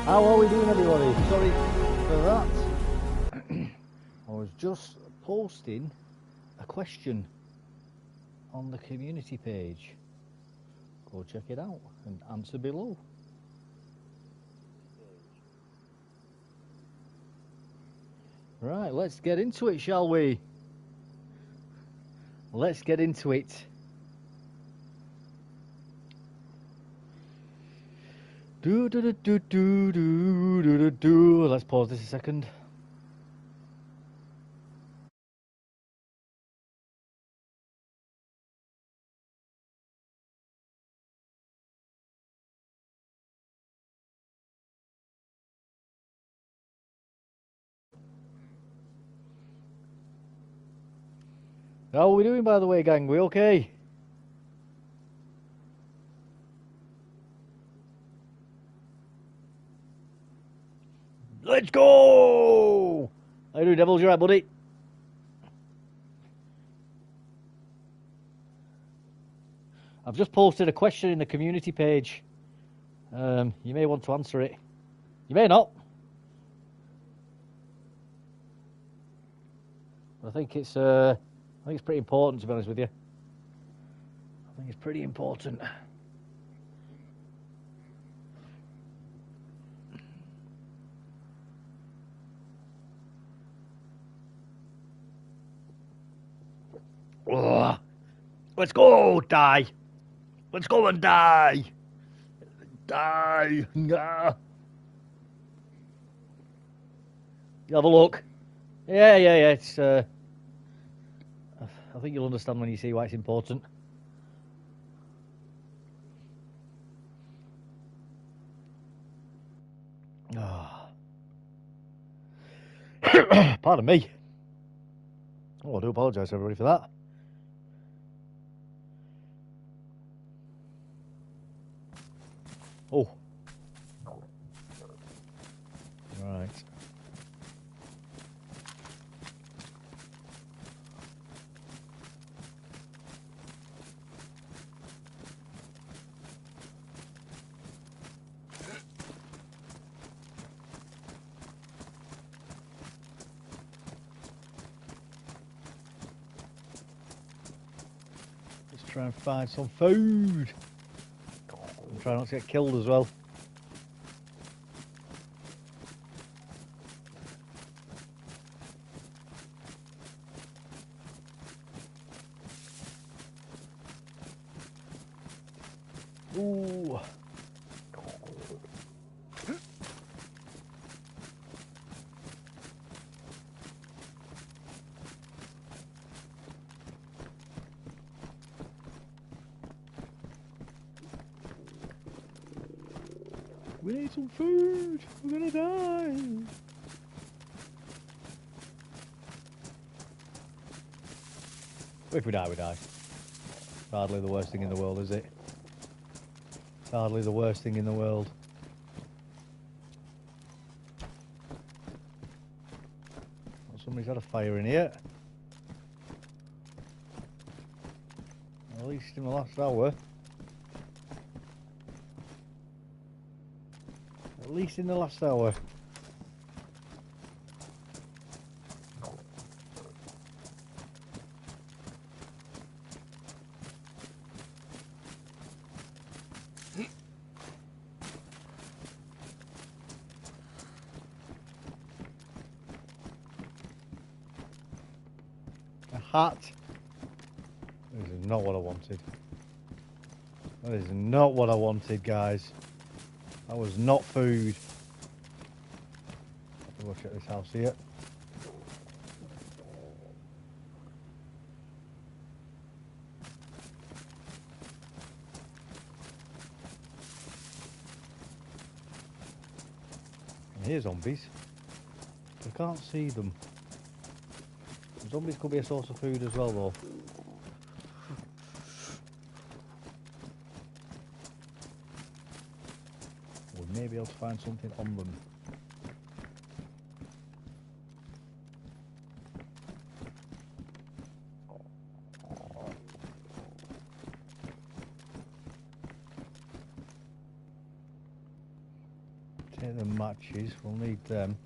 How are we doing, everybody? Sorry for that. I was just posting a question on the community page. Go check it out and answer below. Right, let's get into it, shall we? Let's get into it. Let's pause this a second. How are we doing, by the way, gang? We okay? Let's go! How you doing, Devils? You alright, buddy? I've just posted a question in the community page. You may want to answer it. You may not. But I think it's pretty important, to be honest with you. I think it's pretty important. Ugh. Let's go, die. Let's go and die. Die. Nah. You have a look. Yeah. It's. I think you'll understand when you see why it's important. Oh. Pardon me. Oh, I do apologise, everybody, for that. Oh. Right. Let's try and find some food. And try not to get killed as well. Ooh. We need some food. We're gonna die. If we die, we die. Hardly the worst thing in the world, is it? Hardly the worst thing in the world. Well, somebody's had a fire in here. At least in the last hour. At least in the last hour. A hat. This is not what I wanted. That is not what I wanted, guys. That was not food. We'll check this house here. And here's zombies. I can't see them. Zombies could be a source of food as well, though. We may be able to find something on them. Get the matches. We'll need them.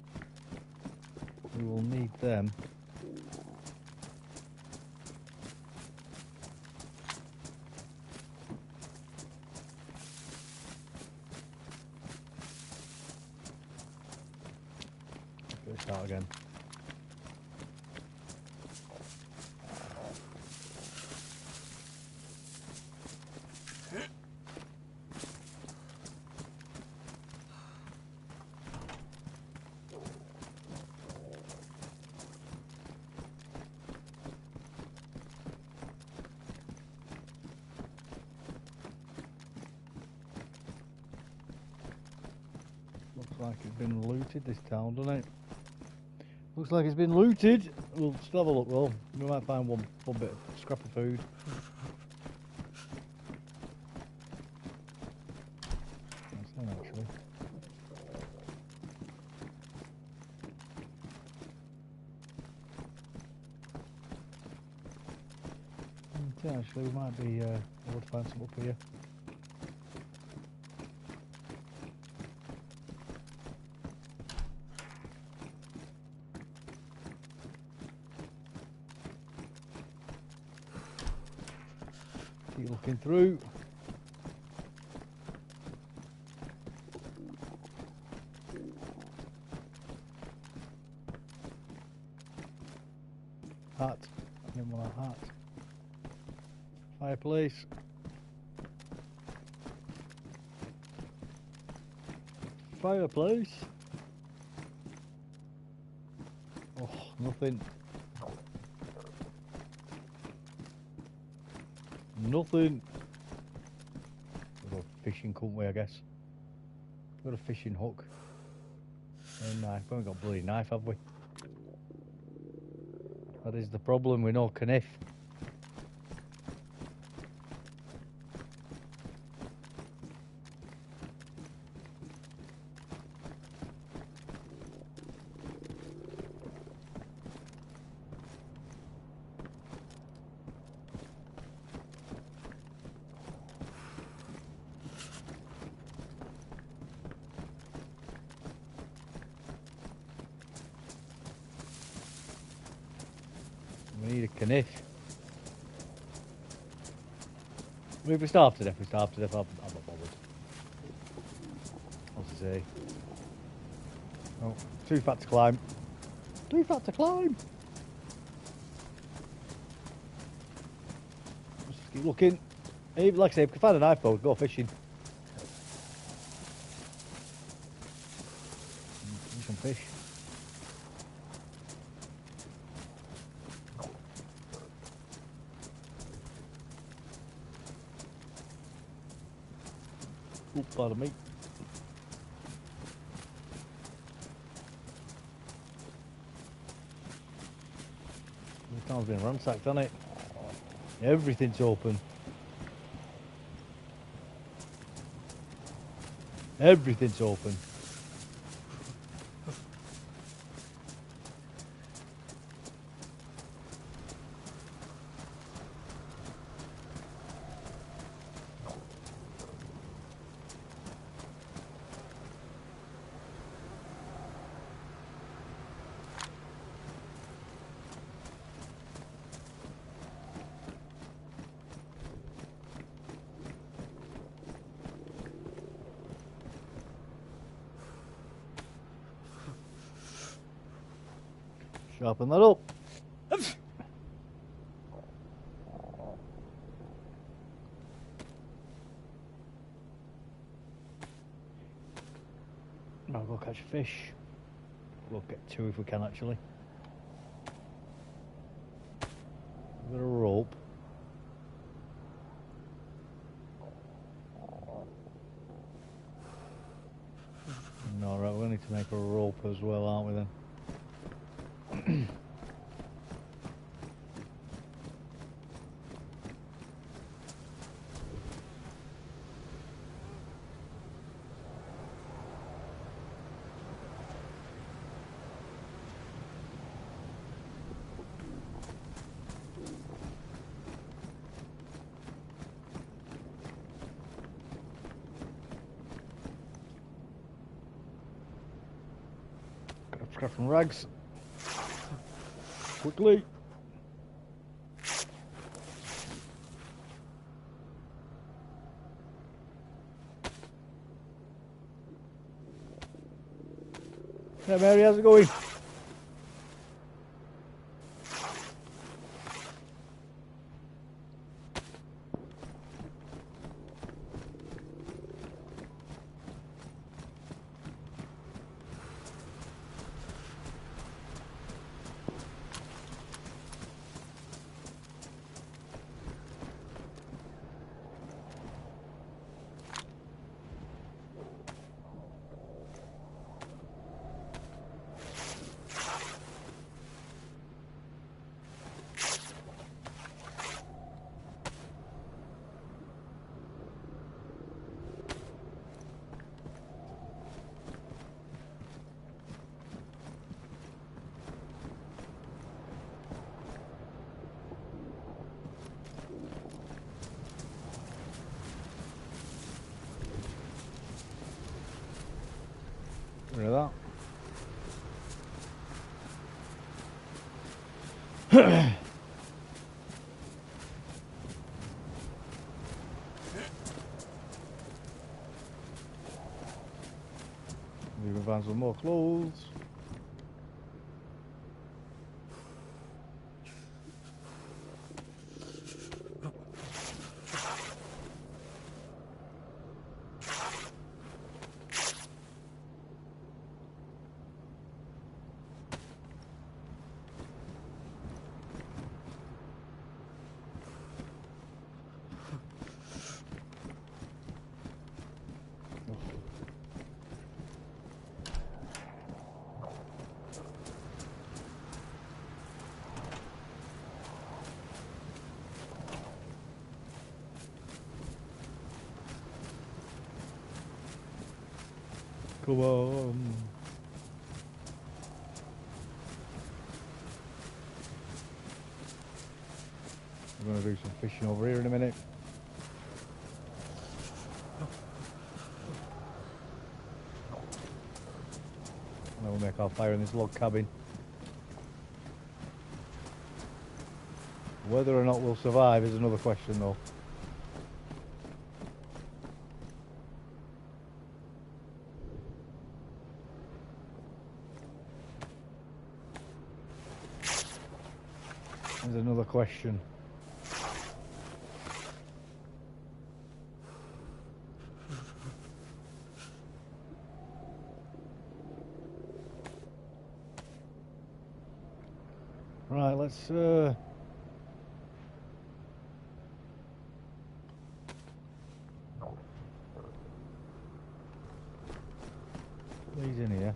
We will need them. Let's start again. Looks like it's been looted this town, doesn't it? Looks like it's been looted. We'll still have a look though. We might find one bit of scrap of food. That's it actually. Actually, we might be able to find some up here. Keep looking through. Hat. I didn't want a hat. Fireplace. Fireplace. Oh, nothing. Nothing. We've got fishing, couldn't we, I guess? We've got a fishing hook. And a knife. We haven't got a bloody knife, have we? That is the problem, we no knife. We need a knife. If we starve to death, we starve to death. I'm not bothered. What's to say? Oh, too fat to climb. Too fat to climb. Just keep looking. Even like I say, if we can find a knife, though, go fishing. Some fish. Oh, pardon me. The town's been ransacked, hasn't it? Everything's open. Everything's open. Sharpen that up. Now go catch fish. We'll get two if we can actually. We've got a rope. No, right, we'll need to make a rope as well, aren't we then? Grab some rags. Quickly. Yeah, Mary, how's it going? Rid of that. We can find some more clothes. Come on. We're going to do some fishing over here in a minute. And then we'll make our fire in this log cabin. Whether or not we'll survive is another question though. There's another question. Right, let's these in here.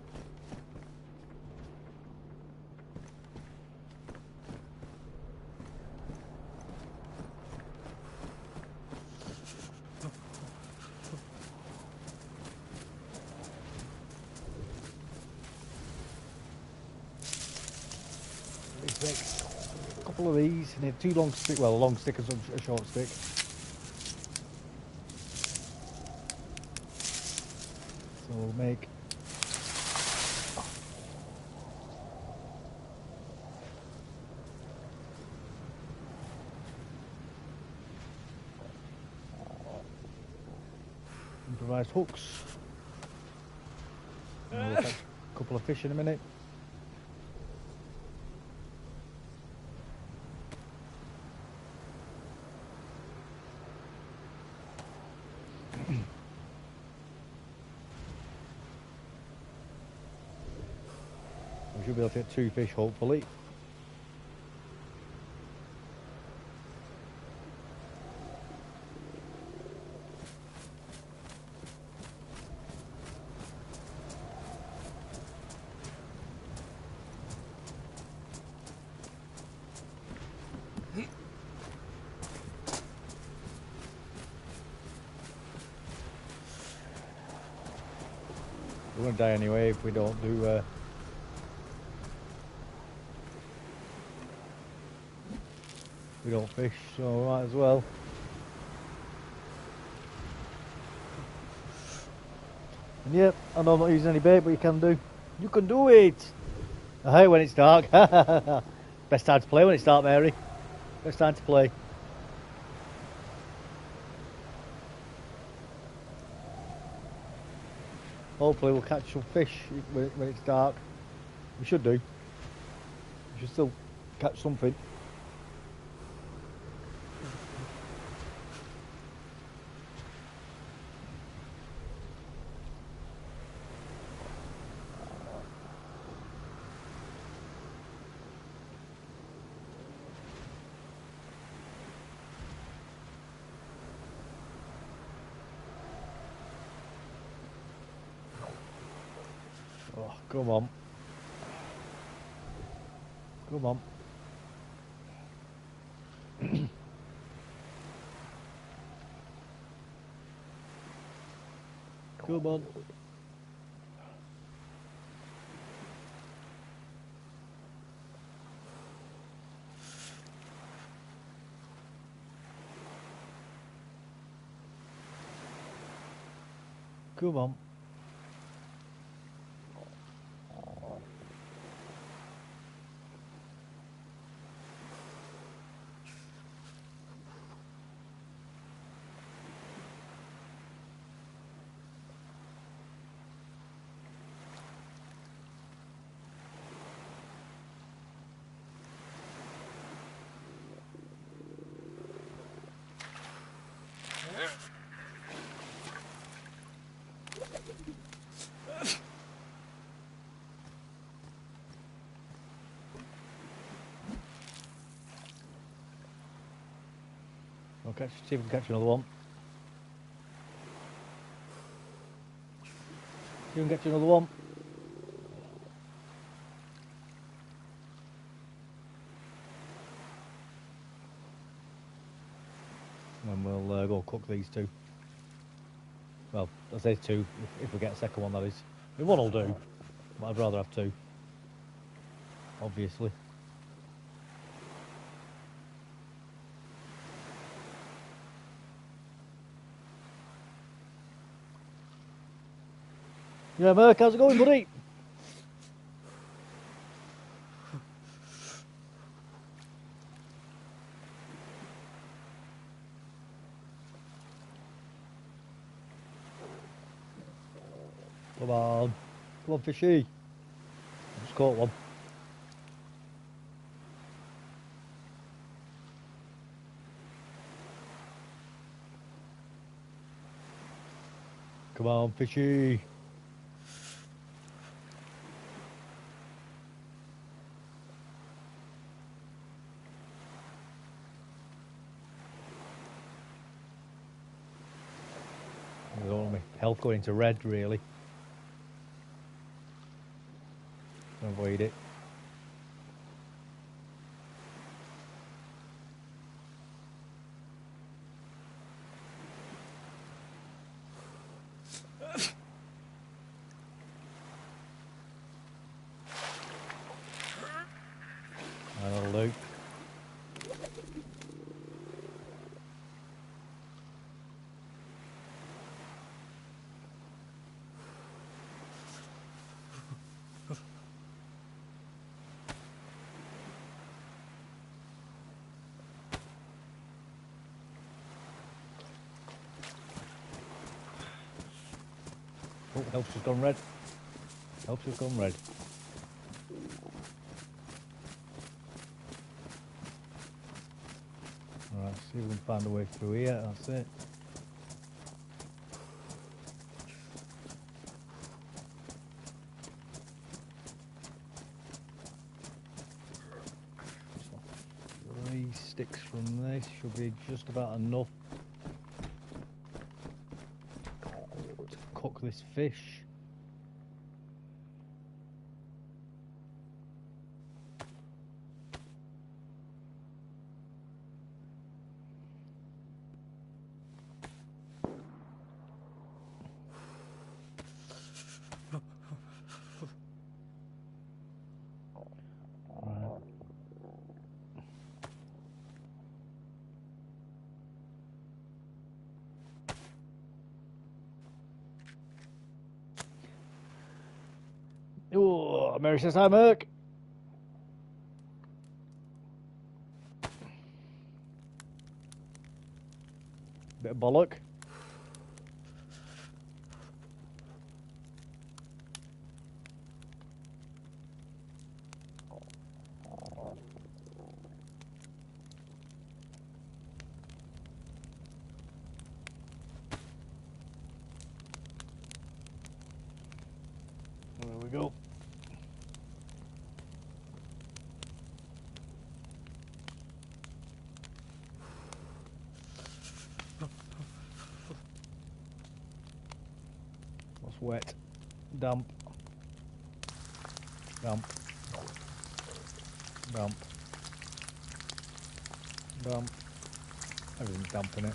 A couple of these, and two long stick, well, a long stick and a short stick. So we'll make improvised hooks. And we'll catch a couple of fish in a minute. We should be able to get 2 fish, hopefully. We're going to die anyway if we don't do we don't fish, so might as well. And yep, I know I'm not using any bait, but you can do. You can do it. Hey, when it's dark. Best time to play when it's dark, Mary. Best time to play. Hopefully we'll catch some fish when it's dark. We should do. We should still catch something. Oh, come on. Come on. Come on. Come on. Okay, see if we can catch another one. See if we can catch another one. And we'll go cook these two. Well, I say two, if we get a second one, that is. I mean, one will do, but I'd rather have two. Obviously. Yeah, Merc, how's it going, buddy? Come on. Come on, fishy. I just caught one. Come on, fishy. I don't want my health going into red, really. Avoid it. That'll do. Oh, health has gone red. Health has gone red. Alright, see if we can find a way through here, that's it. So 3 sticks from this should be just about enough to cook this fish. Oh, Mary says hi, Merc. Bit of bollock. There we go. That's wet. Damp. Damp. Damp. Damp. Everything's damp in it.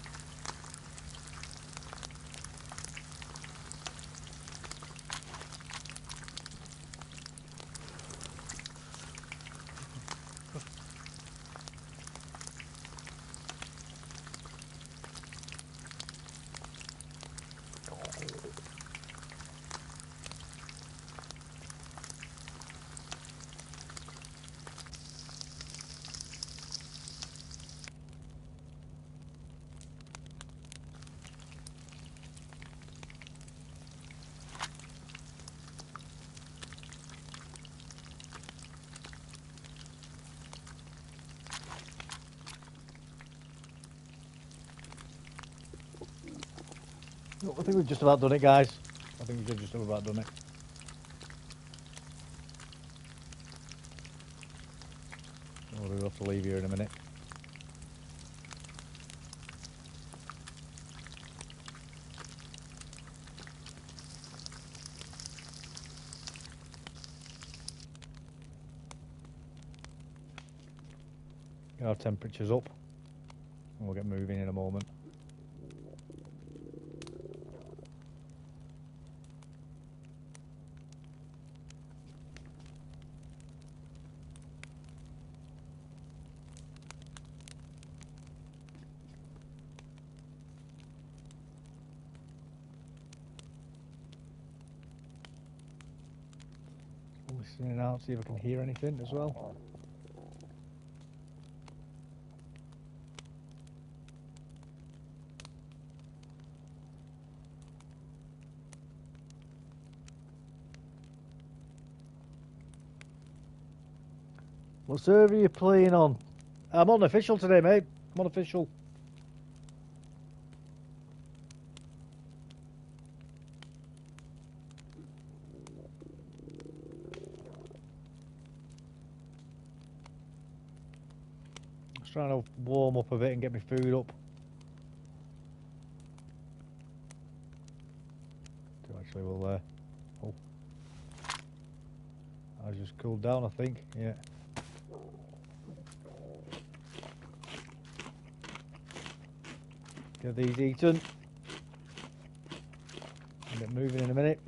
I think we've just about done it, guys. I think we've just about done it. We'll have to leave here in a minute. Get our temperatures up and we'll get moving in a moment. Listening out, see if I can hear anything as well. What server are you playing on? I'm on official today, mate. I'm on official. Just trying to warm up a bit and get my food up. Actually, we'll. Oh, I just cooled down, I think. Yeah. Get these eaten. I'll get moving in a minute.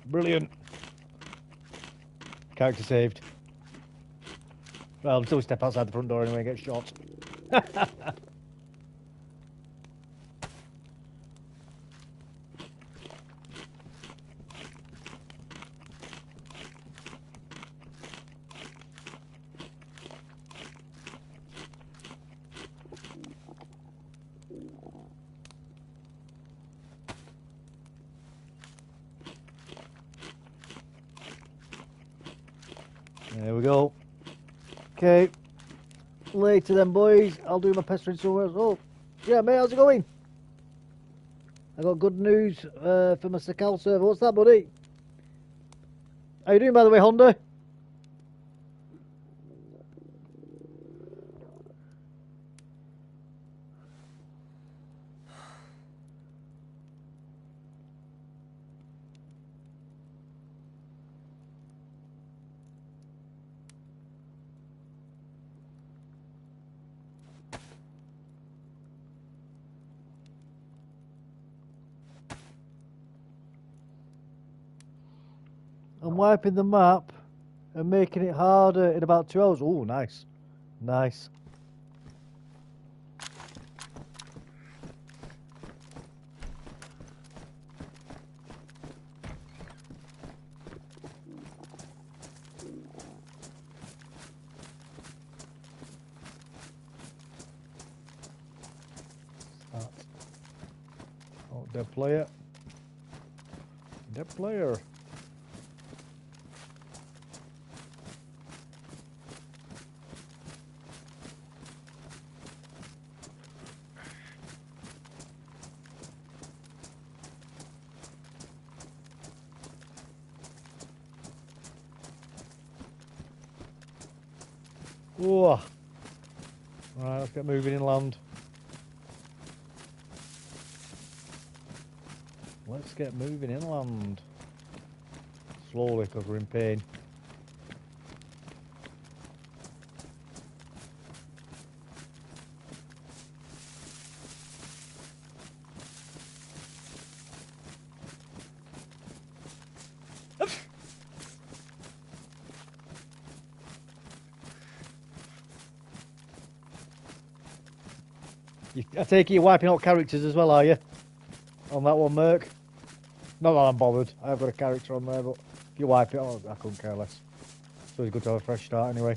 Brilliant. Character saved. Well, until we step outside the front door anyway and get shot. There we go. Okay. Later then, boys. I'll do my pestering somewhere else. Oh, yeah, mate, how's it going? I got good news for my Sakal server. What's that, buddy? How you doing, by the way, Honda? I'm wiping the map and making it harder in about 2 hours. Oh, nice. Nice. Dead player. Dead player. Whoa. Alright, let's get moving inland. Let's get moving inland. Slowly, because we're in pain. I take it you're wiping out characters as well, are you? On that one, Merc? Not that I'm bothered. I've got a character on there, but if you wipe it, I couldn't care less. So it's good to have a fresh start anyway.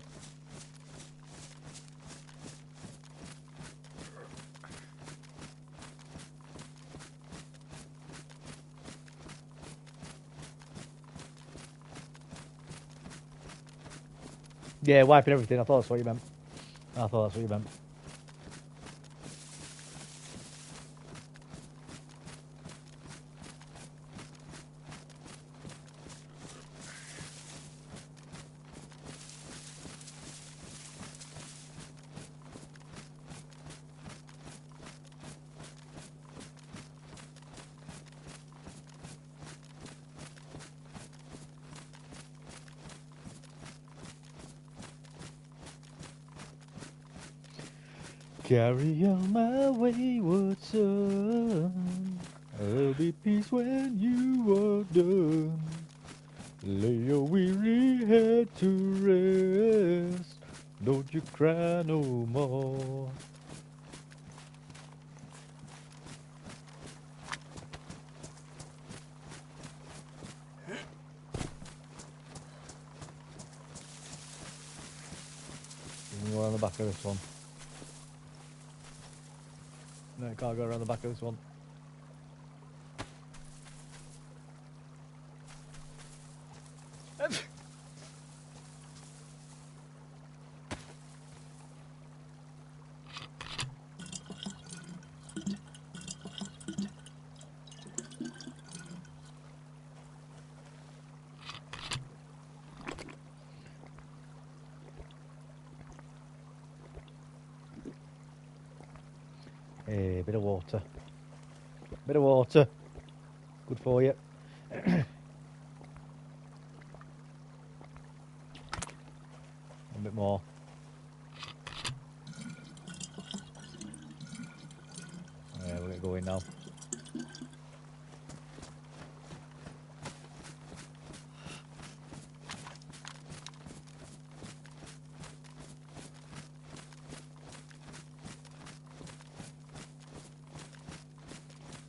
Yeah, wiping everything. I thought that's what you meant. I thought that's what you meant. Carry on my wayward son. There'll be peace when you are done. Lay your weary head to rest. Don't you cry no more. Go around the back of this one. No, I can't go around the back of this one. Hey, bit of water. Bit of water. Good for you. A bit more. Yeah, we'll get going now.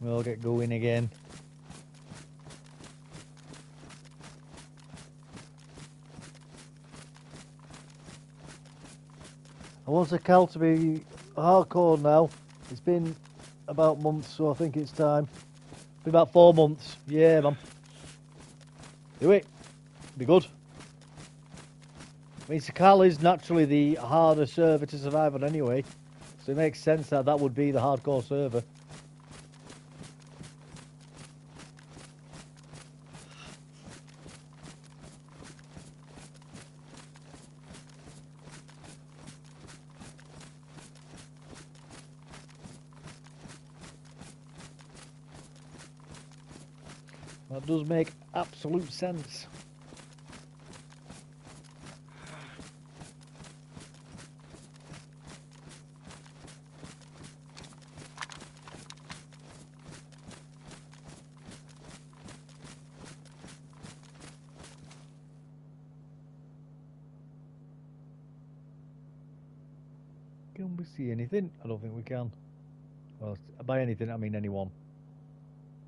We'll get going again. I want the Cal to be hardcore now. It's been about months, so I think it's time. Been about 4 months. Yeah, man. Do it. Be good. I mean, Sakal is naturally the harder server to survive on anyway, so it makes sense that that would be the hardcore server. That does make absolute sense. Can we see anything? I don't think we can. Well, by anything, I mean anyone.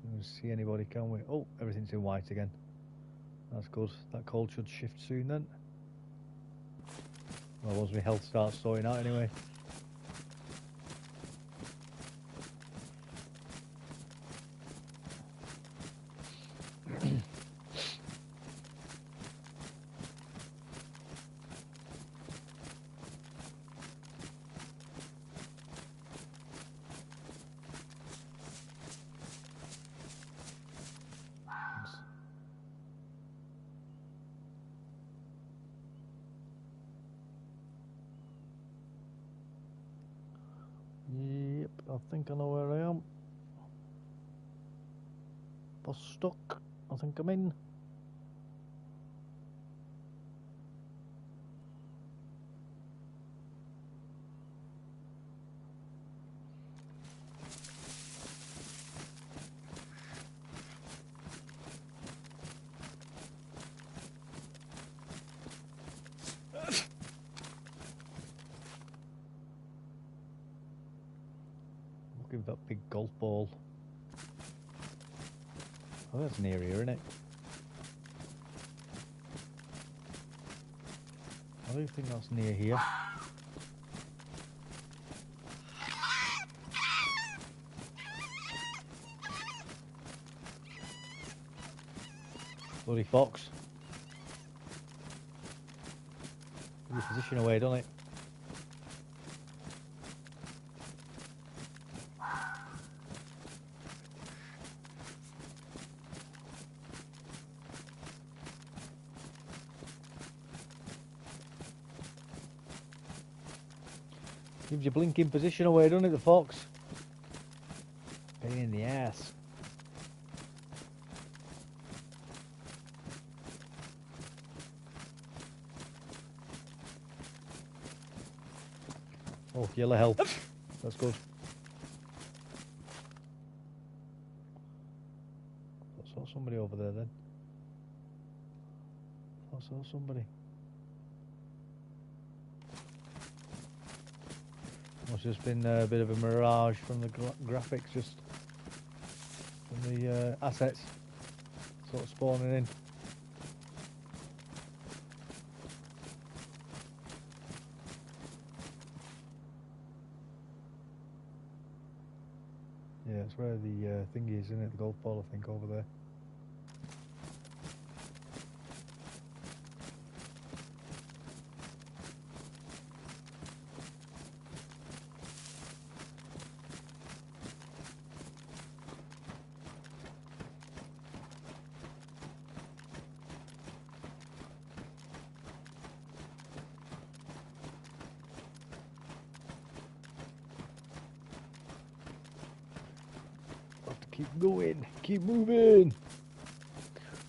We don't see anybody, can we? Oh, everything's in white again. That's good. That cold should shift soon then. Well, once my health starts sorting out anyway. I think I know where I am. Bus stuck. I think I'm in. Look at that big golf ball. Oh, that's near here, isn't it? I do think that's near here. Bloody fox. Give your position away, don't it? Gives your blinking position away, doesn't it, the fox? Pain in the ass. Oh, yellow health. That's good. I saw somebody over there then. I saw somebody. Must have just been a bit of a mirage from the graphics, just from the assets sort of spawning in. Yeah, it's where the thing is, isn't it? The golf ball, I think, over there. Keep going, keep moving,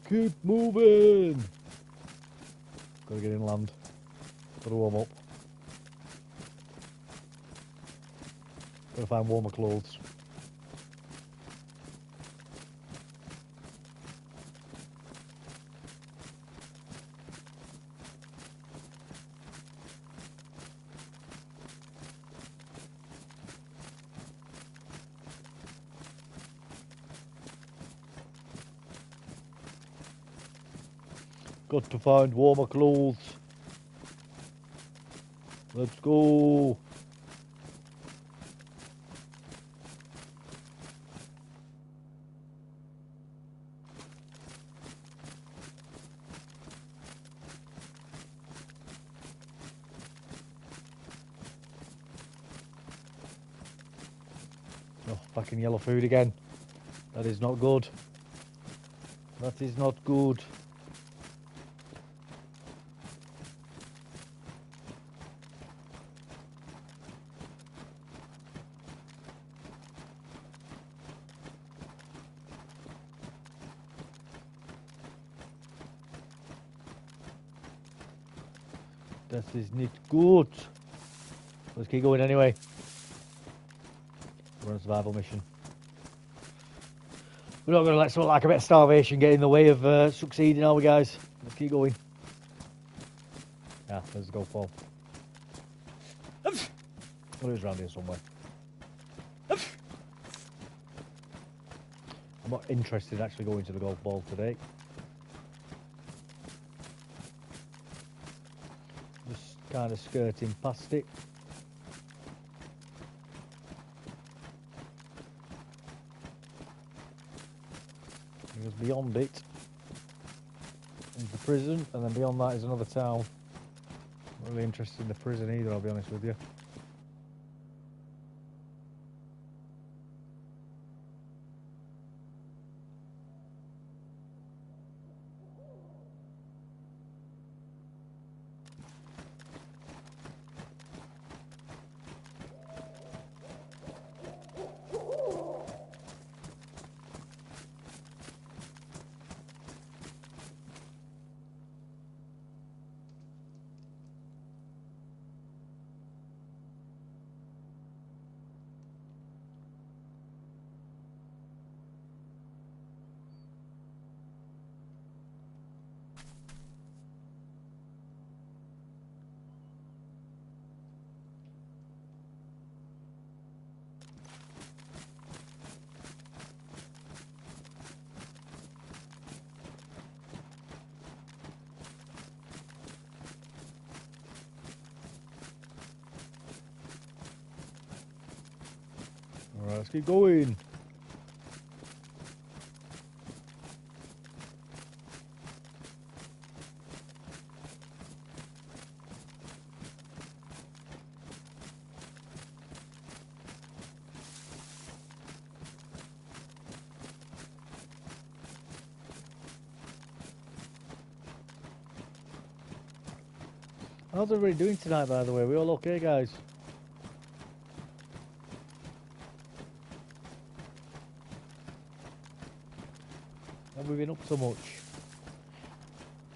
keep moving. Gotta get inland, gotta warm up, gotta find warmer clothes. Got to find warmer clothes. Let's go. Oh, fucking yellow food again. That is not good. That is not good. That is not good. Let's keep going anyway. We're on a survival mission. We're not going to let something like a bit of starvation get in the way of succeeding, are we, guys? Let's keep going. Yeah, there's the golf ball. Well, it was around here somewhere. I'm not interested in actually going to the golf ball today. Just kind of skirting past it. Because beyond it is the prison, and then beyond that is another town. Not really interested in the prison either, I'll be honest with you. Alright, let's keep going. How's everybody doing tonight, by the way? We all okay, guys? Have we been up so much?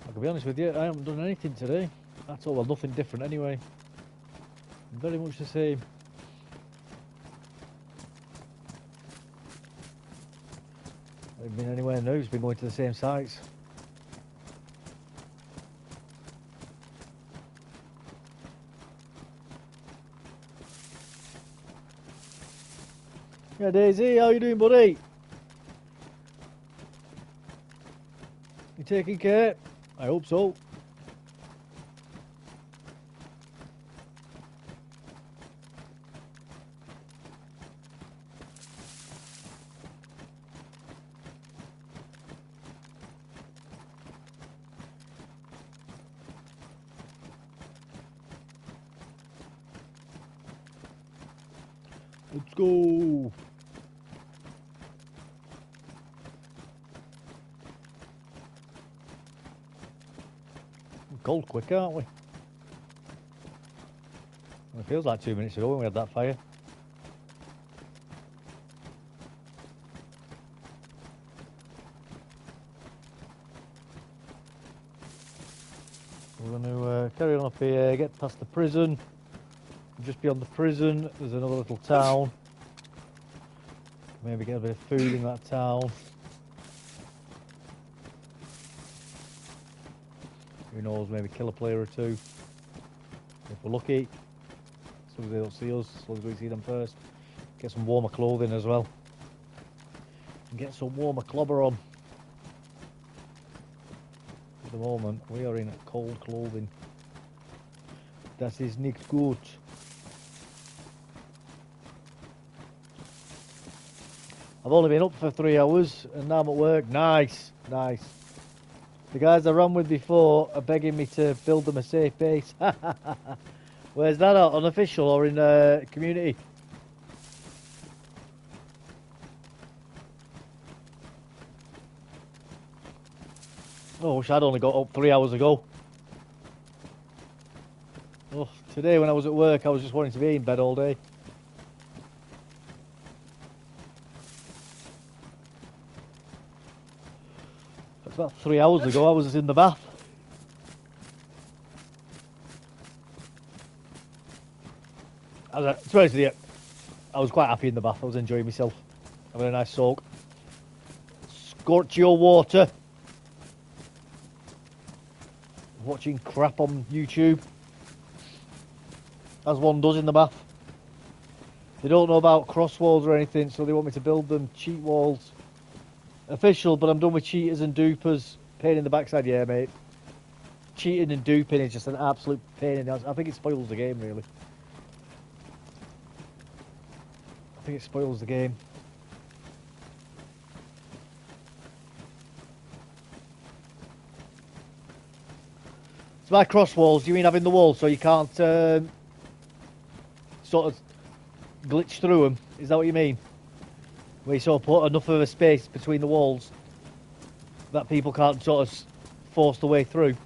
I can be honest with you, I haven't done anything today. That's all, well, nothing different anyway. Very much the same. I haven't been anywhere new, it's been going to the same sites. Yeah, DayZ, how you doing, buddy? You taking care? I hope so. Let's go. Cold quick, aren't we? It feels like 2 minutes ago when we had that fire. We're going to carry on up here, get past the prison. Just beyond the prison, there's another little town. Maybe get a bit of food in that town. Who knows, maybe kill a player or two. If we're lucky. So they don't see us, as long as we see them first. Get some warmer clothing as well. And get some warmer clobber on. At the moment, we are in cold clothing. That is nicht gut. I've only been up for 3 hours and now I'm at work. Nice, nice. The guys I ran with before are begging me to build them a safe base. Where's that at? Unofficial or in community? Oh, I wish I'd only got up 3 hours ago. Oh, today when I was at work, I was just wanting to be in bed all day. That's about 3 hours ago, I was in the bath. To be honest with you, I was quite happy in the bath. I was enjoying myself. Having a nice soak. Scorchio water. Watching crap on YouTube. As one does in the bath. They don't know about cross walls or anything, so they want me to build them cheat walls. Official, but I'm done with cheaters and dupers. Pain in the backside, yeah, mate. Cheating and duping is just an absolute pain in the ass. I think it spoils the game, really. I think it spoils the game. So by cross walls, do you mean having the wall so you can't sort of glitch through them? Is that what you mean? Where you sort of put enough of a space between the walls that people can't sort of force the way through?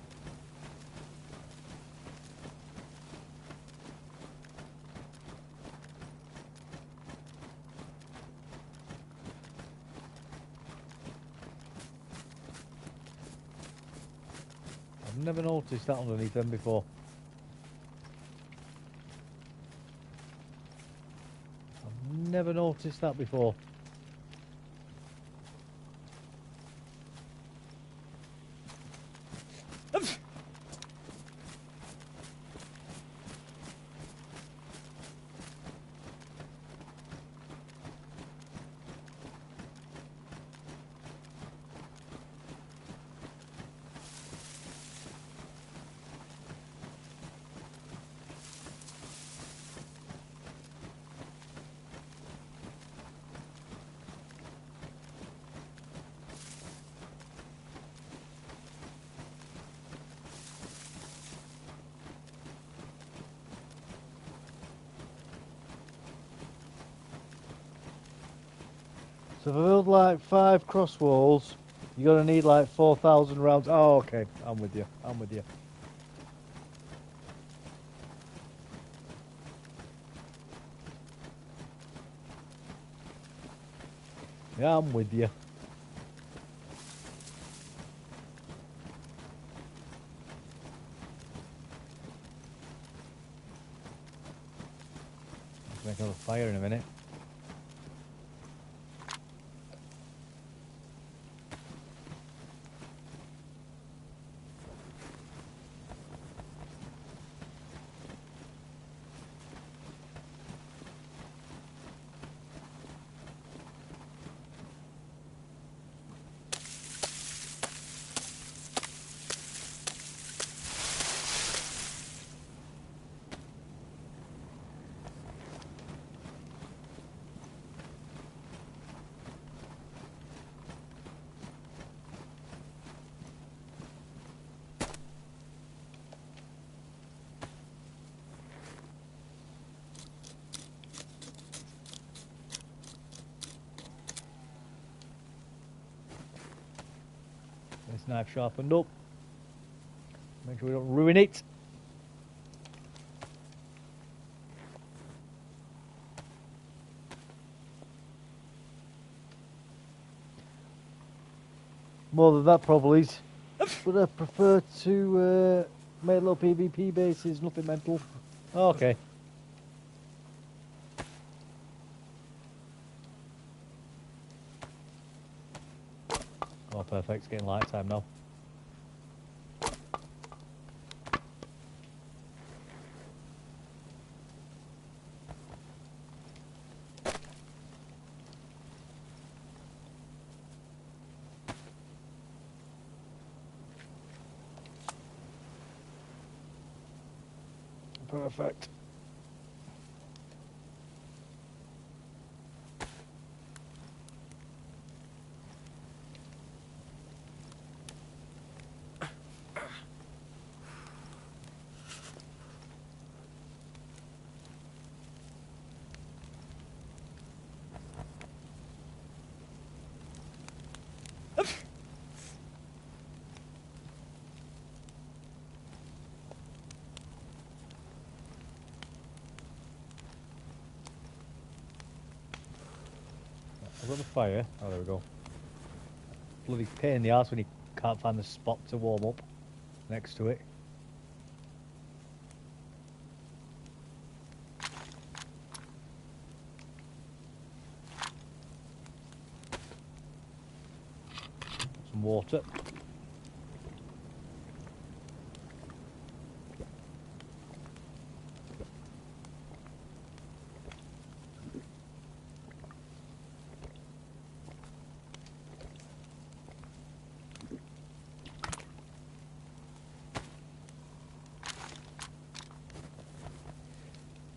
I've never noticed that underneath them before. I've never noticed that before. So if I build like 5 cross walls, you're gonna need like 4,000 rounds. Oh, okay. I'm with you. I'm with you. Yeah, I'm with you. Let's make another fire in a minute. This knife sharpened up. Make sure we don't ruin it. More than that, probably. Would I prefer to make little PvP bases, nothing mental. Okay. Oh, perfect. It's getting light time now. Perfect. I've got the fire. Oh, there we go. Bloody pain in the arse when you can't find the spot to warm up next to it. Some water.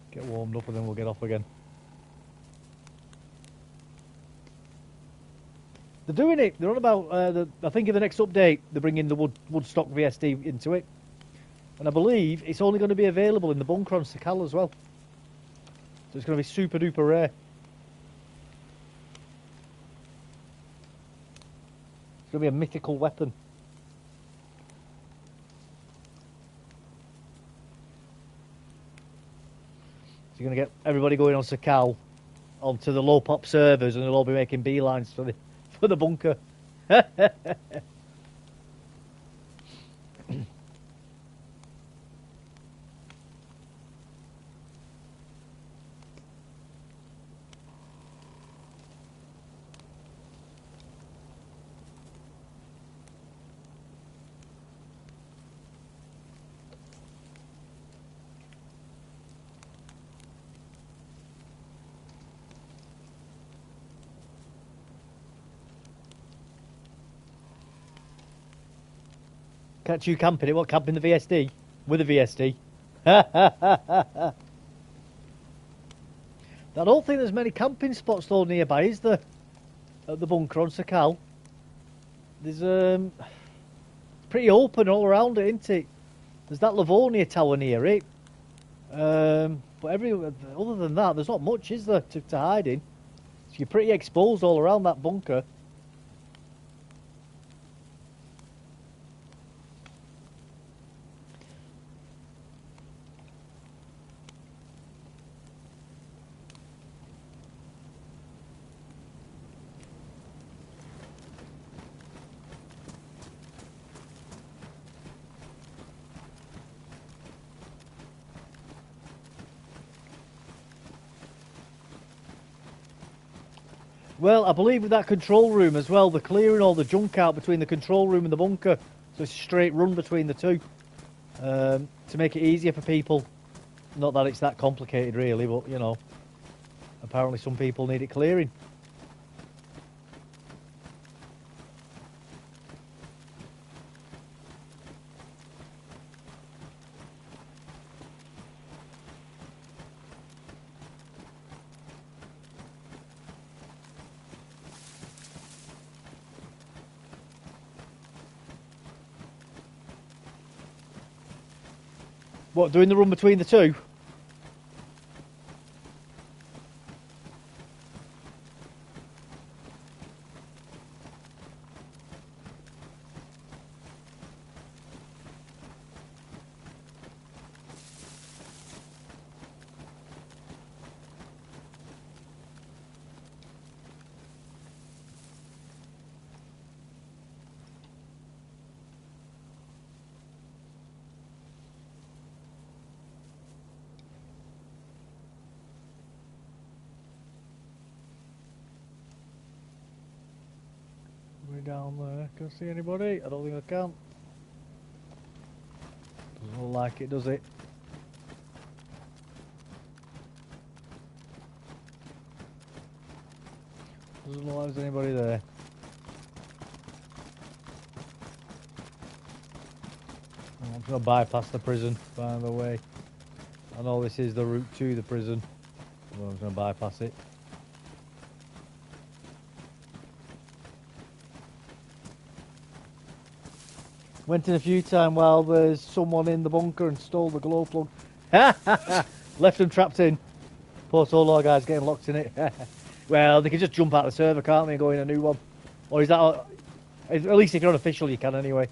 Get warmed up and then we'll get off again. They're doing it. They're on about, I think in the next update, they're bringing the Woodstock VSD into it. And I believe it's only going to be available in the bunker on Sakal as well. So it's going to be super duper rare. It's going to be a mythical weapon. So you're going to get everybody going on Sakal onto the low pop servers, and they'll all be making beelines for the bunker. Catch you camping it? What, camping the VSD? With a VSD? I don't think there's many camping spots though nearby, is there? At the bunker on Sakal. There's it's pretty open all around it, isn't it? There's that Livonia tower near it. But other than that, there's not much, is there, to hide in? It's you're pretty exposed all around that bunker. Well, I believe with that control room as well, they're clearing all the junk out between the control room and the bunker. So it's a straight run between the two. To make it easier for people. Not that it's that complicated really, but you know, apparently some people need it clearing. What, doing the run between the two? Way down there. Can I see anybody? I don't think I can. Doesn't look like it, does it? Doesn't look like there's anybody there. I'm just going to bypass the prison, by the way. I know this is the route to the prison. So I'm just going to bypass it. Went in a few times while there's someone in the bunker and stole the glow plug. Left them trapped in. Poor solo guys getting locked in it. Well, they can just jump out the server, can't they, and go in a new one? Or is that... At least if you're unofficial, you can anyway.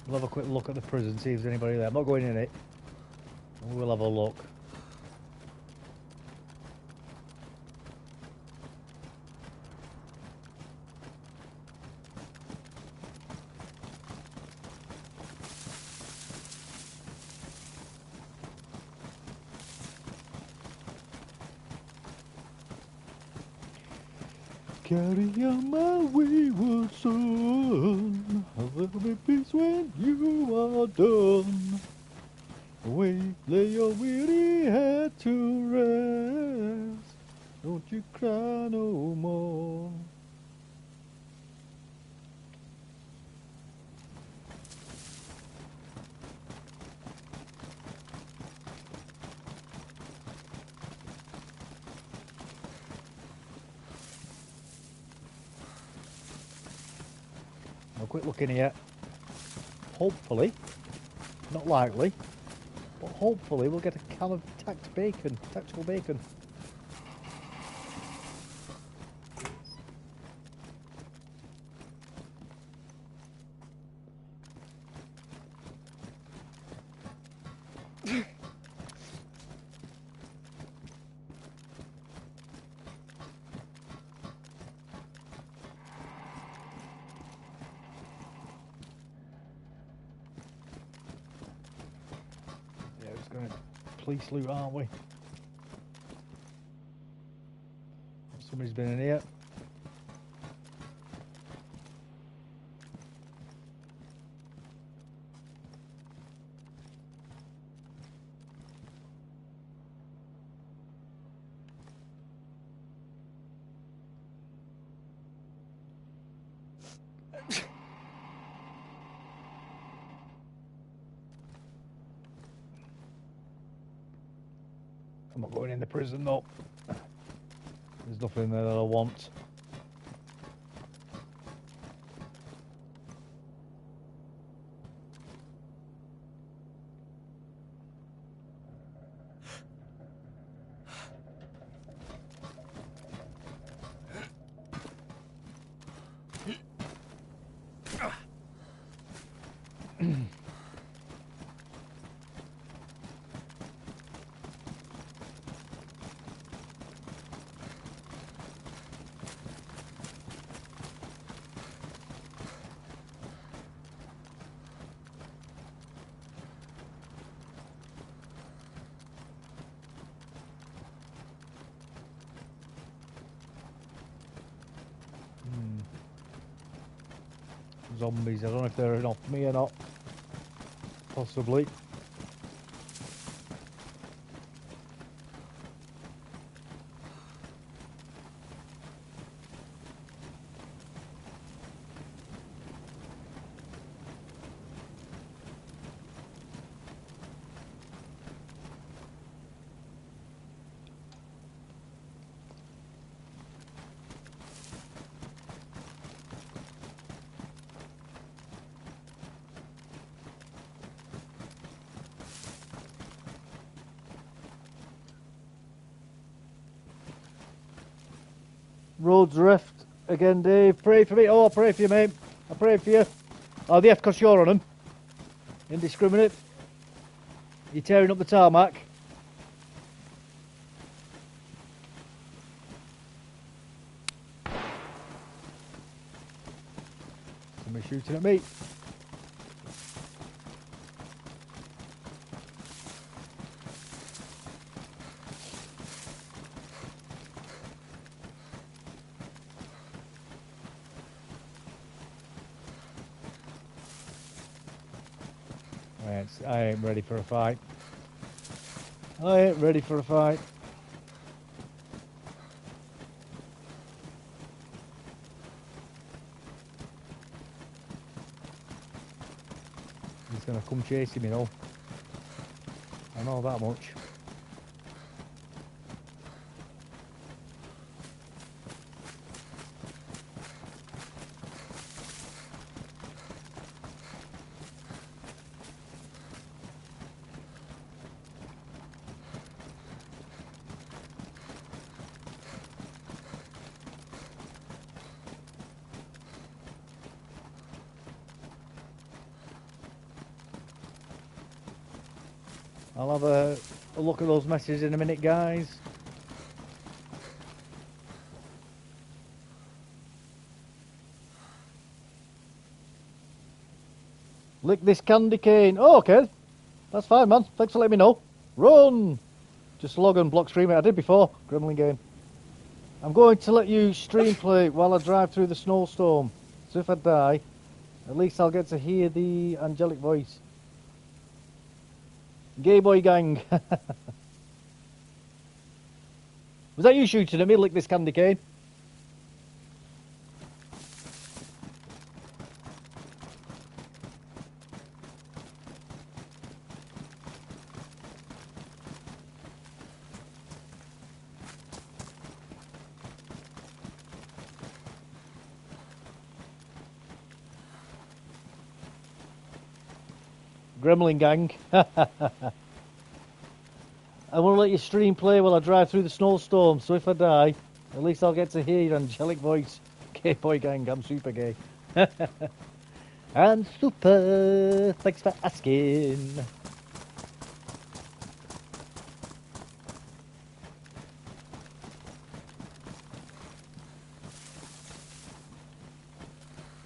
We'll have a quick look at the prison, see if there's anybody there. I'm not going in it. We'll have a look. Carry on my wayward son, there'll be peace when you are done. Away, lay your weary head to rest, don't you cry no more. A quick look in here. Hopefully, not likely, but hopefully we'll get a can of tactical bacon. police loot, aren't we? Somebody's been in here. I'm not going in the prison though. There's nothing there that I want. Zombies, I don't know if they're enough for me or not. Possibly. Roads Rift again, Dave. Pray for me. Oh, I'll pray for you, mate. I'll pray for you. Oh, the F because you're on them. Indiscriminate. You're tearing up the tarmac. Somebody shooting at me. I ain't ready for a fight. I ain't ready for a fight. He's gonna come chasing me though. I know that much. I'll have a look at those messages in a minute, guys. Lick this candy cane. Oh, okay. That's fine, man. Thanks for letting me know. Run! Just log on block stream it. I did before. Gremlin game. I'm going to let you stream play while I drive through the snowstorm. So if I die, at least I'll get to hear the angelic voice. Gay boy gang. Was that you shooting at me? Lick this candy cane. Gremlin gang. I want to let your stream play while I drive through the snowstorm, so if I die, at least I'll get to hear your angelic voice. Gay boy gang, I'm super gay. I'm super, thanks for asking.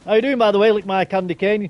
How you doing, by the way? Lick my candy cane.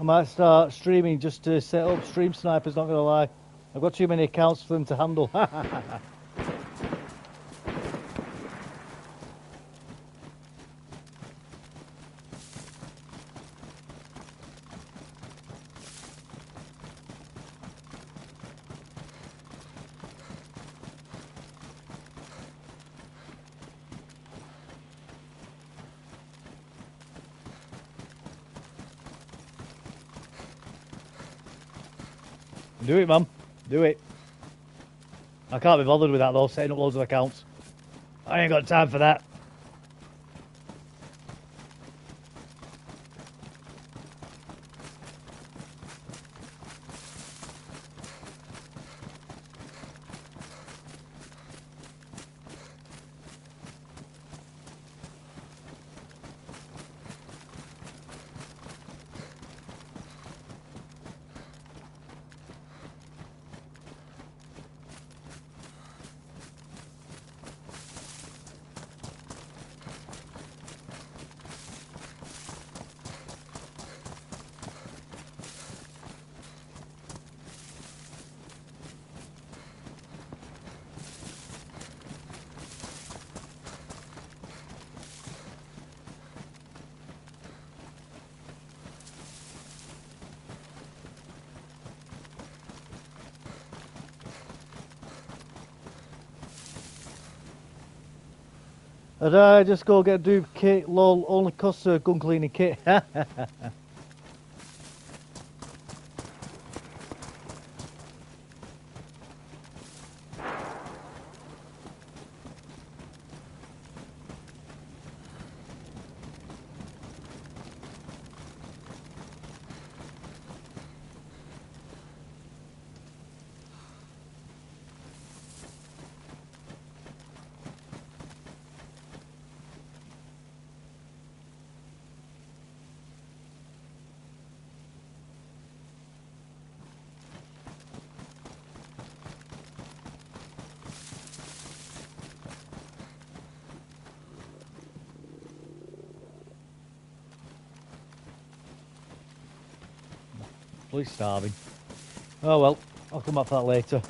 I might start streaming just to set up stream snipers, not gonna lie. I've got too many accounts for them to handle. Do it, man. Do it. I can't be bothered with that though, setting up loads of accounts. I ain't got time for that. And I just go get a dupe kit, lol, only costs a gun cleaning kit. Bloody starving. Oh well, I'll come back for that later.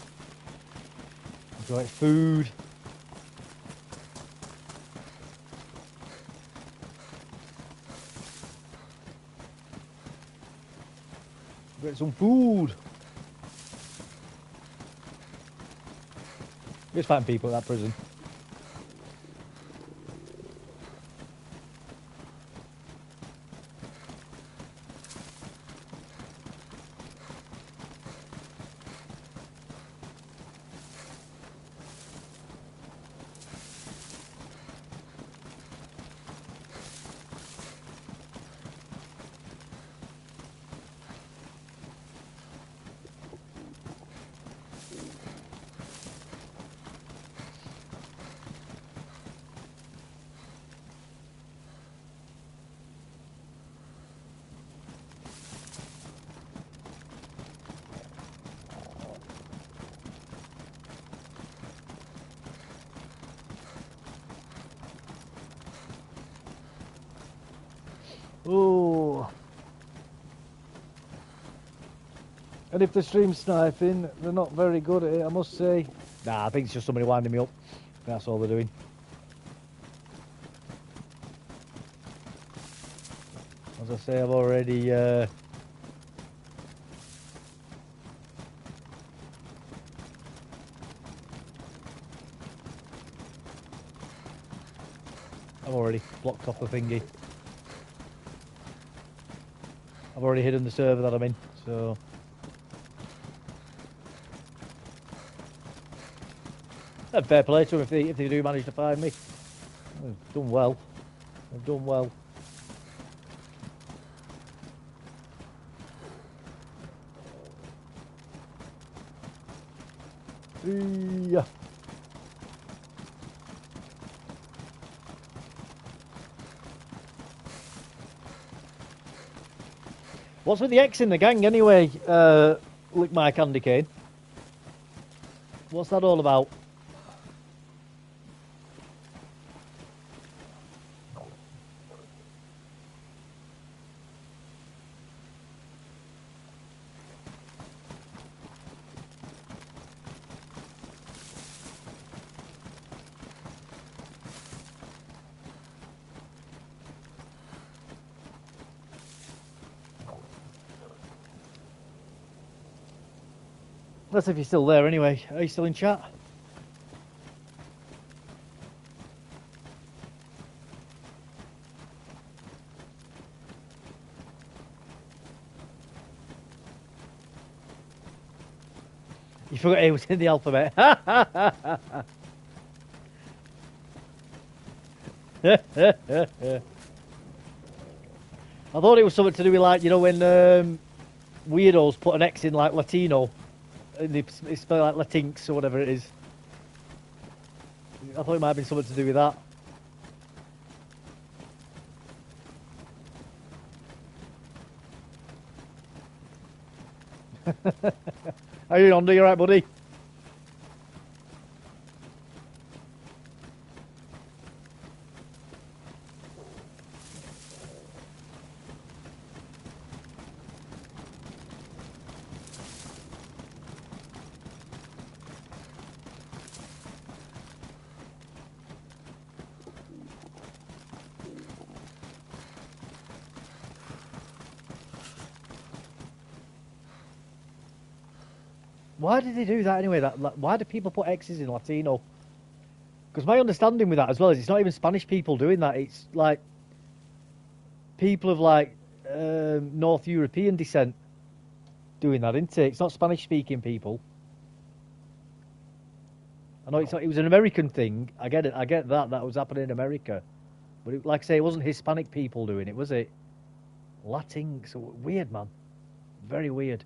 Enjoy food. Get some food. Just find people at that prison. Oh. And if they're stream sniping, they're not very good at it, I must say. Nah, I think it's just somebody winding me up. That's all they're doing. As I say, I've already blocked off the thingy. I've already hidden the server that I'm in, so fair play to them if they do manage to find me. They've done well. They've done well. Yeah. What's with the X in the gang anyway, Lick my candy cane? What's that all about? That's if you're still there anyway. Are you still in chat? You forgot it was in the alphabet. I thought it was something to do with, like, you know, when weirdos put an X in, like, Latino, and they spell like Latinx or whatever it is. I thought it might have been something to do with that. How you on? Are you alright, buddy? Why did they do that anyway? Why do people put X's in Latino? Because my understanding with that as well is it's not even Spanish people doing that. It's like people of like North European descent doing that, isn't it? It's not Spanish-speaking people. I know it's not, it was an American thing. I get it. I get that was happening in America, but like I say, it wasn't Hispanic people doing it, was it? Latinx, weird, man. Very weird.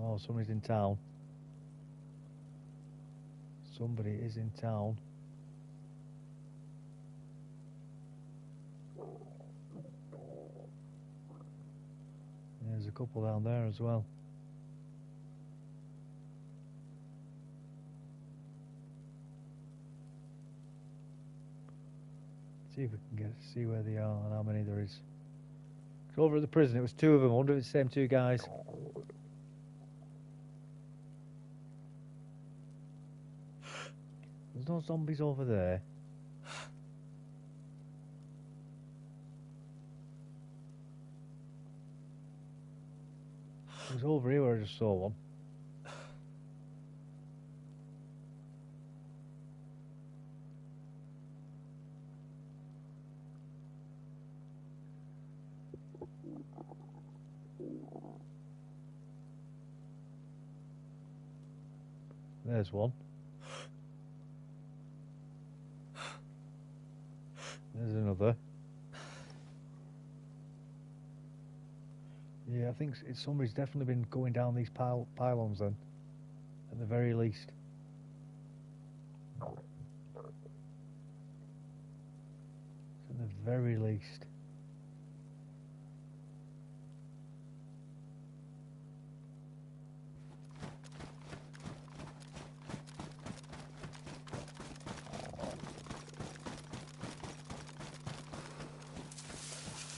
Oh, somebody's in town. Somebody is in town. There's a couple down there as well. See if we can see where they are and how many there is. Over at the prison, it was two of them. I wonder if it's the same two guys. There's no zombies over there. It was over here where I just saw one. There's one. There's another. Yeah, I think somebody's definitely been going down these pylons then, at the very least. At the very least.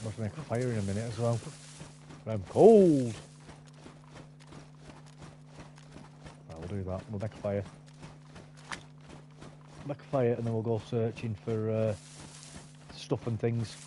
Must make a fire in a minute as well. I'm cold. I'll do that. We'll make a fire. Make a fire and then we'll go searching for stuff and things.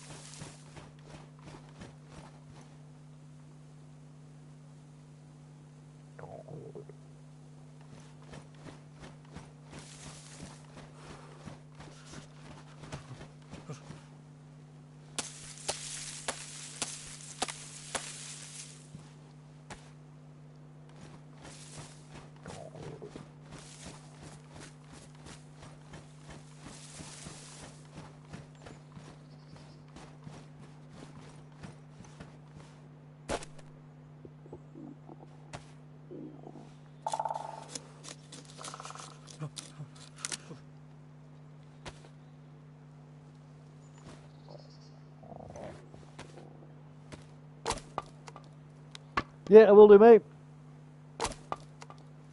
Yeah, I will do, mate.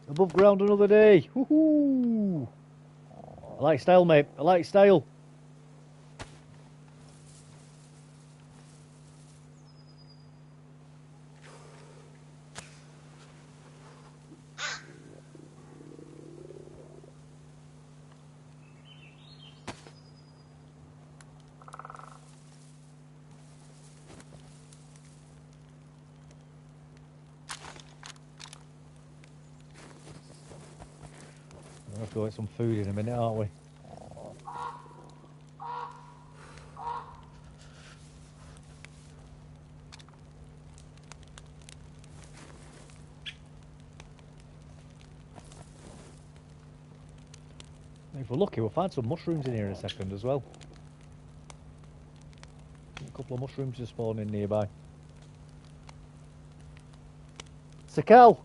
Above ground another day. Woohoo! I like style, mate. I like style. to go get some food in a minute, aren't we? If we're lucky, we'll find some mushrooms in here in a second as well. A couple of mushrooms just spawning nearby. Sakel!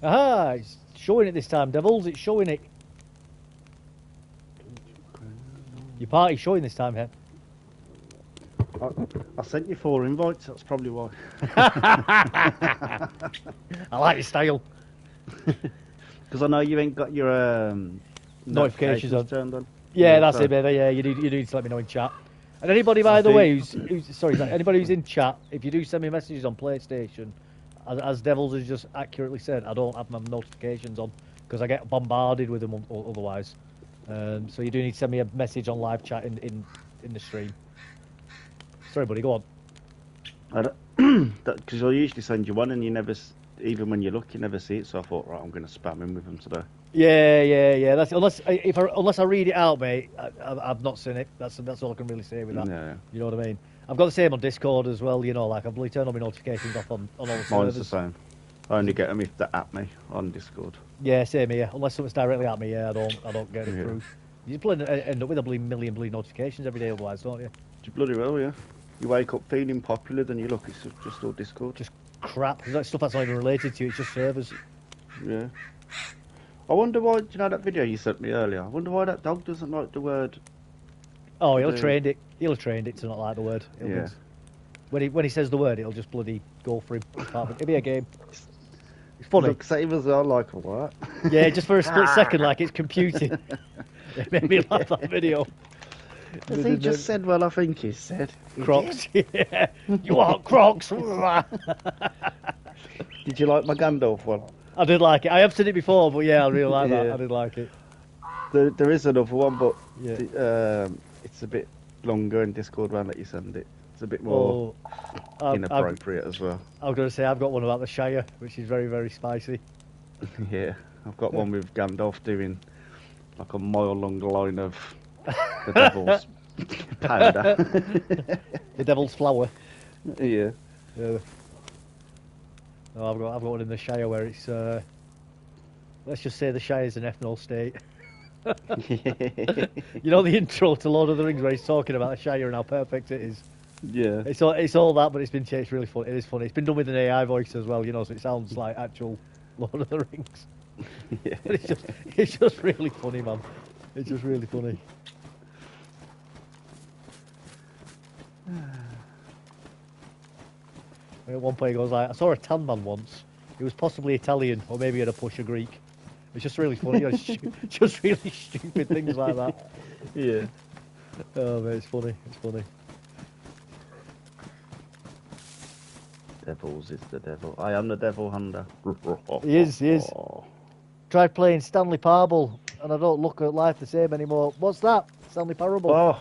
Aha! It's showing it this time, Devils. It's showing it. Your party's showing this time, Hen. I sent you 4 invites, that's probably why. I like your style. Because I know you ain't got your Notifications on. turned on. Yeah, that's it, baby. Yeah, you need to let me know in chat. And anybody, by the way, anybody who's in chat, if you do send me messages on PlayStation, as Devils has just accurately said, I don't have my notifications on because I get bombarded with them otherwise. So you do need to send me a message on live chat in the stream. Sorry, buddy, go on. Because I usually send you one and you never, even when you look, you never see it. So I thought, right, I'm going to spam him with them today. Yeah. That's unless I read it out, mate. I've not seen it. That's all I can really say with that. Yeah. You know what I mean? I've got the same on Discord as well. You know, like I've really turned all my notifications off on all the servers. Mine's the same. I only get them if they're at me on Discord. Yeah, same here. Unless someone's directly at me, I don't get it through. You end up with a million notifications every day, otherwise, don't you? You bloody well, yeah. You wake up feeling popular, then you look, it's just all Discord. Just crap. There's stuff that's not even related to you. It's just servers. Yeah. I wonder why. Do you know that video you sent me earlier? I wonder why that dog doesn't like the word. Oh, he'll have trained it. He'll have trained it to not like the word. Yeah. When he says the word, it'll just bloody go for him. It'll be a game. It's funny. Look, same as well, like what? Yeah, just for a split second, like it's computing. It made me laugh, that video. Has he just said, well, I think he said. Crocs. Yeah. You want Crocs? Did you like my Gandalf one? I did like it. I have seen it before, but yeah, I really like that. I did like it. There is another one, but yeah. It's a bit longer in Discord when I let you send it. It's a bit more inappropriate as well. I was going to say, I've got one about the Shire, which is very, very spicy. Yeah, I've got one with Gandalf doing like a mile-long line of the devil's powder. The devil's flower. Yeah. No, I've got one in the Shire where it's let's just say the Shire's an ethnol state. You know the intro to Lord of the Rings where he's talking about the Shire and how perfect it is. Yeah. It's all that, but it's been changed really funny. It is funny. It's been done with an AI voice as well, you know, so it sounds like actual Lord of the Rings. Yeah. But it's just really funny, man. It's just really funny. At one point he goes like, I saw a tan man once. He was possibly Italian, or maybe he had a push of Greek. It's just really funny. Just really stupid things like that. Yeah. Oh man, it's funny. It's funny. Devils is the devil. I am the devil hunter. He is. Tried playing Stanley Parable, and I don't look at life the same anymore. What's that? Stanley Parable.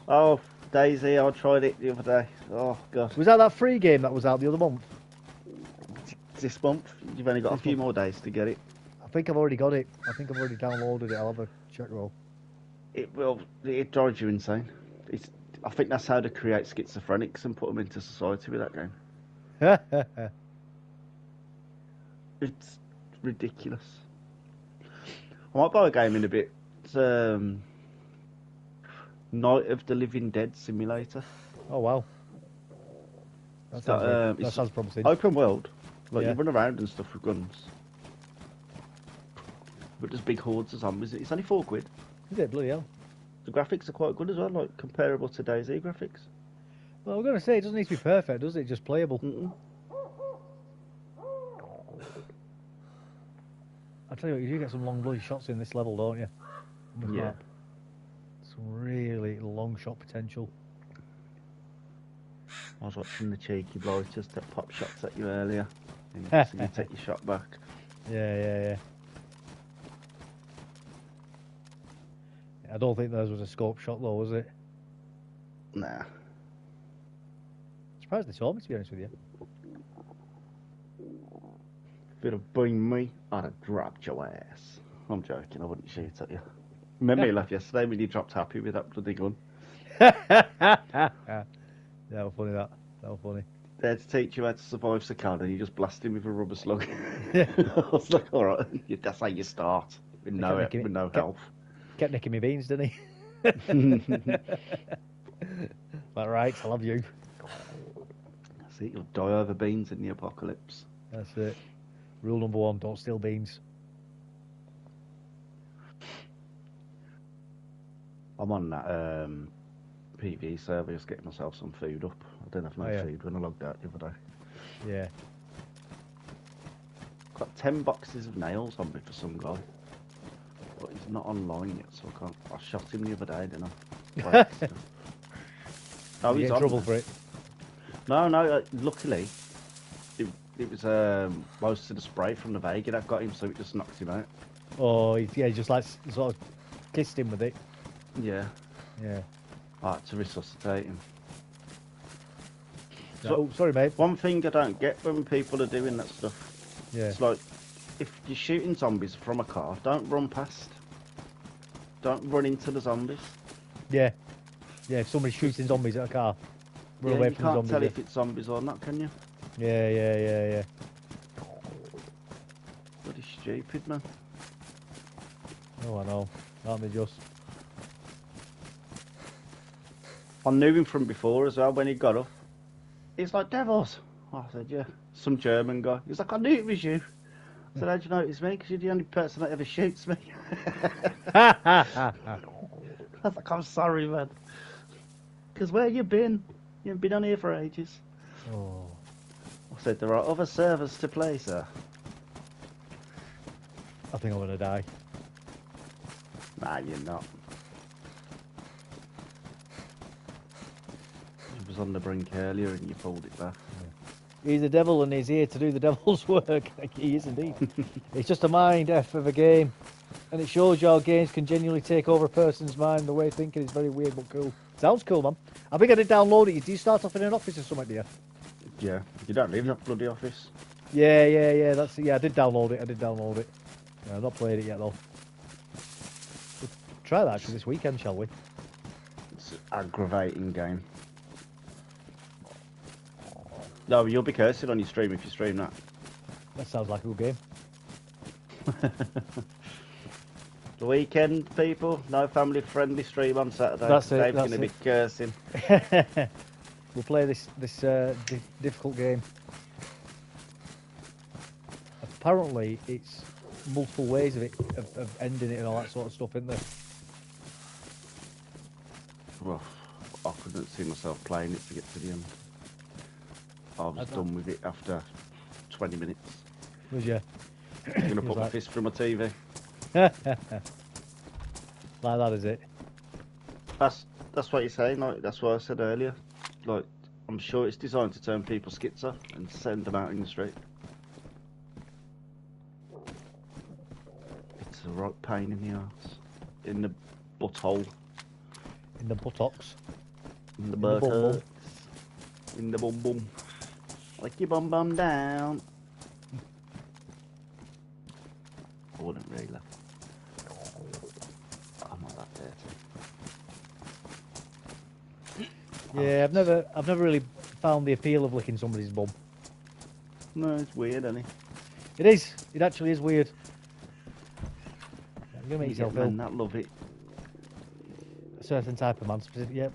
Oh, DayZ. I tried it the other day. Oh god. Was that free game that was out the other month? This month. You've only got a few more days to get it. I think I've already got it. I think I've already downloaded it. I'll have a check roll. It drives you insane. I think that's how to create schizophrenics and put them into society with that game. It's ridiculous. I might buy a game in a bit. It's Night of the Living Dead simulator. Oh wow. That sounds promising. Open world. Like Yeah. you run around and stuff with guns. But there's big hordes of zombies. It's only £4. Is it? Bloody hell. The graphics are quite good as well, like comparable to DayZ graphics. Well, we're going to say it doesn't need to be perfect, does it? Just playable. Mm-mm. I tell you what, you do get some long bloody shots in this level, don't you? On the Yeah. map. Some really long shot potential. I was watching the cheeky blighters that pop shots at you earlier. And so you take your shot back. Yeah. I don't think theirs was a scope shot though, was it? Nah. surprised they saw me, to be honest with you. If it had been me, I'd have dropped your ass. I'm joking, I wouldn't shoot at you. Remember you left yesterday when you dropped Happy with that bloody gun? That was funny, that. That was funny. There to teach you how to survive cicada, you just blast him with a rubber slug. I was like, alright, that's how you start. With no health. Kept nicking me beans, didn't he? Like, right, I love you. See, you'll die over beans in the apocalypse. That's it. Rule number 1, don't steal beans. I'm on that PV server just getting myself some food up. I didn't have no food when I logged out the other day. Yeah. Got 10 boxes of nails on me for some guy. But he's not online yet, so I can't. I shot him the other day, didn't I? Oh, he's in trouble for it. No, luckily, it was most of the spray from the Vega that got him, so it just knocked him out. Oh, he just like sort of kissed him with it. Yeah. Yeah. I had to resuscitate him. So, oh, sorry, mate. One thing I don't get when people are doing that stuff, it's like, if you're shooting zombies from a car, don't run past. Don't run into the zombies. Yeah. Yeah, if somebody's shooting zombies at a car, run away from the zombies. You can't tell if it's zombies or not, can you? Yeah. Bloody stupid, man. Oh, I know. Aren't they just? I knew him from before as well when he got up. He's like, devils. I said, yeah. Some German guy. He's like, I knew it was you. I said, how'd you know it was me? Because you're the only person that ever shoots me. I was like, I'm sorry, man. Because where you been? You haven't been on here for ages. Oh. I said, there are other servers to play, sir. I think I'm going to die. Nah, you're not. I was on the brink earlier and you pulled it back. Yeah. He's the devil and he's here to do the devil's work. He is indeed. It's just a mind F of a game. And it shows your games can genuinely take over a person's mind. The way of thinking is very weird but cool. Sounds cool, man. I think I did download it. Do you start off in an office or something, do you? Yeah. You don't leave that bloody office. Yeah. That's it. Yeah, I did download it. Yeah, I've not played it yet, though. We'll try that actually this weekend, shall we? It's an aggravating game. No, you'll be cursing on your stream if you stream that. That sounds like a good game. The weekend, people. No family-friendly stream on Saturday. That's it. Dave's going to be cursing. We'll play this difficult game. Apparently, it's multiple ways of ending it and all that sort of stuff, isn't there? Well, I couldn't see myself playing it to get to the end. I was done with it after 20 minutes. Was you? I'm going to put my fist through my TV. Like that, is it? That's what you're saying. Like, that's what I said earlier. Like, I'm sure it's designed to turn people schizo and send them out in the street. It's a right pain in the arse. In the butthole. In the buttocks. In the buttocks. In the bum bum. Like your bum bum down. I wouldn't really. I'm not that dirty. Yeah, I've never really found the appeal of licking somebody's bum. No, it's weird, isn't it? It is. It actually is weird. You're gonna make yourself ill. That love it. A certain type of man, specific. Yep.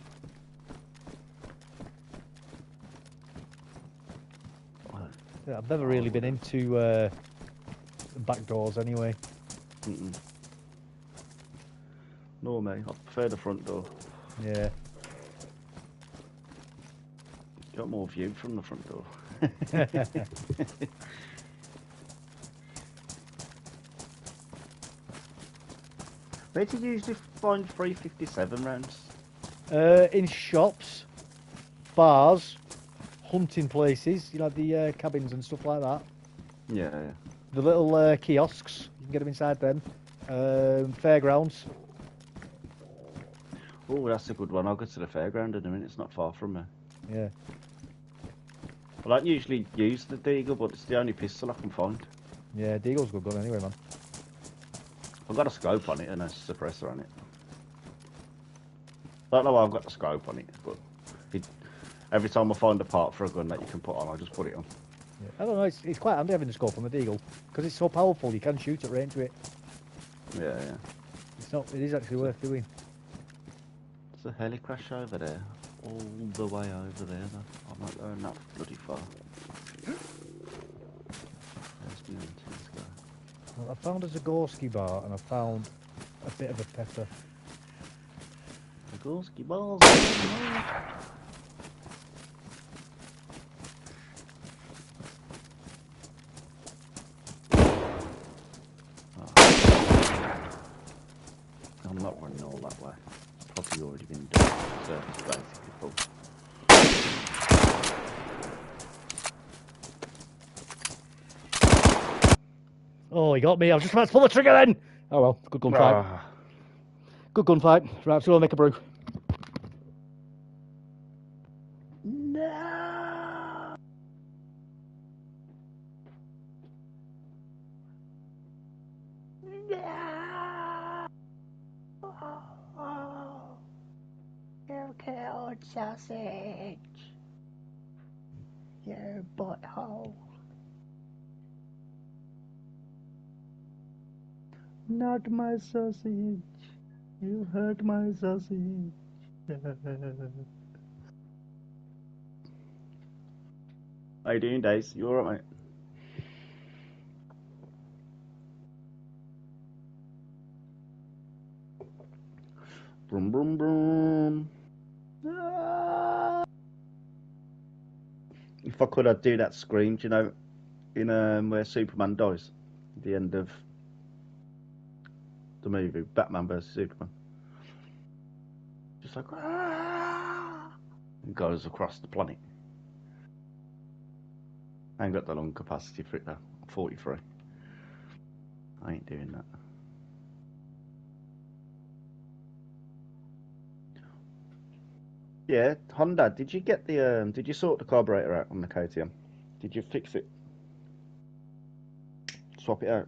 Yeah, I've never really been into back doors anyway. No, mate. I prefer the front door. Yeah. Got more view from the front door. Where do you usually find 357 rounds? In shops, bars, hunting places, you know, the cabins and stuff like that. Yeah. The little kiosks, you can get them inside them. Fairgrounds. Oh, that's a good one. I'll go to the fairground in a minute. It's not far from me. Yeah. I don't usually use the Deagle, but it's the only pistol I can find. Yeah, Deagle's a good gun anyway, man. I've got a scope on it and a suppressor on it. I don't know why I've got the scope on it, but every time I find a part for a gun that you can put on, I just put it on. Yeah. I don't know, it's quite handy having the scope on the Deagle, because it's so powerful, you can shoot at range with it. Yeah. It is actually worth doing. There's a heli crash over there. All the way over there, though. I'm not going that bloody far. There's the antennas go. Well, I found a Zagorski bar, and I found a bit of a pepper. Zagorski bars. I'm not running all that way. It's probably already been done. So it's basically full. Oh, he got me. I was just about to pull the trigger then. Oh well, good gunfight. Good gunfight. Right, so we'll make a brew. No. No. Oh. You killed sausage. Your butthole. Not my sausage. You hurt my sausage. How you doing, DayZ? You alright, mate? Brum brum brum. If I could, I'd do that scream, you know, in where Superman dies, at the end of the movie, Batman vs Superman. Just like, and goes across the planet. I ain't got the lung capacity for it though. I'm 43. I ain't doing that. Yeah, Honda, did you get the did you sort the carburetor out on the KTM? Did you fix it? Swap it out?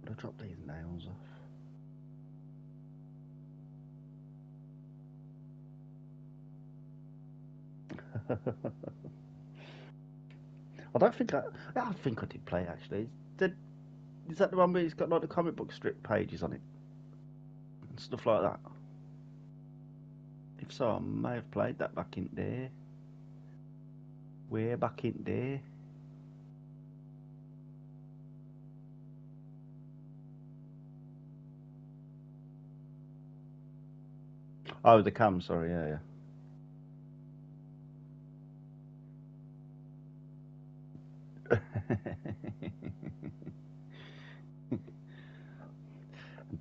I'll drop these nails off. I think I did play actually. Is that the one where he's got like the comic book strip pages on it and stuff like that? If so, I may have played that back in there. Way back in there. Oh, the cam. Sorry, yeah.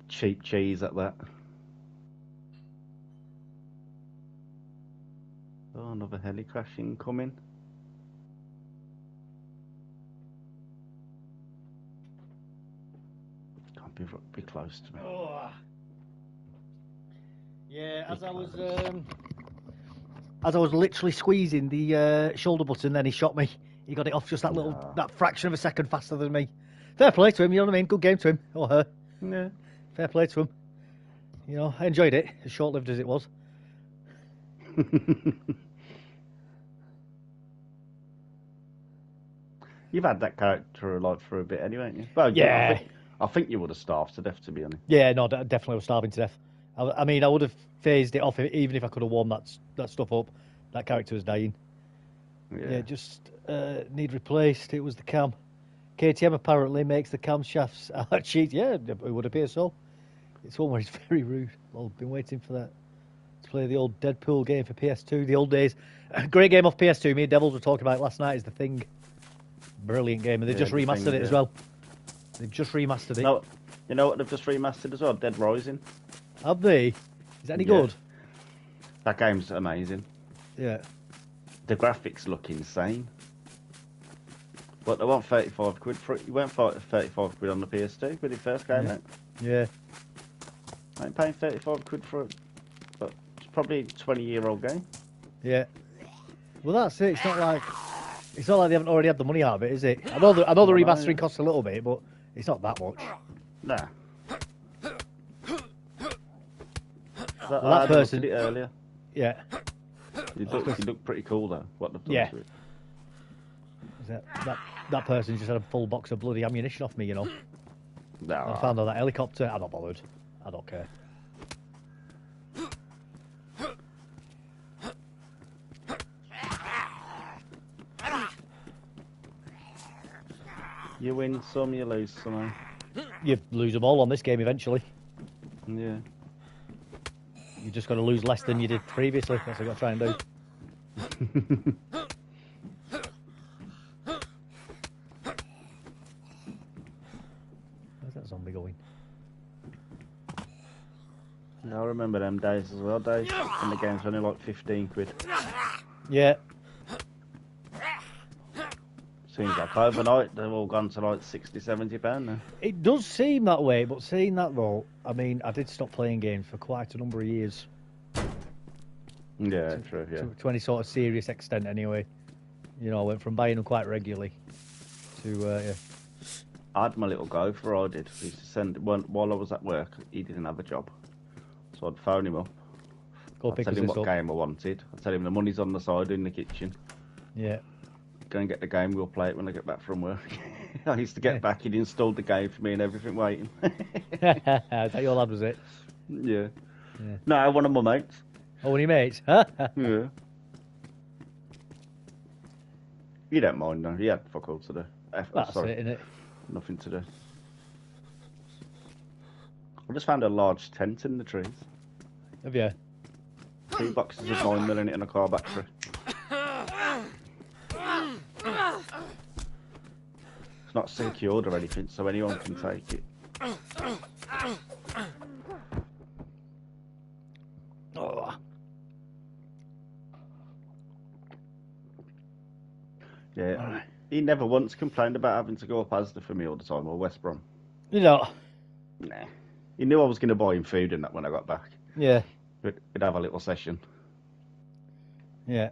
Cheap cheese at that. Oh, another heli crash incoming. Can't be close to me. Oh. Yeah, as I was literally squeezing the shoulder button, then he shot me. He got it off just that fraction of a second faster than me. Fair play to him, you know what I mean? Good game to him or her. Yeah. Fair play to him. You know, I enjoyed it, as short-lived as it was. You've had that character like for a bit anyway, haven't you? Well, yeah. I think you would have starved to death, to be honest. Yeah, no, definitely was starving to death. I mean, I would have phased it off even if I could have warmed that stuff up. That character was dying. Yeah, just need replaced. It was the cam. KTM apparently makes the camshafts cheat. Yeah, it would appear so. It's one where it's very rude. I've been waiting for that to play the old Deadpool game for PS2. The old days. Great game off PS2. Me and Devils were talking about it last night. Is The Thing. Brilliant game, and they've just remastered it as well. They've just remastered it. No, you know what they've just remastered as well? Dead Rising. Have they? Is that any good? That game's amazing. Yeah. The graphics look insane. But they want 35 quid for it. You went for 35 quid on the PS2 when it first came out. Yeah. I ain't paying 35 quid for it. But it's probably a 20-year-old game. Yeah. Well, that's it. It's not like they haven't already had the money out of it, is it? I know the remastering costs a little bit, but it's not that much. Nah. That person looked at it earlier. Yeah. He looked pretty cool though. What they've done Yeah. to it. That person just had a full box of bloody ammunition off me, you know. Nah. I found out that helicopter. I'm not bothered. I don't care. You win some, you lose some. You lose them all on this game eventually. Yeah. You just got to lose less than you did previously. That's what you got to try and do. Where's that zombie going? Yeah, I remember them days as well, Dave. And the game's only like 15 quid. Yeah. Seems like overnight they've all gone to like 60, 70 pound now. It does seem that way, but saying that though, I mean, I did stop playing games for quite a number of years. Yeah, true, yeah. To any sort of serious extent anyway. You know, I went from buying them quite regularly to, yeah. I had my little gopher, I did. He used to send, while I was at work, he didn't have a job. So I'd phone him up. I'd tell him what game I wanted. I'd tell him the money's on the side in the kitchen. Yeah. Go and get the game, we'll play it when I get back from work. I used to get back, he'd installed the game for me and everything waiting. That your lad, was it? Yeah. No, one of my mates. Oh, one of your mates? Huh? Yeah. You don't mind, no. He had fuck all to do. That's it, innit? Nothing to do. I just found a large tent in the trees. Have you? 2 boxes of 9mm in it and a car battery. It's not secured or anything, so anyone can take it. Oh. Yeah, he never once complained about having to go up Asda for me all the time, or West Brom. You know. Nah. He knew I was going to buy him food and that when I got back. Yeah. We'd have a little session. Yeah.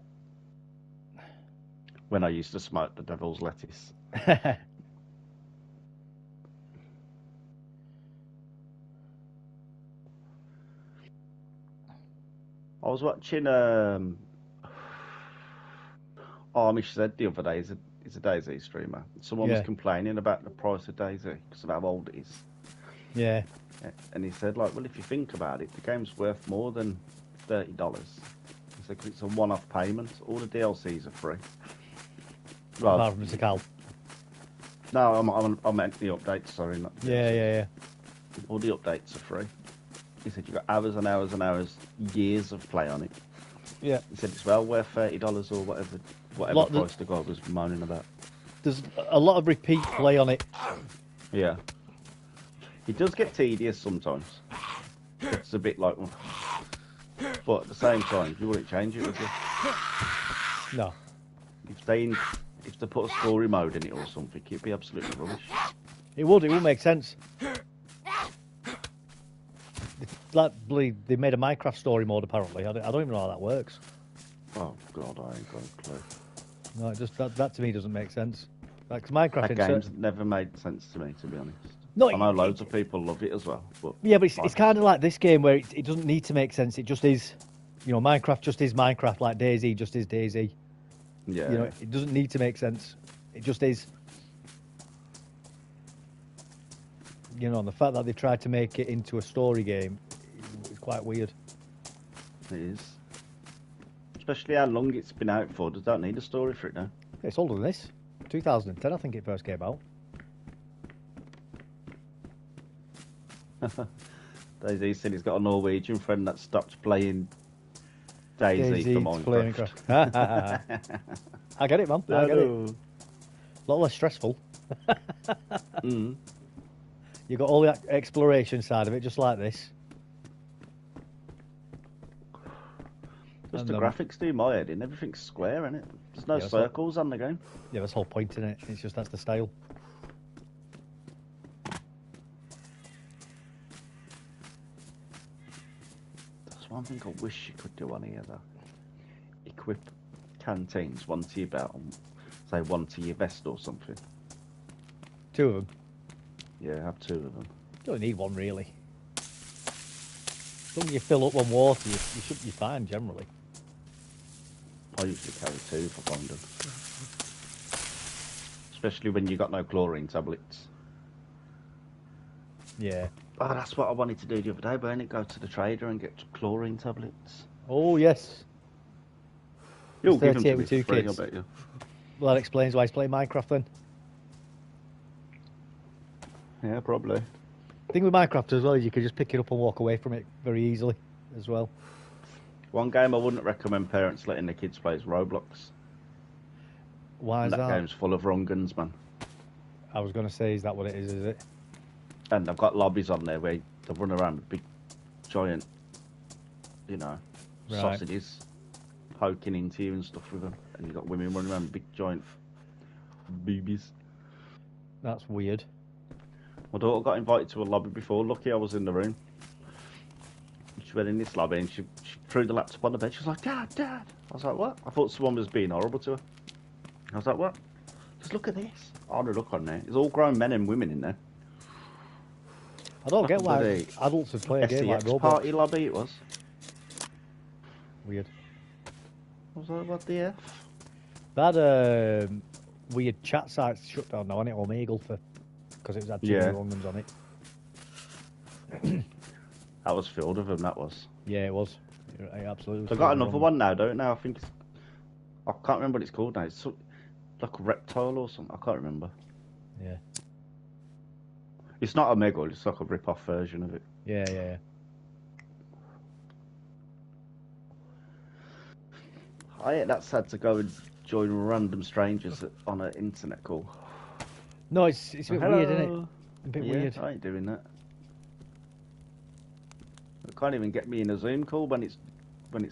When I used to smoke the devil's lettuce. I was watching Amish said the other day, he's a DayZ streamer. Someone was complaining about the price of DayZ because of how old it is. Yeah. And he said, like, well, if you think about it, the game's worth more than $30. He said, 'cause it's a one-off payment. All the DLCs are free. Right. Apart from Mr. Cal. No, I meant the updates, sorry. Not the DLCs. Yeah. All the updates are free. He said, you've got hours and hours and hours, years of play on it. Yeah. He said, it's well worth $30 or whatever price the guy was moaning about. There's a lot of repeat play on it. Yeah. It does get tedious sometimes. It's a bit like... But at the same time, you wouldn't change it, would you? No. If they put a story mode in it or something, it'd be absolutely rubbish. It would make sense. Like, they made a Minecraft story mode apparently. I don't even know how that works. Oh God, I ain't got a clue. No, it just that to me doesn't make sense. Like Minecraft, that game's never made sense to me, to be honest. No, I know loads of people love it as well. But yeah, but it's kind of like this game where it doesn't need to make sense. It just is. You know, Minecraft just is Minecraft, like DayZ just is DayZ. Yeah. You know, it doesn't need to make sense. It just is. You know, and the fact that they tried to make it into a story game is quite weird. It is. Especially how long it's been out for. Does that need a story for it now? It's older than this. 2010, I think it first came out. DayZ said he's got a Norwegian friend that stopped playing DayZ for Minecraft. I get it, man. I get it. A lot less stressful. Mm. You got all the exploration side of it, just like this. Just the graphics do my head in. Everything's square, isn't it? There's no circles on the game. Yeah, that's the whole point in it. It's just that's the style. That's one thing I wish you could do on here, though. Equip canteens, one to your belt, and say one to your vest or something. 2 of them. Yeah, have 2 of them. You only need one, really. As long as you fill up on water, you should be fine, generally. I usually carry 2 if I find them. Especially when you got no chlorine tablets. Yeah. Oh, that's what I wanted to do the other day, Bernie. Go to the trader and get chlorine tablets. Oh, yes. You'll give them to me with for 2 free, kids. I bet you. Well, that explains why he's playing Minecraft then. Yeah, probably. The thing with Minecraft as well is you can just pick it up and walk away from it very easily as well. One game I wouldn't recommend parents letting their kids play is Roblox. Why is that? that? Game's full of wrong-uns, man. I was going to say, is that what it is it? And they've got lobbies on there where they run around with big, giant, you know, sausages poking into you and stuff with them. And you've got women running around with big, giant boobies. That's weird. My daughter got invited to a lobby before. Lucky I was in the room. She went in this lobby and she threw the laptop on the bed. She was like, Dad. I was like, what? I thought someone was being horrible to her. I was like, what? Just look at this. I had a look on there. There's all grown men and women in there. I don't get why adults would play a game like Roblox. Party lobby it was. Weird. I was like, what the F? That weird chat site shut down now, isn't it? Omegle because it had too many wrong ones on it. That was filled with them, that was. Yeah, it was. It absolutely was. They've got another one now, don't they? I think it's... I can't remember what it's called now. It's like a reptile or something. I can't remember. Yeah. It's not Omegle, it's like a rip-off version of it. Yeah. I ain't that sad to go and join random strangers on an internet call. No, it's a bit weird, isn't it? A bit weird. I ain't doing that. It can't even get me in a Zoom call when it's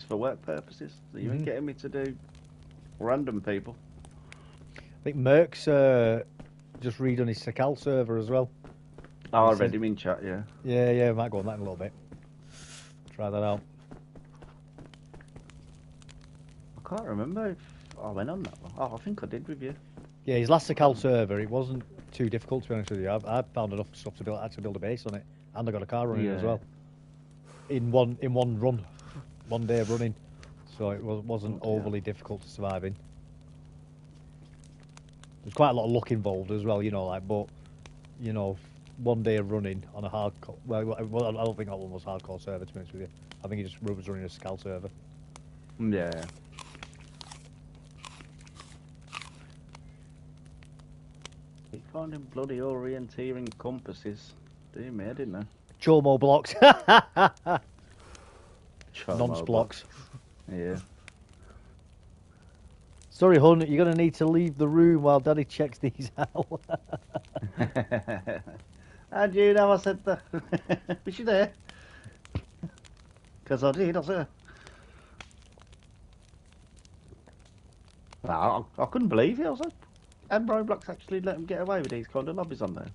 for work purposes. So you ain't getting me to do random people. I think Merck's just redone his Sakal server as well. Oh, I read him in chat, yeah. Yeah, I might go on that in a little bit. Try that out. I can't remember if I went on that one. Oh, I think I did with you. Yeah, his last Sakal server, it wasn't too difficult, to be honest with you. I found enough stuff to build a base on it, and I got a car running as well. In one run, 1 day of running, so it wasn't overly difficult to survive in. There's quite a lot of luck involved as well, but 1 day of running on a hardcore. Well, I don't think that one was hardcore server, to be honest with you. I think he just was running a Sakal server. Yeah. Keep finding bloody orienteering compasses. Do me, didn't I? Chomo blocks. Nonce blocks. Yeah. Sorry, hon, you're going to need to leave the room while Daddy checks these out. How do you know I said that? Was she there? Because I did, I said. No, I couldn't believe it. I was like, and Roblox actually let them get away with these kind of lobbies on there.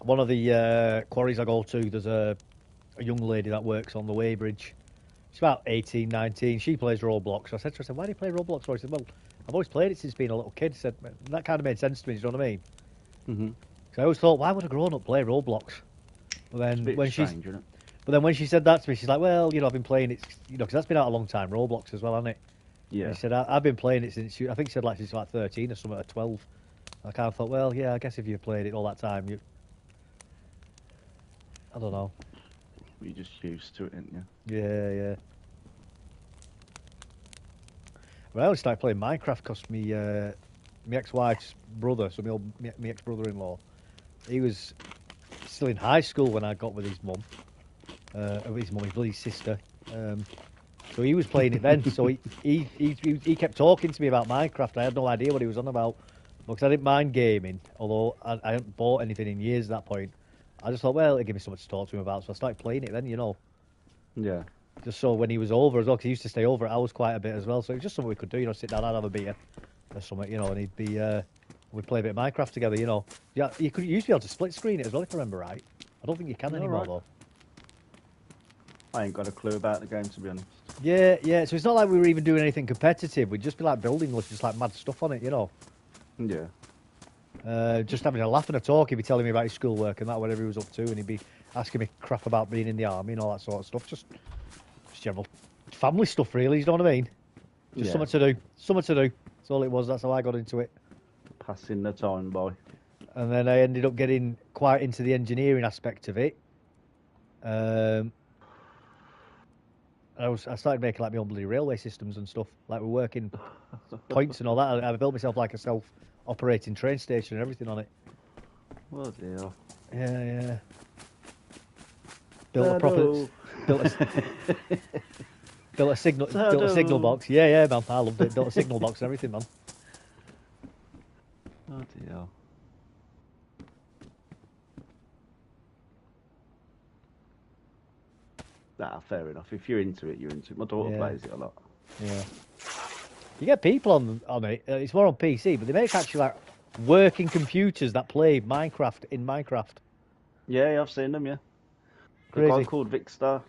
One of the quarries I go to, there's a young lady that works on the Weybridge. She's about 18, 19. She plays Roblox. I said to her, why do you play Roblox for? She said, well, I've always played it since being a little kid. She said, that kind of made sense to me, do you know what I mean? Mm-hmm. So I always thought, why would a grown-up play Roblox? But then when strange, isn't it? But then when she said that to me, she's like, well, I've been playing it, because that's been out a long time, Roblox as well, hasn't it? Yeah. And she said, I've been playing it since, I think she said since like 13 or something, or 12. I kind of thought, well, yeah, I guess if you've played it all that time, I don't know. You're just used to it, ain't you? Yeah. Well, I only started playing Minecraft because my ex-wife's brother, so my ex-brother-in-law, he was still in high school when I got with his mum, his sister. So he was playing it then. So he kept talking to me about Minecraft. I had no idea what he was on about because I didn't mind gaming, although I hadn't bought anything in years at that point. I just thought, well, it'd give me something to talk to him about, so I started playing it then, Yeah. Just so when he was over as well, because he used to stay over at ours quite a bit as well, so it was just something we could do, sit down and have a beer, or something, you know, and he'd be, we'd play a bit of Minecraft together, you know. Yeah, you used to be able to split screen it as well, if I remember right. I don't think you can anymore, right. though. I ain't got a clue about the game, to be honest. Yeah, yeah, so it's not like we were even doing anything competitive. We'd just be like building just like mad stuff on it, you know. Yeah. Just having a laugh and a talk. He'd be telling me about his schoolwork and that, whatever he was up to, and he'd be asking me crap about being in the army and all that sort of stuff. Just general family stuff, really. You know what I mean? Just something to do. Something to do. That's all it was. That's how I got into it. Passing the time, boy. And then I ended up getting quite into the engineering aspect of it. I started making like my own bloody railway systems and stuff. Like we're working points and all that. I built myself like a self-operating train station and everything on it. Oh dear. Yeah. Built a signal box. Yeah, man. I loved it. Built a signal box and everything, man. Oh dear. Nah, fair enough. If you're into it, you're into it. My daughter plays it a lot. Yeah. You get people on it. It's more on PC, but they make actually like working computers that play Minecraft in Minecraft. Yeah, I've seen them. Yeah. Crazy. A guy called Vicstar.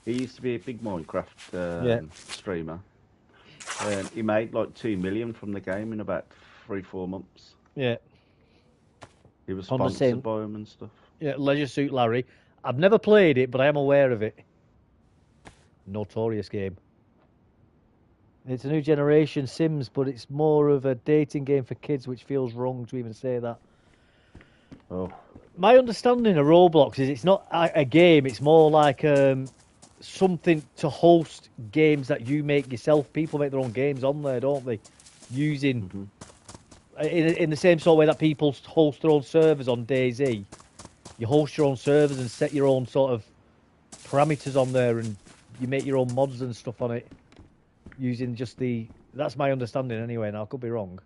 He used to be a big Minecraft streamer. And he made like 2 million from the game in about 3-4 months. Yeah. He was sponsored by him and stuff. Yeah, Leisure Suit Larry. I've never played it, but I am aware of it. Notorious game. It's a new generation Sims, but it's more of a dating game for kids, which feels wrong to even say that. Oh. My understanding of Roblox is it's not a game, it's more like something to host games that you make yourself. People make their own games on there, don't they? Using... In the same sort of way that people host their own servers on DayZ. You host your own servers and set your own sort of parameters on there, and you make your own mods and stuff on it using just the... That's my understanding anyway, now I could be wrong.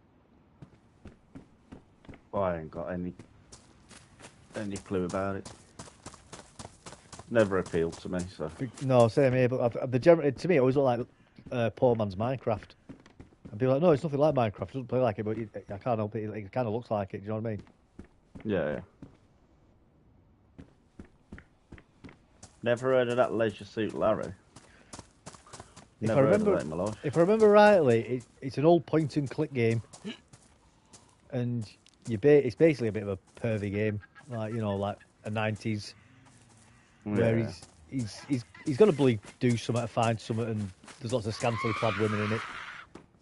Well, I ain't got any clue about it. Never appealed to me, so... No, same here, but to me it always looked like poor man's Minecraft. And people are like, no, it's nothing like Minecraft, it doesn't play like it, but I can't help it, it kind of looks like it, do you know what I mean? Yeah. Never heard of that Leisure Suit Larry. Never heard of that in my life. If I remember rightly, it's an old point and click game, and it's basically a bit of a pervy game, like, you know, like a 90s, where he's got to bloody do something to find something, and there's lots of scantily clad women in it,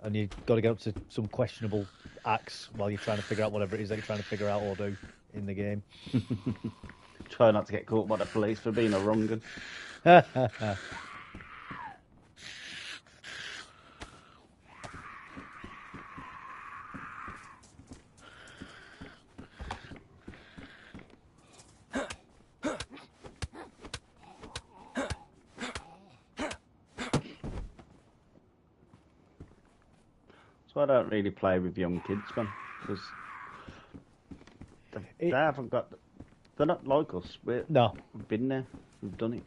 and you've got to get up to some questionable acts while you're trying to figure out whatever it is that you're trying to figure out or do in the game. Try not to get caught by the police for being a wrong-un. So I don't really play with young kids, man, because they haven't got... They're not like us. We've been there. We've done it.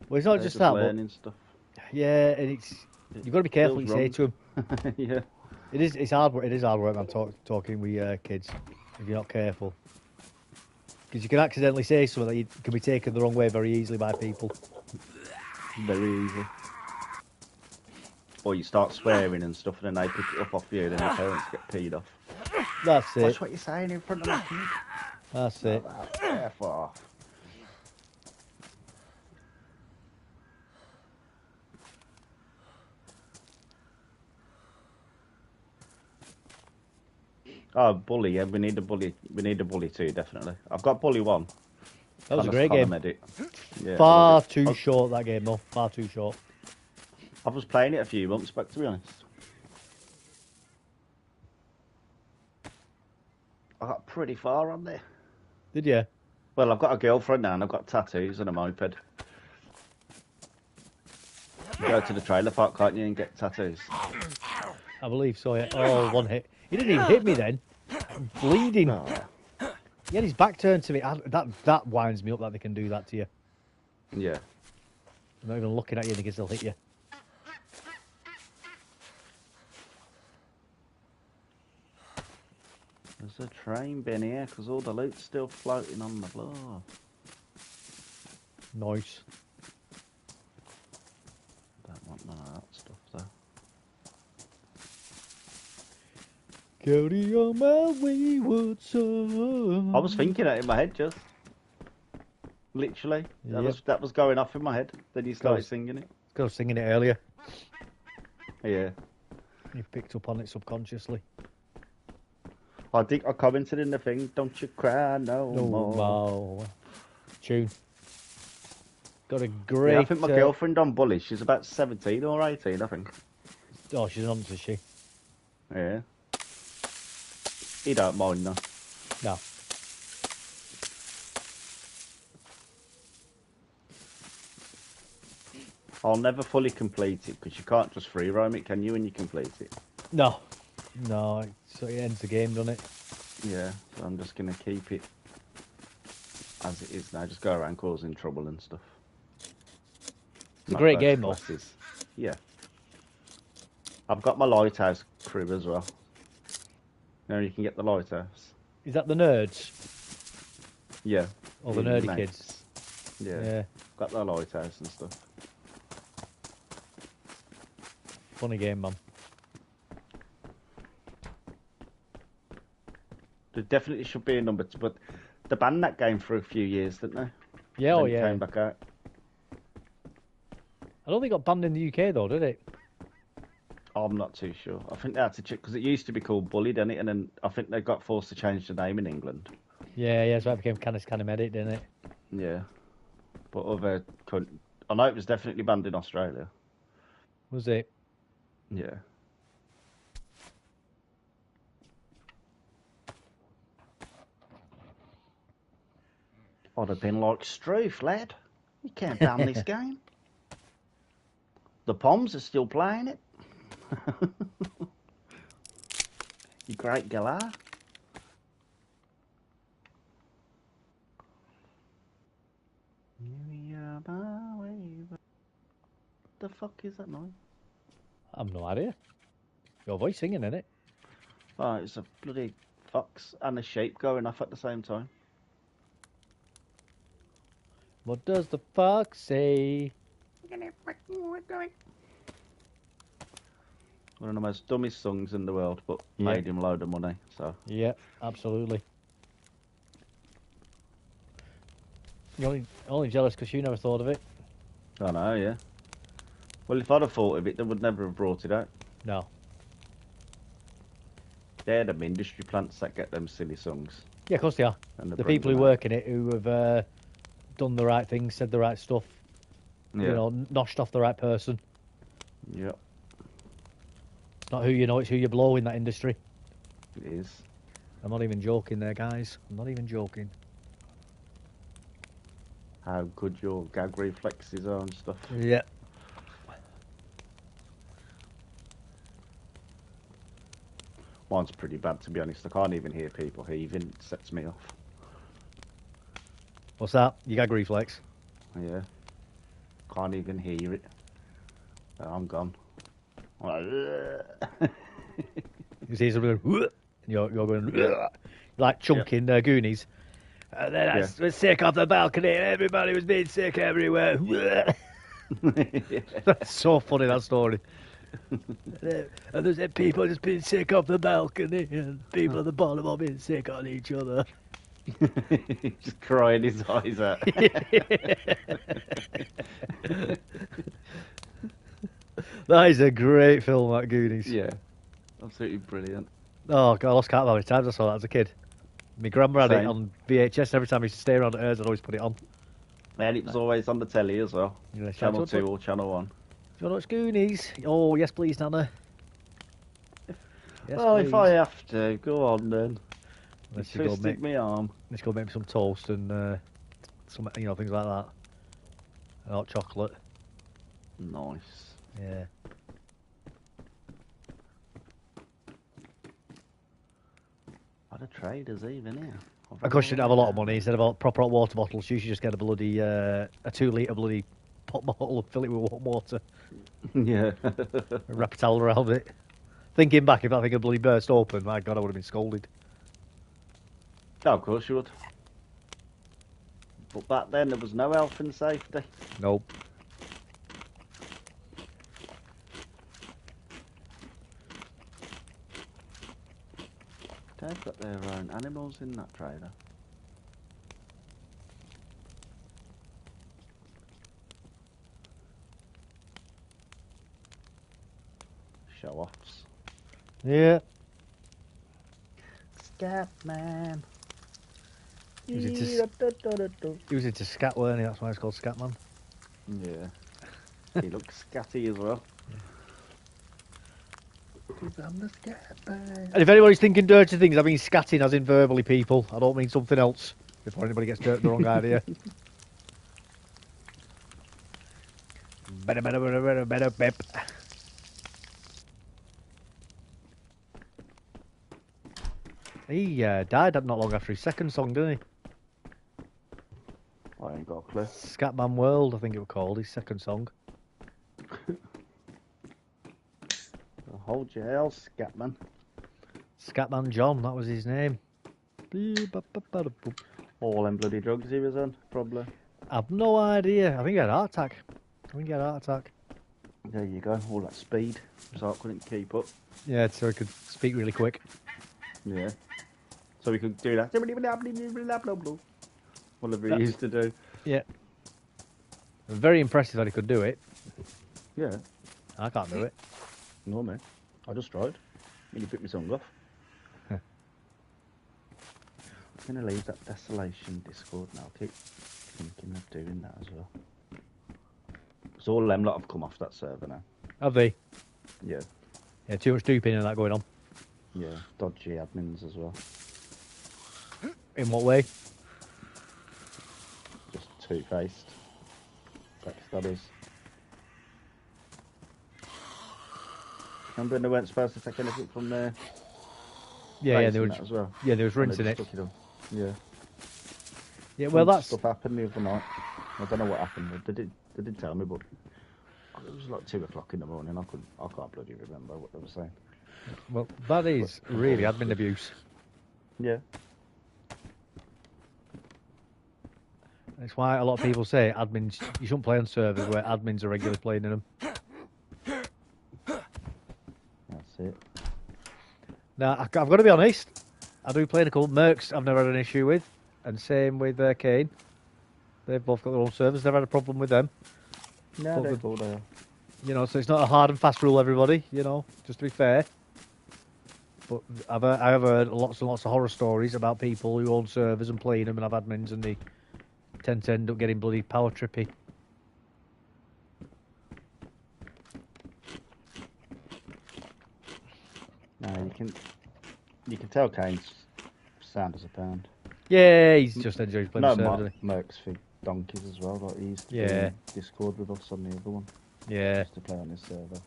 Well, it's not just that. Learning stuff. Yeah, and you've got to be careful what you say to them. Yeah. It's hard work. It is hard work, man, talking with kids if you're not careful. Because you can accidentally say something that can be taken the wrong way very easily by people. Very easy. Or you start swearing and stuff, and then they pick it up off you, then your parents get peed off. That's it. Watch what you're saying in front of my kid. That's it. Therefore. Oh, bully! Yeah, we need a bully. We need a bully too, definitely. I've got bully 1. That was a great game. Yeah, far too short, that game, though. Far too short. I was playing it a few months back, to be honest. I got pretty far on there. Did you? Well, I've got a girlfriend now, and I've got tattoos and a moped. You go to the trailer park, can't you, and get tattoos? I believe so, yeah. Oh, one hit. He didn't even hit me then. I'm bleeding. Oh. He had his back turned to me. That winds me up that they can do that to you. Yeah. I'm not even looking at you because they'll hit you. There's a train bin here because all the loot's still floating on the floor. Nice. Don't want none of that stuff though. Carry on my wayward son. I was thinking that in my head, just literally. That was going off in my head. Then you started singing it. I was singing it earlier. Yeah. You picked up on it subconsciously. I think I commented in the thing. Don't you cry no more. Tune. Got a great. Yeah, I think my girlfriend on Bully. She's about 17 or 18, I think. Oh, she's on, is she? Yeah. He don't mind though. No. I'll never fully complete it because you can't just free roam it, can you? When you complete it. No. So it ends the game, doesn't it? Yeah. So I'm just gonna keep it as it is now. Just go around causing trouble and stuff. It's a great game, though. Yeah. I've got my lighthouse crib as well. Now you can get the lighthouse. Is that the nerds? Yeah. Or the nerdy kids? Yeah. Got the lighthouse and stuff. Funny game, man. There definitely should be a number two, but they banned that game for a few years, didn't they? Yeah, Then it came back out. I don't think it got banned in the UK though, did it? I'm not too sure. I think they had to check because it used to be called Bully, didn't it? And then I think they got forced to change the name in England. Yeah, so it became Canis Canimedic, didn't it? Yeah, but I know it was definitely banned in Australia. Was it? Yeah. I'd have been like, Struth, lad, you can't ban this game. The Poms are still playing it. You great galah. The fuck is that noise? I've no idea. Your voice singing, isn't it? Oh, it's a bloody fox and a sheep going off at the same time. What does the fox say? One of the most dumbest songs in the world, but made him a load of money, so... Yeah, absolutely. You're only jealous because you never thought of it. I know, yeah. Well, if I'd have thought of it, they would never have brought it out. No. They're them industry plants that get them silly songs. Yeah, of course they are. And the people who work in it, who have done the right things, said the right stuff, you know, noshed off the right person. Yep. It's not who you know, it's who you blow in that industry. It is. I'm not even joking there, guys. I'm not even joking. How good your gag reflexes are and stuff. Yeah. Mine's pretty bad, to be honest. I can't even hear people heaving. It sets me off. What's that? Your gag reflex? Yeah. Can't even hear it. I'm gone. You see somebody going, and you're going, like chunking Goonies. And then I was sick off the balcony, and everybody was being sick everywhere. That's so funny, that story. And there's people just being sick off the balcony, and people at the bottom are being sick on each other. Just crying his eyes out. That is a great film, that Goonies. Yeah, absolutely brilliant. Oh God, I lost count of how many times I saw that as a kid. My grandma had it on VHS. Every time I used to stay around at hers, I'd always put it on. And it was always on the telly as well. Yeah, Channel 2 or Channel 1. Do you want to watch Goonies? Oh, yes please, Nana. Yes, please. If I have to, go on then. Let's go make me arm. Let's go make me some toast and some, things like that. And hot chocolate. Nice. Yeah. What a traders even here. Of course, you didn't have a lot of money. Instead of proper hot water bottles, you should just get a bloody a 2-litre bloody pot bottle and fill it with hot water. Yeah. And wrap a towel around it. Thinking back, if that thing had bloody burst open, my God, I would have been scolded. Oh, of course you would. But back then there was no health and safety. Nope. They've got their own animals in that trailer. Show-offs. Yeah. Scat man. He was into scat, weren't he? That's why it's called Scatman. Yeah. He looks scatty as well. I'm the scat man. And if anybody's thinking dirty things, I mean scatting as in verbally, people. I don't mean something else, before anybody gets the wrong idea. Better, pep. He died not long after his second song, didn't he? I ain't got a clue. Scatman World, I think it was called, his second song. Hold your hell, Scatman. Scatman John, that was his name. All them bloody drugs he was on, probably. I've no idea. I think he had a heart attack. There you go, all that speed, so I couldn't keep up. Yeah, so he could speak really quick. Yeah. So we could do that. Whatever he used to do. Yeah. Very impressive that he could do it. Yeah. I can't do it. No, man. I just tried. When you picked my song off. I'm going to leave that Desolation Discord now. I keep thinking of doing that as well. Because all them lot have come off that server now. Have they? Yeah. Yeah, too much duping and that going on. Yeah, dodgy admins as well. In what way? Just two-faced. Backstabbers. Remember when they weren't supposed to take anything from their Yeah, they were. that as well. Yeah, they was rinsing it. Yeah. Yeah, well, that's stuff happened the other night. I don't know what happened. They did tell me, but it was like 2 o'clock in the morning. I can't bloody remember what they were saying. well, that is really admin abuse. Yeah. It's why a lot of people say admins. You shouldn't play on servers where admins are regularly playing in them. That's it. Now, I've got to be honest. I do play in a couple. Mercs I've never had an issue with, and same with Kane. They've both got their own servers. Never had a problem with them. No, they're cool, they are. You know, so it's not a hard and fast rule, everybody. You know, just to be fair. But I have heard lots and lots of horror stories about people who own servers and play in them and have admins, and they tend to end up getting bloody power trippy. No, you can tell Kane's sound as a pound. Yeah, he's just enjoys playing the server, doesn't he? Mercs for donkeys as well. Like he used to be in Discord with us on the other one. Yeah. Just to play on his server.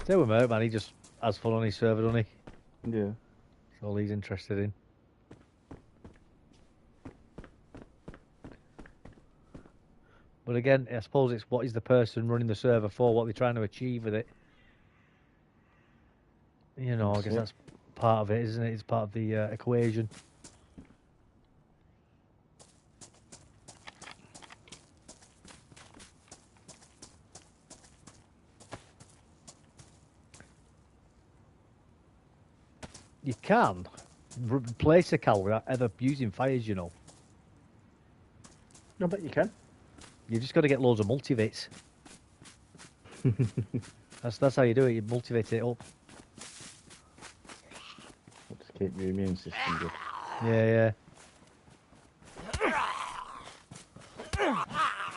Same with Merc, man. He just has fun on his server, doesn't he? Yeah. That's all he's interested in. But again, I suppose it's what is the person running the server for, what they're trying to achieve with it. You know, I guess that's part of it, isn't it? It's part of the equation. You can replace a cal without ever using fires, you know. I bet you can. You just got to get loads of multivits. That's how you do it. You multivate it up. Just keep your immune system good. Yeah.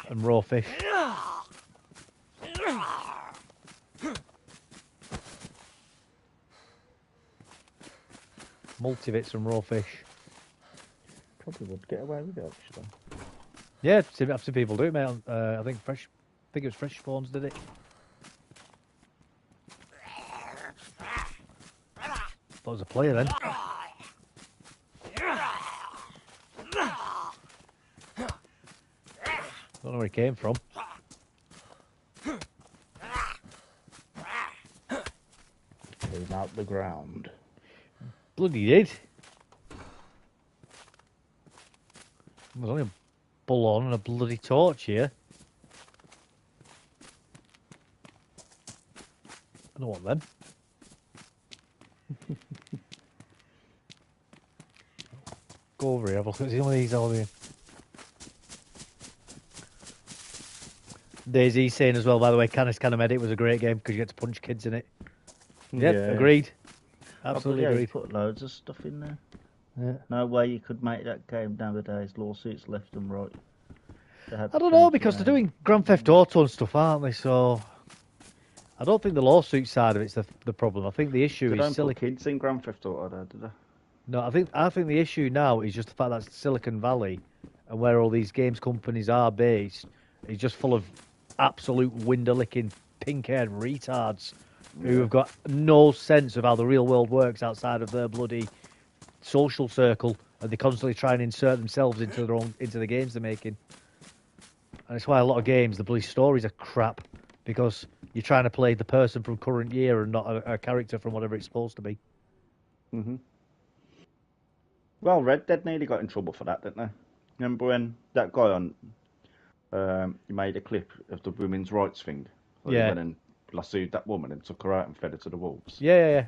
And raw fish. Multivits and raw fish. Probably would get away with it, actually. Yeah, I've seen people do it, mate. I think it was Fresh Spawns did it. Thought it was a player then. Don't know where he came from. Came out the ground. Bloody did. There's only a bull on and a bloody torch here. I don't want them. Go over here, have a look at some of these over here. DayZ saying as well, by the way, Canis Medic was a great game because you get to punch kids in it. Yep, Yeah. agreed. Absolutely Yeah, agreed. you put loads of stuff in there. Yeah. No way you could make that game nowadays. Lawsuits left and right. I don't know, because they're doing Grand Theft Auto and stuff, aren't they? So I don't think the lawsuit side of it's the problem. I think the issue is Put kids in Grand Theft Auto, though, do they? No, I think the issue now is just the fact that Silicon Valley and where all these games companies are based is just full of absolute window-licking, pink-haired retards who have got no sense of how the real world works outside of their bloody social circle, and they constantly try and insert themselves into the games they're making. And it's why a lot of games, the bloody stories are crap, because you're trying to play the person from current year and not a character from whatever it's supposed to be. Mm-hmm. Well, Red Dead nearly got in trouble for that, didn't they? Remember when that guy he made a clip of the women's rights thing? He went and lassoed that woman and took her out and fed her to the wolves. Yeah.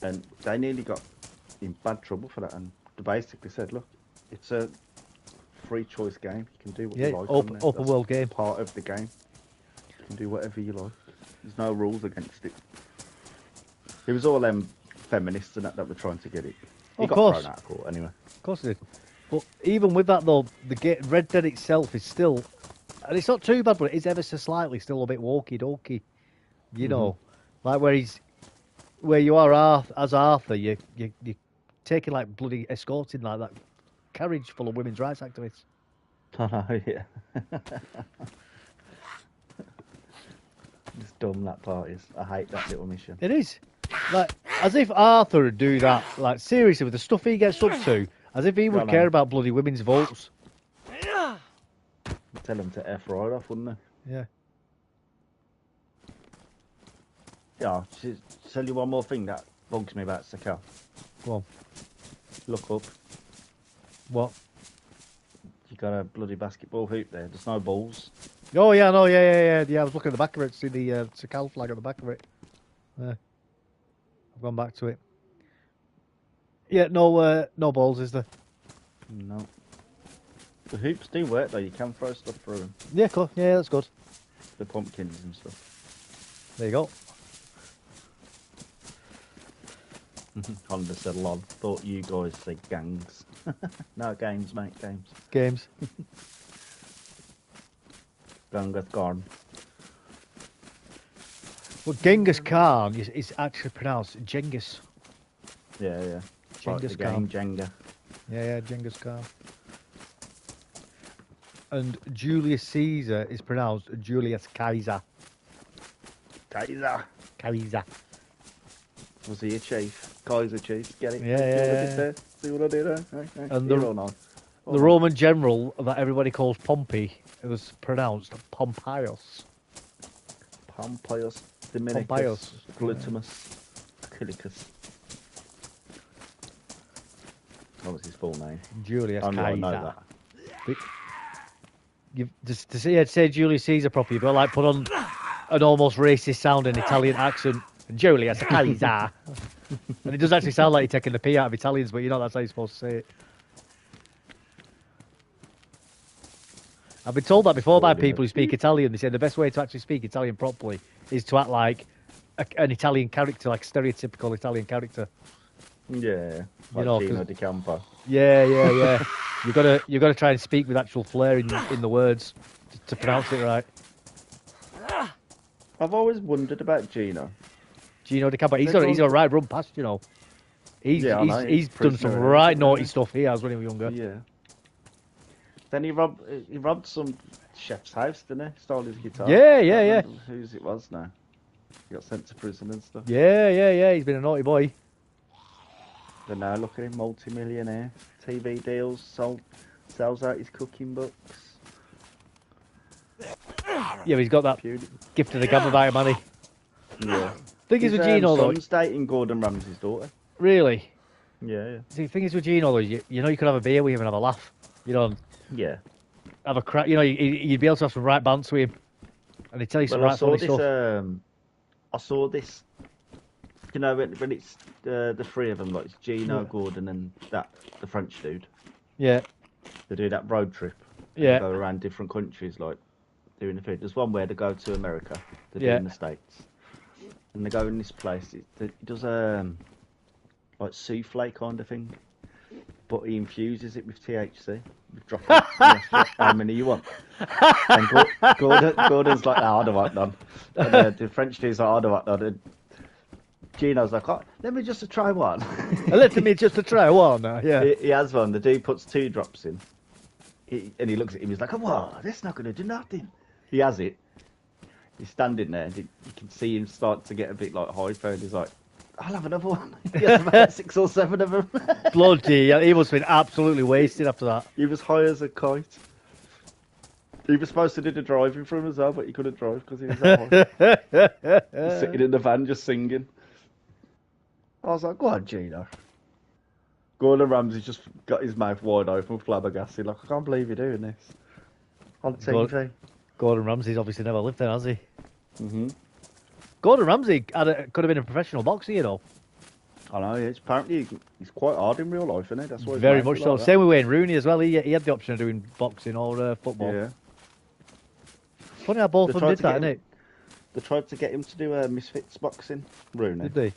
And they nearly got in bad trouble for that. And they basically said, look, it's a free choice game. You can do what you like. Open world game. Part of the game. You can do whatever you like. There's no rules against it. It was all them feminists and that were trying to get it. He got thrown out of court anyway. Of course it did. But even with that though, Red Dead itself is still, and it's not too bad, but it is ever so slightly still a bit walkie-talkie. You know, like where you are as Arthur, you're taking like bloody escorting like that carriage full of women's rights activists. Oh yeah. It's dumb, that part is. I hate that little mission. It is. Like, as if Arthur would do that, like, seriously, with the stuff he gets up to, as if he would care about bloody women's votes. Tell him to F right off, wouldn't they? Yeah. Yeah, tell you one more thing that bugs me about Sakal. Go on. Look up. What? You got a bloody basketball hoop there. There's no balls. Oh, yeah, no, yeah. I was looking at the back of it to see the Sakal flag at the back of it. Yeah. I've gone back to it. Yeah, no balls, is there? No. The hoops do work though. You can throw stuff through them. Yeah, cool. Yeah, that's good. The pumpkins and stuff. There you go. Honda said lol. Thought you guys said gangs. No, games, mate. Games. Genghis Khan. Well, Genghis Khan is actually pronounced Genghis. Yeah. Genghis like Khan. Jenga. Yeah, Genghis Khan. And Julius Caesar is pronounced Julius Caesar. Kaiser. Was he a chief? Kaiser chief. Get it? Yeah. See what I did there? And the Roman general that everybody calls Pompey, it was pronounced Pompeius. Pompeius Dominicus Glutimus Achillicus. What was his full name? Julius Caesar. I know that. To say Julius Caesar properly, you've got to like put on an almost racist sounding Italian accent. Julius Caesar. And it does actually sound like you're taking the P out of Italians, but you know that's how you're supposed to say it. I've been told that before by people who speak Italian. They say the best way to actually speak Italian properly is to act like an Italian character, like a stereotypical Italian character. Yeah, like Gino Di Campo. Yeah. You gotta try and speak with actual flair in the words to pronounce it right. I've always wondered about Gino. Gino Di Campo, he's got a right run past, you know. He's done some right naughty stuff he has when he was younger. Yeah. Then he robbed some chef's house, didn't he? Stole his guitar. Yeah. Whose it was now. He got sent to prison and stuff. Yeah. He's been a naughty boy. But now look at him, multi-millionaire. TV deals, sells out his cooking books. Yeah, but he's got that gift of the gab about money. Yeah. Thing is with Gino, though. Son's dating Gordon Ramsay's daughter. Really? Yeah, See, the thing is with Gino, though, you know, you could have a beer with him and have a laugh. You know, yeah. have a crack. You know, you'd be able to have some right banter with him, and he'd tell you some Well, right funny stuff. I saw this. You know, when it's the three of them, like it's Gino, Yeah. Gordon, and the French dude. Yeah, They do that road trip. And yeah, They go around different countries, like doing the food. There's one where they go to America. They do Yeah. in the States, and they go in this place. It does like souffle kind of thing, but he infuses it with THC. You drop it. You ask how many you want? And Gordon's like, "No, I don't want none." And the French dude's like, "I don't want none." And Gino's like, "Oh, let me just try one." let me just to try one. Yeah, He has one. The dude puts 2 drops in. And he looks at him. He's like, "Oh, that's not going to do nothing." He has it. He's standing there. And you can see him start to get a bit like hyper. And he's like, "I'll have another one." He has about 6 or 7 of them. bloody. He must have been absolutely wasted after that. He was high as a kite. He was supposed to do the driving for him as well, but he couldn't drive because he was that high. He's sitting in the van just singing. I was like, "Go on, Gino." Gordon Ramsay just got his mouth wide open, flabbergasted. Like, I can't believe you're doing this on TV. Gordon Ramsay's obviously never lived there, has he? Mhm. Gordon Ramsay could have been a professional boxer, you know. I know. Apparently, he's quite hard in real life, isn't he? That's why. Very much so. Same with Wayne Rooney as well. He had the option of doing boxing or football. Yeah. Funny how both of them did that, isn't it? They tried to get him to do Misfits boxing, Rooney, Did they?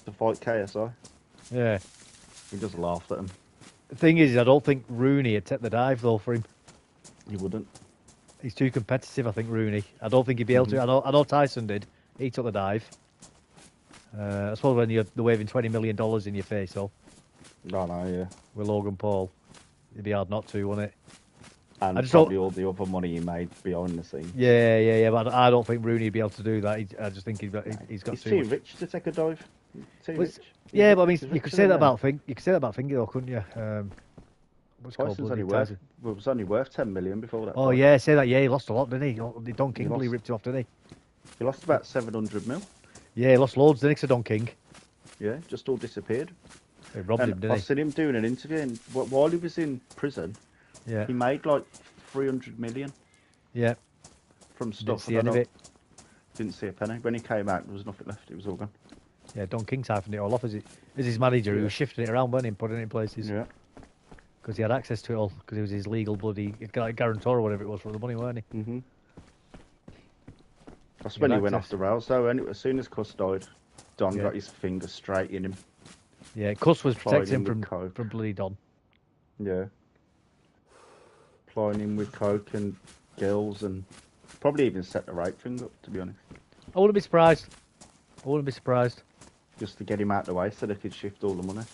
to fight KSI. Yeah. He just laughed at him. The thing is, I don't think Rooney would take the dive though for him. He wouldn't. He's too competitive, I think, Rooney. I don't think he'd be able to. I know Tyson did. He took the dive. I suppose when they're waving $20 million in your face, though, No, yeah. with Logan Paul, it'd be hard not to, wouldn't it? And I just probably all the other money he made behind the scenes. Yeah. But I don't think Rooney'd be able to do that. I just think he's got He's too too much. rich to take a dive. Too Well, rich. Yeah, but I mean, He's you richer could say than that them. about You could say that about Finger, though, couldn't you? What's it called? Tyson's Bloody only worth. Tyson. Well, it was only worth 10 million before that. Oh fight. yeah, say that. Yeah, he lost a lot, didn't he? Oh, Don King probably lost. ripped him off, didn't he? He lost about 700 mil. Yeah, he lost loads, didn't he, to Don King? Yeah, just all disappeared. He robbed him, And didn't I he? seen him doing an interview, and while he was in prison, Yeah, he made like 300 million yeah. from Didn't stuff. see any of it. Didn't see a penny. When he came out, there was nothing left. It was all gone. Yeah, Don King siphoned it all off as his manager, who was shifting it around, weren't he, and putting it in places. Yeah. Because he had access to it all, because he was his legal bloody guarantor or whatever it was for the money, weren't he? Mhm. That's when he went off the rails, though. And as soon as Cuss died, Don got his finger straight in him. Yeah, Cuss was Plying protecting him him with coke. from bloody Don. Yeah. Plying him with coke and girls, and probably even set the rape thing up, to be honest. I wouldn't be surprised. Just to get him out of the way so they could shift all the money.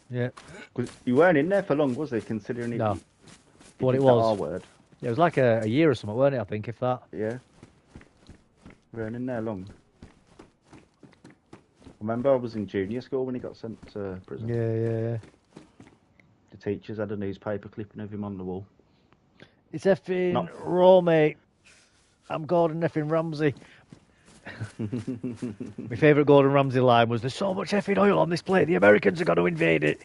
Yeah. 'Cause he weren't in there for long, was he? Considering No. he What did it that was. R word. Yeah, it was like a year or something, weren't it, I think, if that. Yeah. Weren't in there long. Remember, I was in junior school when he got sent to prison. Yeah. The teachers had a newspaper clipping of him on the wall. It's effing Not- raw, mate. I'm Gordon effing Ramsay. My favourite Gordon Ramsay line was, "There's so much effing oil on this plate, the Americans are going to invade it."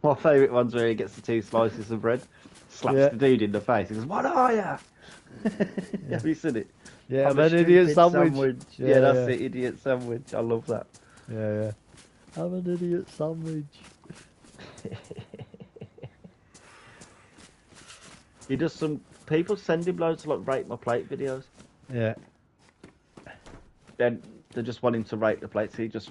My favourite one's where he gets the 2 slices of bread, slaps Yeah. the dude in the face. He goes, "What are you?" Have you seen it? Yeah, I'm an a idiot stupid sandwich. Yeah, that's it, idiot sandwich. I love that. Yeah. I'm an idiot sandwich. He does some. People send him loads of like rate my plate videos. Yeah. Then they just want him to rate the plates. He does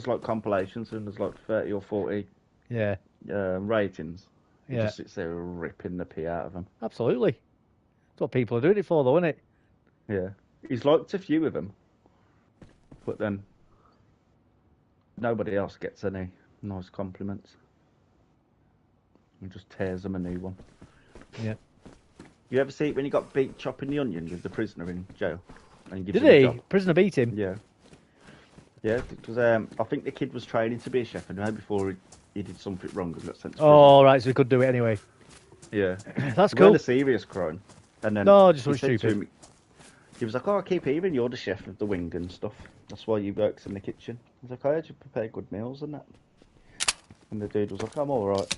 like compilations and there's like 30 or 40 Yeah. ratings. He Yeah. just sits there ripping the pee out of them. Absolutely. That's what people are doing it for, though, isn't it? Yeah, he's liked a few of them, but then nobody else gets any nice compliments. He just tears them a new one. Yeah. You ever see it when he got beat chopping the onion with the prisoner in jail? And he gives Did him a he? job? Prisoner beat him? Yeah. Yeah, because I think the kid was training to be a chef, and now before he did something wrong and got sent to prison. Oh, right, so he could do it anyway. Yeah. That's It cool. wasn't a serious crime. And then No, just he something said to stupid. him, He was like, oh, I keep hearing you're the chef of the wing and stuff. That's why you works in the kitchen. I was like, I heard you prepare good meals and that. And the dude was like, I'm alright.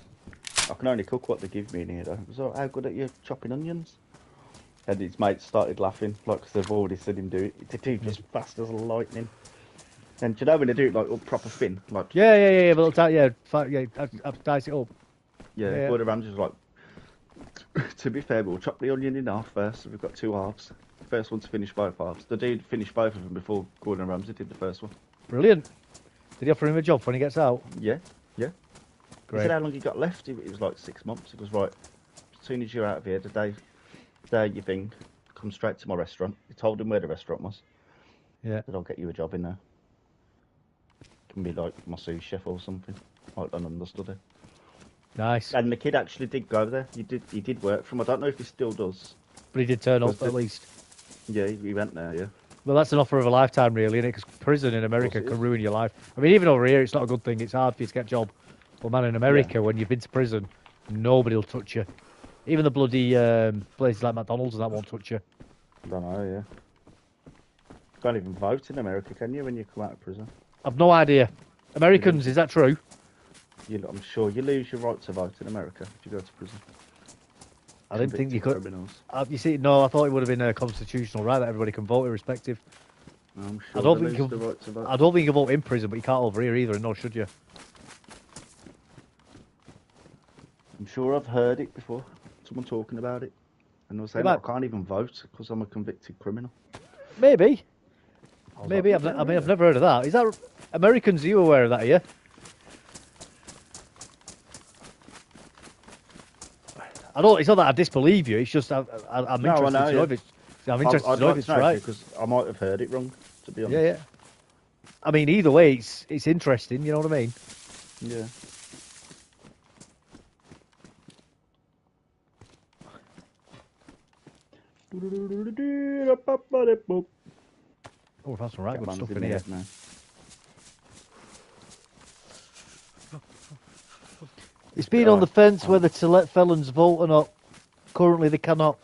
I can only cook what they give me in here though. I was like, how good at you chopping onions? And his mates started laughing, like, because they've already seen him do it. They do it just fast as lightning. And do you know when they do it like up proper thin? Like, Yeah, but I've diced it up. yeah. Gordon Ramsay was like, to be fair, we'll chop the onion in half first, so we've got 2 halves. First one to finish both halves. The dude finished both of them before Gordon Ramsay did the first one. Brilliant. Did he offer him a job when he gets out? Yeah. Great. He said how long he got left. It was like 6 months. He goes, right, as soon as you're out of here, the day you thing, come straight to my restaurant. He told him where the restaurant was. Yeah. Said, I'll get you a job in there. Can be like my sous chef or something. Like an understudy. Nice. And the kid actually did go there. He did work for him. I don't know if he still does. But he did turn up at least. Yeah, he went there, yeah. Well, that's an offer of a lifetime, really, isn't it? Because prison in America can ruin your life. I mean, even over here, it's not a good thing. It's hard for you to get a job. But, man, in America, when you've been to prison, nobody will touch you. Even the bloody places like McDonald's and that won't touch you. I don't know, yeah. Can't even vote in America, can you, when you come out of prison? I've no idea. Americans, is that true? I'm sure you lose your right to vote in America if you go to prison. I didn't think you could. Criminals. You see, no, I thought it would have been a constitutional right that everybody can vote irrespective. I'm sure I don't they think lose you. the right to vote. I don't think you can vote in prison, but you can't over here either, and nor should you. I'm sure I've heard it before. Someone talking about it. And they were saying, Yeah, I can't even vote because I'm a convicted criminal. Maybe. Like, I've never heard of that. Is that Americans? Are you aware of that? Are you? I don't. It's not that I disbelieve you. It's just I'm interested to know if it's. I'm interested to know if it's right because I might have heard it wrong. To be honest. Yeah. I mean, either way, it's interesting. You know what I mean? Yeah. Oh, that's some right good stuff in here. Now. It's been on the fence whether to let felons vote or not. Currently, they cannot.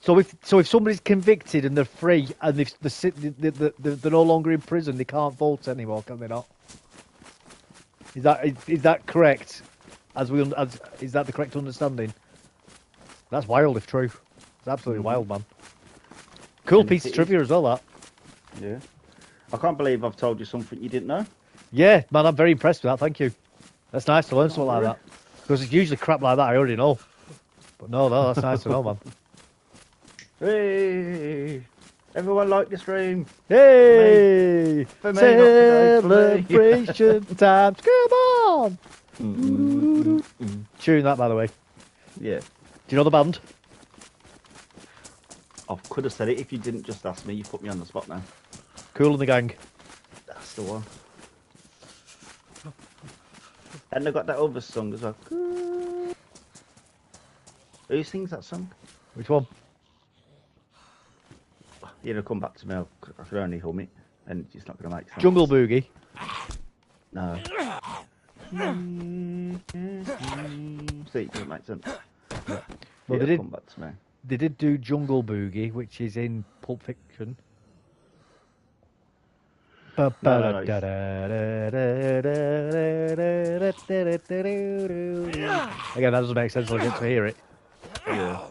So if somebody's convicted and they're free and they're no longer in prison, they can't vote anymore, can they not? Is that correct? Is that the correct understanding? That's wild if true. It's absolutely wild, man. Cool piece of trivia as well, that. Yeah. I can't believe I've told you something you didn't know. Yeah, man, I'm very impressed with that. Thank you. That's nice to learn something like that. Because it's usually crap like that I already know. But no, that's nice to know, man. Hey! Everyone like this stream. Hey! For me, Celebration times. Come on! Tune that, by the way. Yeah. Do you know the band? I could have said it if you didn't just ask me. You put me on the spot now. Cool and the Gang. That's the one. And they got that other song as well. Who sings that song? Which one? It'll come back to me. I could only hum it, and it's not going to make sense. Jungle Boogie. No. See, it doesn't make sense. Well, It'll come back to me. They did do Jungle Boogie, which is in Pulp Fiction. No, Again, that doesn't make sense until I get to hear it. Yeah.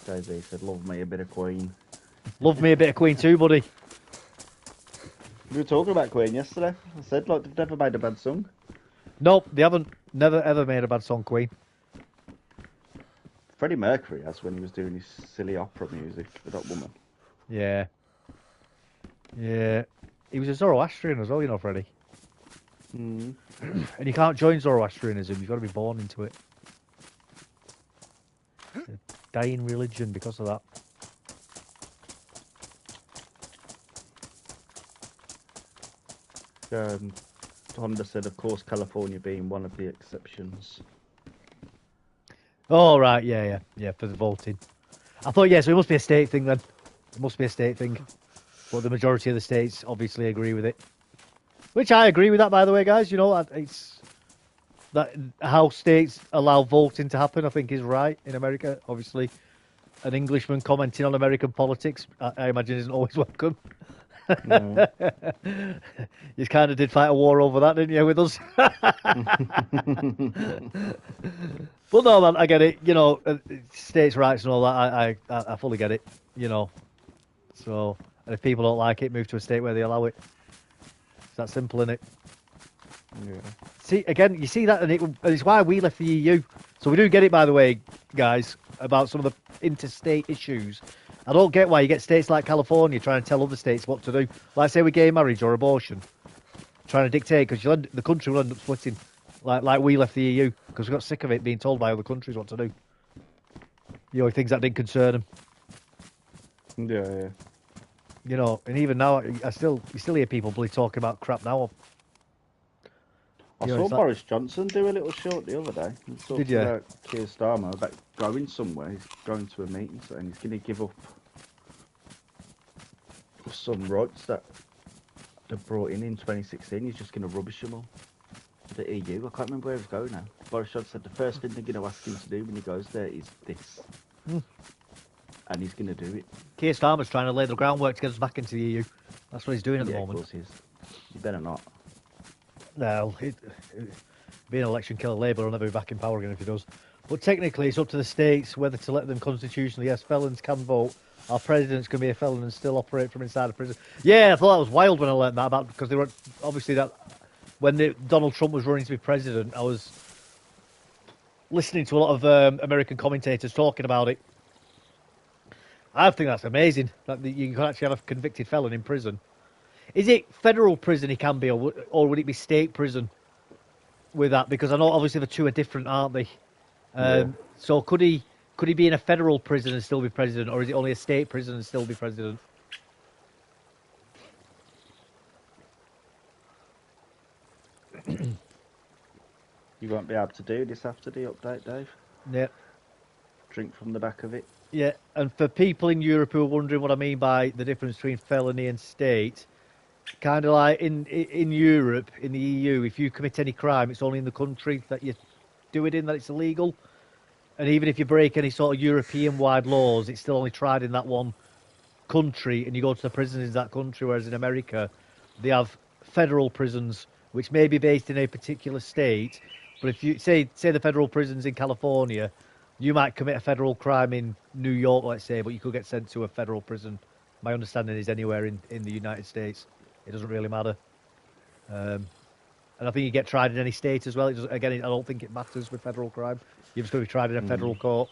DayZ said, love me a bit of Queen. Love me a bit of Queen too, buddy. We were talking about Queen yesterday. I said, like, they've never made a bad song. Nope, they haven't. Never ever made a bad song, Queen. Freddie Mercury has when he was doing his silly opera music with that woman. Yeah. Yeah. He was a Zoroastrian as well, you know, Freddie. Mm. And you can't join Zoroastrianism, you've got to be born into it. It's a dying religion because of that. Honda said, of course, California being one of the exceptions. Oh, right, yeah, for the voting. I thought, yeah, so it must be a state thing then. It must be a state thing. But the majority of the states obviously agree with it. Which I agree with that, by the way, guys. You know, that how states allow voting to happen, I think, is right in America. Obviously, an Englishman commenting on American politics, I imagine, isn't always welcome. No. You kind of did fight a war over that, didn't you, with us? But no, man, I get it. You know, states' rights and all that. I fully get it. You know, so and if people don't like it, move to a state where they allow it. It's that simple, innit? Yeah. See, again, you see that, and it's why we left the EU. So we do get it, by the way, guys, about some of the interstate issues. I don't get why you get states like California trying to tell other states what to do. Like, say, with gay marriage or abortion, trying to dictate, because the country will end up splitting, like we left the EU, because we got sick of it being told by other countries what to do. You know, things that didn't concern them. Yeah. You know, and even now, you still hear people bloody talking about crap now. I saw Boris Johnson do a little short the other day. He was talking about Keir Starmer, about going somewhere. He's going to a meeting saying he's going to give up some rights that they brought in 2016. He's just going to rubbish them all. The EU, I can't remember where he's going now. Boris Johnson said the first thing they're going to ask him to do when he goes there is this. And he's going to do it. Keir Starmer's trying to lay the groundwork to get us back into the EU. That's what he's doing at the moment. Of course he is. You better not. No, being an election killer, Labour will never be back in power again if he does. But technically, it's up to the states whether to let them constitutionally. Yes, felons can vote. Our president's going to be a felon and still operate from inside a prison. Yeah, I thought that was wild when I learned that about, because they were obviously that when Donald Trump was running to be president, I was listening to a lot of American commentators talking about it. I think that's amazing that you can actually have a convicted felon in prison. Is it federal prison he can be, or would it be state prison with that? Because I know obviously the two are different, aren't they? So could he be in a federal prison and still be president, or is it only a state prison and still be president? You won't be able to do this after the update, Dave. Yeah. Drink from the back of it. Yeah, and for people in Europe who are wondering what I mean by the difference between felony and state, kind of like in Europe, in the EU, if you commit any crime, it's only in the country that you do it in that it's illegal. And even if you break any sort of European-wide laws, it's still only tried in that one country, and you go to the prisons in that country, whereas in America, they have federal prisons, which may be based in a particular state. But if you say the federal prisons in California, you might commit a federal crime in New York, let's say, but you could get sent to a federal prison. My understanding is anywhere in the United States. It doesn't really matter. And I think you get tried in any state as well. I don't think it matters with federal crime. You're just going to be tried in a federal court.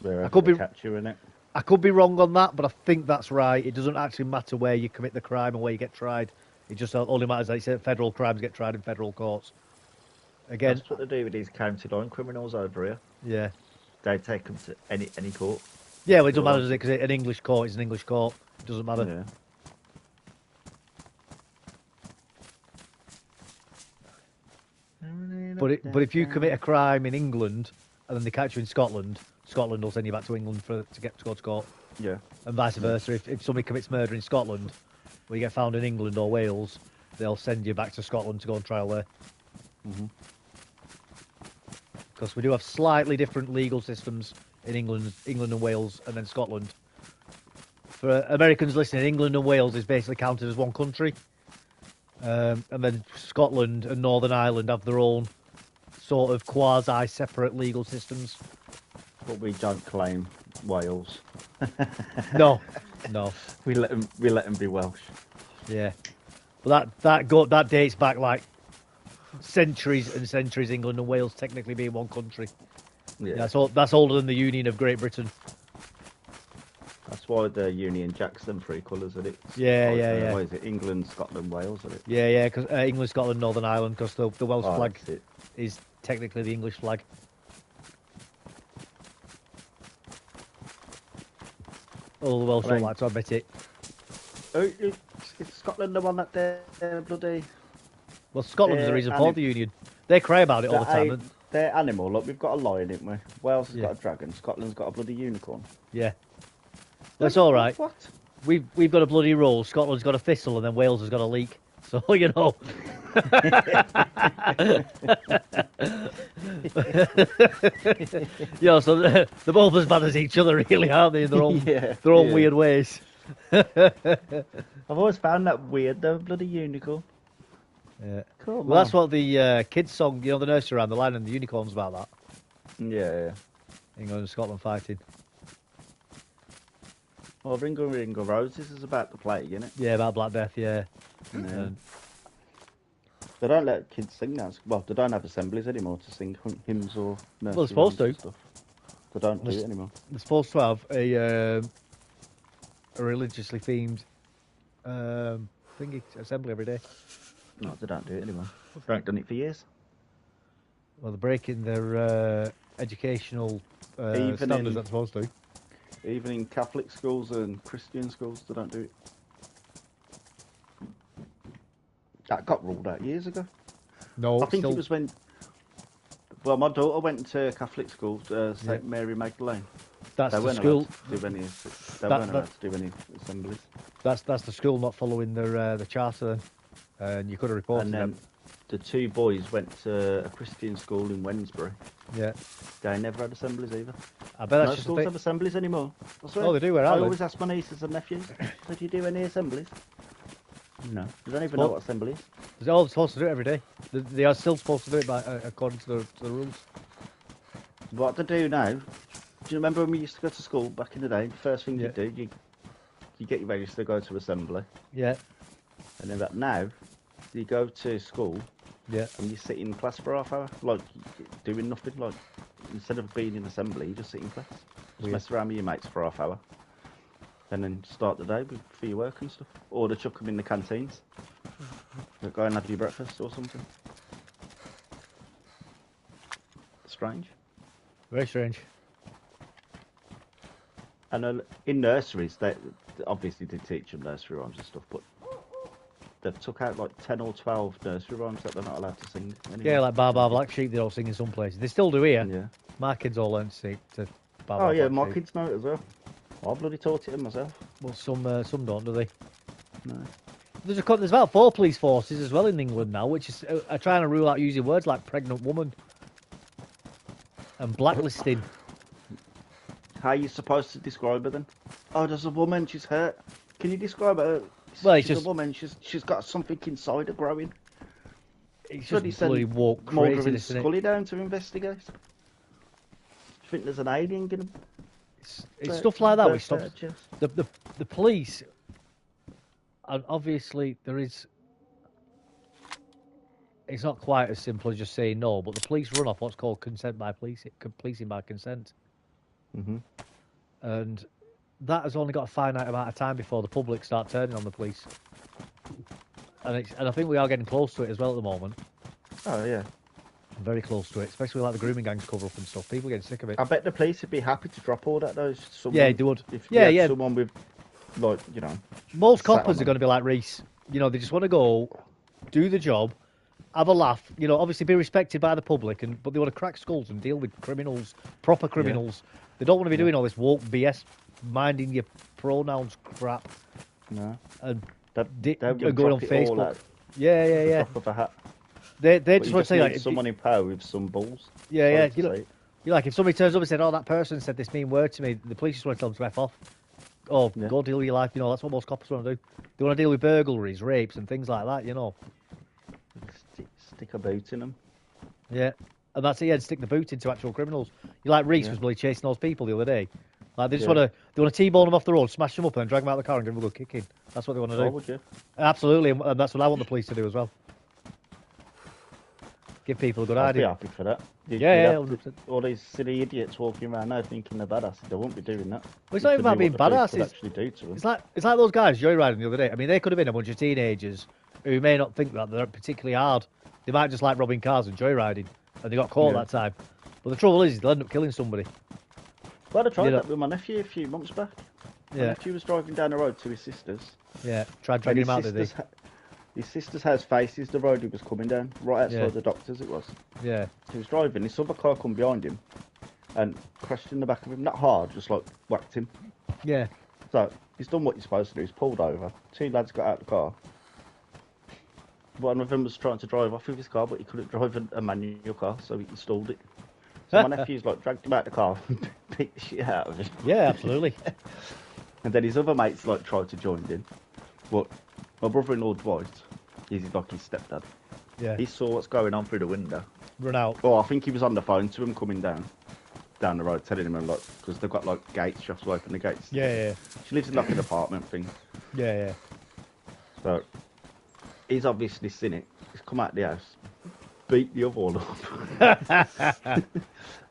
I could catch you in it. I could be wrong on that, but I think that's right. It doesn't actually matter where you commit the crime and where you get tried. It just only matters that you say federal crimes get tried in federal courts. Again, that's what they do with these county line criminals over here. Yeah. They take them to any court. Yeah, well, it doesn't matter, does it? Because an English court is an English court. It doesn't matter. Yeah. But if you commit a crime in England and then they catch you in Scotland, Scotland will send you back to England to go to court. Yeah. And vice versa. If somebody commits murder in Scotland, when you get found in England or Wales, they'll send you back to Scotland to go on trial there. Because we do have slightly different legal systems in England and Wales, and then Scotland. For Americans listening, England and Wales is basically counted as one country. And then Scotland and Northern Ireland have their own sort of quasi-separate legal systems. But we don't claim Wales. No. We let them be Welsh. Yeah. But that dates back like centuries and centuries. England and Wales technically being one country. Yeah. That's older than the Union of Great Britain. That's why the Union Jacks them three colours, isn't it? Yeah. Why is it England, Scotland, Wales, isn't it? Yeah, because England, Scotland, Northern Ireland, because the Welsh flag is technically the English flag. All the Welsh don't like to admit it. Is Scotland the one that they're bloody... Well, Scotland's the reason for the Union. They cry about it all the time. They're animal. Look, we've got a lion, haven't we? Wales has got a dragon. Scotland's got a bloody unicorn. Yeah. That's all right. What? We've got a bloody rose. Scotland's got a thistle, and then Wales has got a leek. So, you know. Yeah, so they're both as bad as each other, really, aren't they, in their own weird ways? I've always found that weird, though, bloody unicorn. Yeah. Cool, Well, that's what the kids' song, you know, the nursery rhyme, the Lion and the Unicorn's about that. Yeah. England and Scotland fighting. Well, Ringo Roses is about the plague, isn't it? Yeah, about Black Death, yeah. They don't let kids sing now. Well, they don't have assemblies anymore to sing hymns or nursery Well, they're supposed rhymes to. and stuff. They don't do it anymore. They're supposed to have a religiously themed assembly every day. No, they don't do it anymore. They haven't done it for years. Well, they're breaking their educational standards, that's supposed to. Even in Catholic schools and Christian schools, they don't do it. That got ruled out years ago. No, I think it was when... Well, my daughter went to Catholic school, St Mary Magdalene. That's they the weren't school. Weren't allowed to do any assemblies. That's the school not following the charter then. And you could have reported And then them. the two boys went to a Christian school in Wednesbury. Yeah. They never had assemblies either. I bet that's no just schools have assemblies anymore. I swear. Oh, they do, where are I they? always ask my nieces and nephews, do you do any assemblies? No. They don't even know what assembly is. They're all supposed to do it every day. They are still supposed to do it according to the rules. What they do now, do you remember when we used to go to school back in the day? The first thing you do, you get your register, go to assembly. Yeah. And then now, you go to school and you sit in class for half hour, like doing nothing. Like instead of being in assembly, you just sit in class. Just mess around with your mates for half hour. And then start the day for your work and stuff. Or they chuck them in the canteens. Go and have your breakfast or something. Strange. Very strange. And in nurseries, they obviously did teach them nursery rhymes and stuff, but they've took out like 10 or 12 nursery rhymes that they're not allowed to sing anymore. Yeah, like Bar Bar Black Sheep, they all sing in some places. They still do here. Yeah. My kids all learn to sing to Bar Bar Oh, Black my Sheep. kids know it as well. I bloody taught it them myself. Well, some don't, do they? No. There's about 4 police forces as well in England now, which is are trying to rule out using words like pregnant woman and blacklisting. How are you supposed to describe her then? Oh, there's a woman, she's hurt. Can you describe her? Well, she's a woman, she's got something inside her growing. It's just bloody woke craziness, isn't it? Scully down to investigate. Do you think there's an alien going to... It's stuff like that which stops the police. And obviously there is. It's not quite as simple as just saying no, but the police run off what's called policing by consent. And that has only got a finite amount of time before the public start turning on the police. And I think we are getting close to it as well at the moment. Oh yeah. Very close to it, especially like the grooming gangs cover up and stuff. People are getting sick of it. I bet the police would be happy to drop all that though. Yeah, they would. If you had someone with, like, you know... Most coppers are going to be like Reese. You know, they just want to go, do the job, have a laugh, you know, obviously be respected by the public, but they want to crack skulls and deal with criminals, proper criminals. Yeah. They don't want to be doing all this woke BS, minding your pronouns crap. No. And going on Facebook. Yeah. Drop of a hat. They just want to say, like, someone in power with some balls. Yeah. You're like, if somebody turns up and said, "Oh, that person said this mean word to me," the police just want to tell them to F off. Oh, go deal with your life. You know, that's what most coppers want to do. They want to deal with burglaries, rapes, and things like that. You know. Stick a boot in them. Yeah, and that's it. Yeah, stick the boot into actual criminals. You like Reese was really chasing those people the other day. Like they just want to T-bone them off the road, smash them up, and then drag them out of the car and give them a good kicking. That's what they want to do. Would you? Absolutely, and that's what I want the police to do as well. Give people a good idea. I'd be happy for that. Yeah. All these silly idiots walking around now thinking they're badass. They won't be doing that. Well, it's not even about being badass. Actually do to them. It's like those guys joyriding the other day. I mean, they could have been a bunch of teenagers who may not think that they're particularly hard. They might just like robbing cars and joyriding, and they got caught that time. But the trouble is, they'll end up killing somebody. Well, I tried that with my nephew a few months back. My nephew was driving down the road to his sister's. Yeah, tried dragging him out of the... His sister's house faces the road he was coming down, right outside the doctor's it was. Yeah. He was driving, this other car come behind him and crashed in the back of him. Not hard, just like whacked him. Yeah. So, he's done what you're supposed to do. He's pulled over. 2 lads got out of the car. one of them was trying to drive off with his car, but he couldn't drive a manual car, so he installed it. So my nephew's like dragged him out the car and beat the shit out of him. Yeah, absolutely. And then his other mates like tried to join in. But my brother-in-law Dwight, he's like his stepdad. Yeah. He saw what's going on through the window. Run out. Oh, I think he was on the phone to him coming down the road, telling him like, because they've got like gates, you have to open the gates. Yeah. She lives in like an apartment thing. Yeah. So he's obviously seen it. He's come out the house, beat the other one up.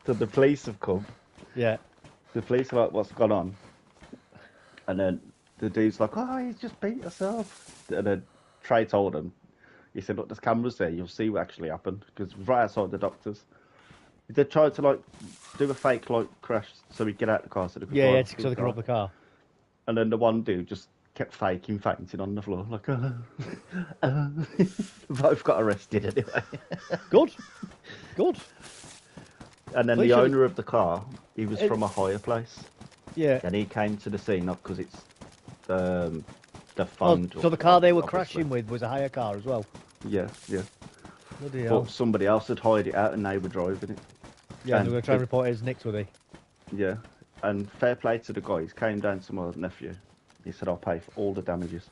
So the police have come. Yeah. The police are like, what's gone on? And then the dude's like, oh, he's just beat herself. And then Trey told him, he said, look, there's cameras there, you'll see what actually happened. Because it was right outside the doctor's. They tried to like do a fake like crash so he'd get out the car so they could Yeah, drive so they could rob the car. And then the one dude just kept faking fainting on the floor, like, both got arrested anyway. Good. And then the owner of the car, he was from a higher place. Yeah. And he came to the scene because it's the fund. So the car they were crashing with was a hire car as well? Yeah. Bloody hell. But somebody else had hired it out and they were driving it. Yeah, they were going to try and report it as nicked, were they? Yeah. And fair play to the guys. Came down to my nephew. He said, I'll pay for all the damages.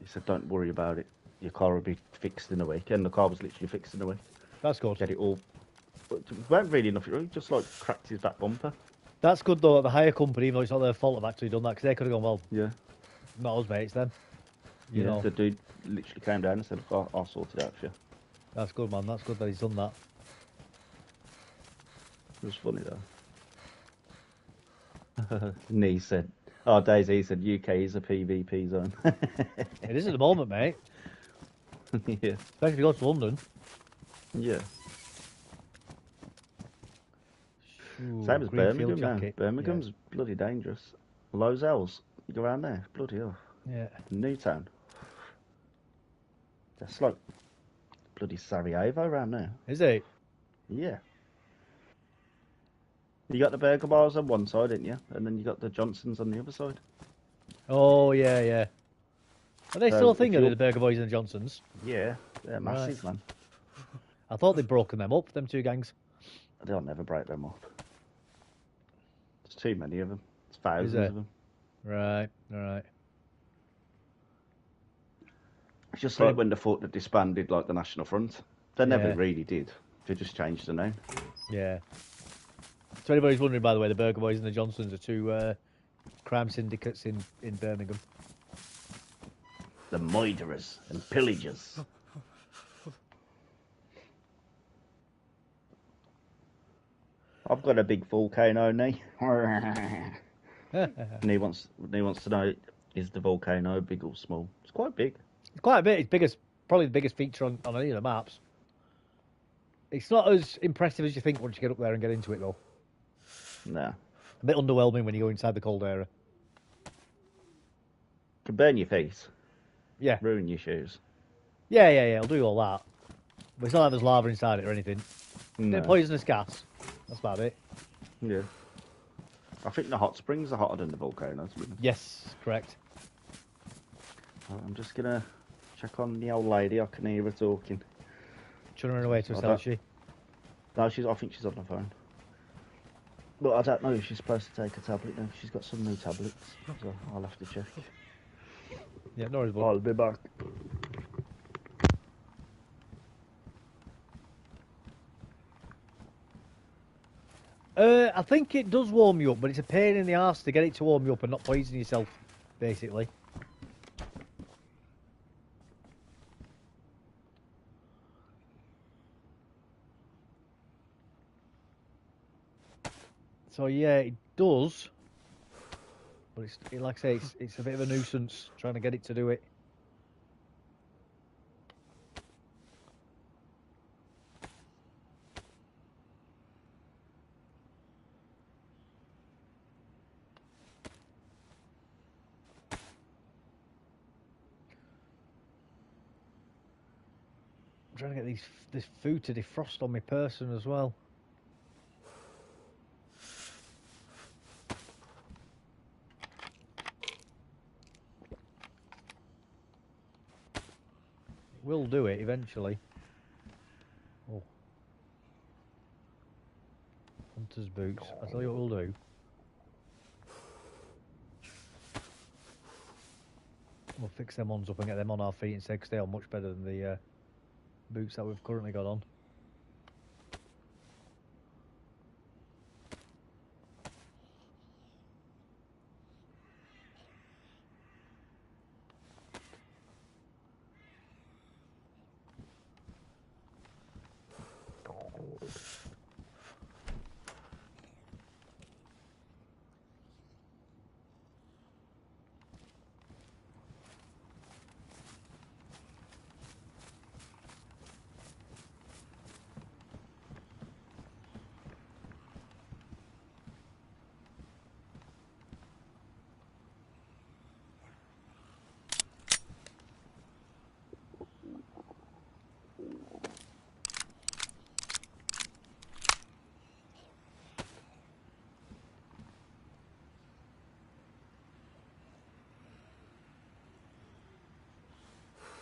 He said, don't worry about it. Your car will be fixed in a week. And the car was literally fixed in a week. That's good. Get it all. But it weren't really nothing. Really just like cracked his back bumper. That's good though. The hire company, even though it's not their fault, have actually done that because they could have gone, well, Yeah. not us, mate, it's them. You know. The dude literally came down and said, I'll sort it out for you. That's good, man. That's good that he's done that. It was funny though. Nee said, DayZ said UK is a PvP zone. It is at the moment, mate. Yeah. Especially if you go to London. Yeah. Ooh, Same as green Birmingham field now. jacket. Birmingham's bloody dangerous. Lozells, you go around there, bloody hell. Yeah. Newtown. That's like bloody Sarajevo around there. Is it? Yeah. You got the burger bars on one side, didn't you? And then you got the Johnsons on the other side. Oh, yeah. Are they So still a thing, if are they, you're- the Burger Boys and the Johnsons? Yeah, they're massive, man. I thought they'd broken them up, them two gangs. They'll never break them up. There's too many of them. There's thousands there? of them. Right. It's just like when they thought they disbanded like the National Front. They never Yeah. really did. They just changed the name. Yeah. So anybody's wondering, by the way, the Burger Boys and the Johnsons are two crime syndicates in Birmingham. The murderers and pillagers. I've got a big volcano, Nee. And he wants to know, is the volcano big or small? It's quite big. It's quite a bit. It's probably the biggest feature on any of the maps. It's not as impressive as you think once you get up there and get into it, though. Nah. A bit underwhelming when you go inside the cold area. Can burn your face, Yeah. ruin your shoes. Yeah. I'll do all that. But it's not like there's lava inside it or anything. No. Bit of poisonous gas. That's about it. Yeah. I think the hot springs are hotter than the volcanoes. Yes, correct. I'm just gonna check on the old lady. I can hear her talking. Shouldn't run away to I herself, don't- is she? No, I think she's on the phone. But I don't know if she's supposed to take a tablet now. She's got some new tablets, so I'll have to check. Yeah, no worries, bud. I'll be back. I think it does warm you up, but it's a pain in the arse to get it to warm you up and not poison yourself, basically. So yeah, it does. But like I say, it's a bit of a nuisance trying to get it to do it. I'm trying to get this food to defrost on my person as well. We'll do it eventually. Oh. Hunter's boots. I'll tell you what we'll do. We'll fix them ones up and get them on our feet instead, because they are much better than the boots that we've currently got on.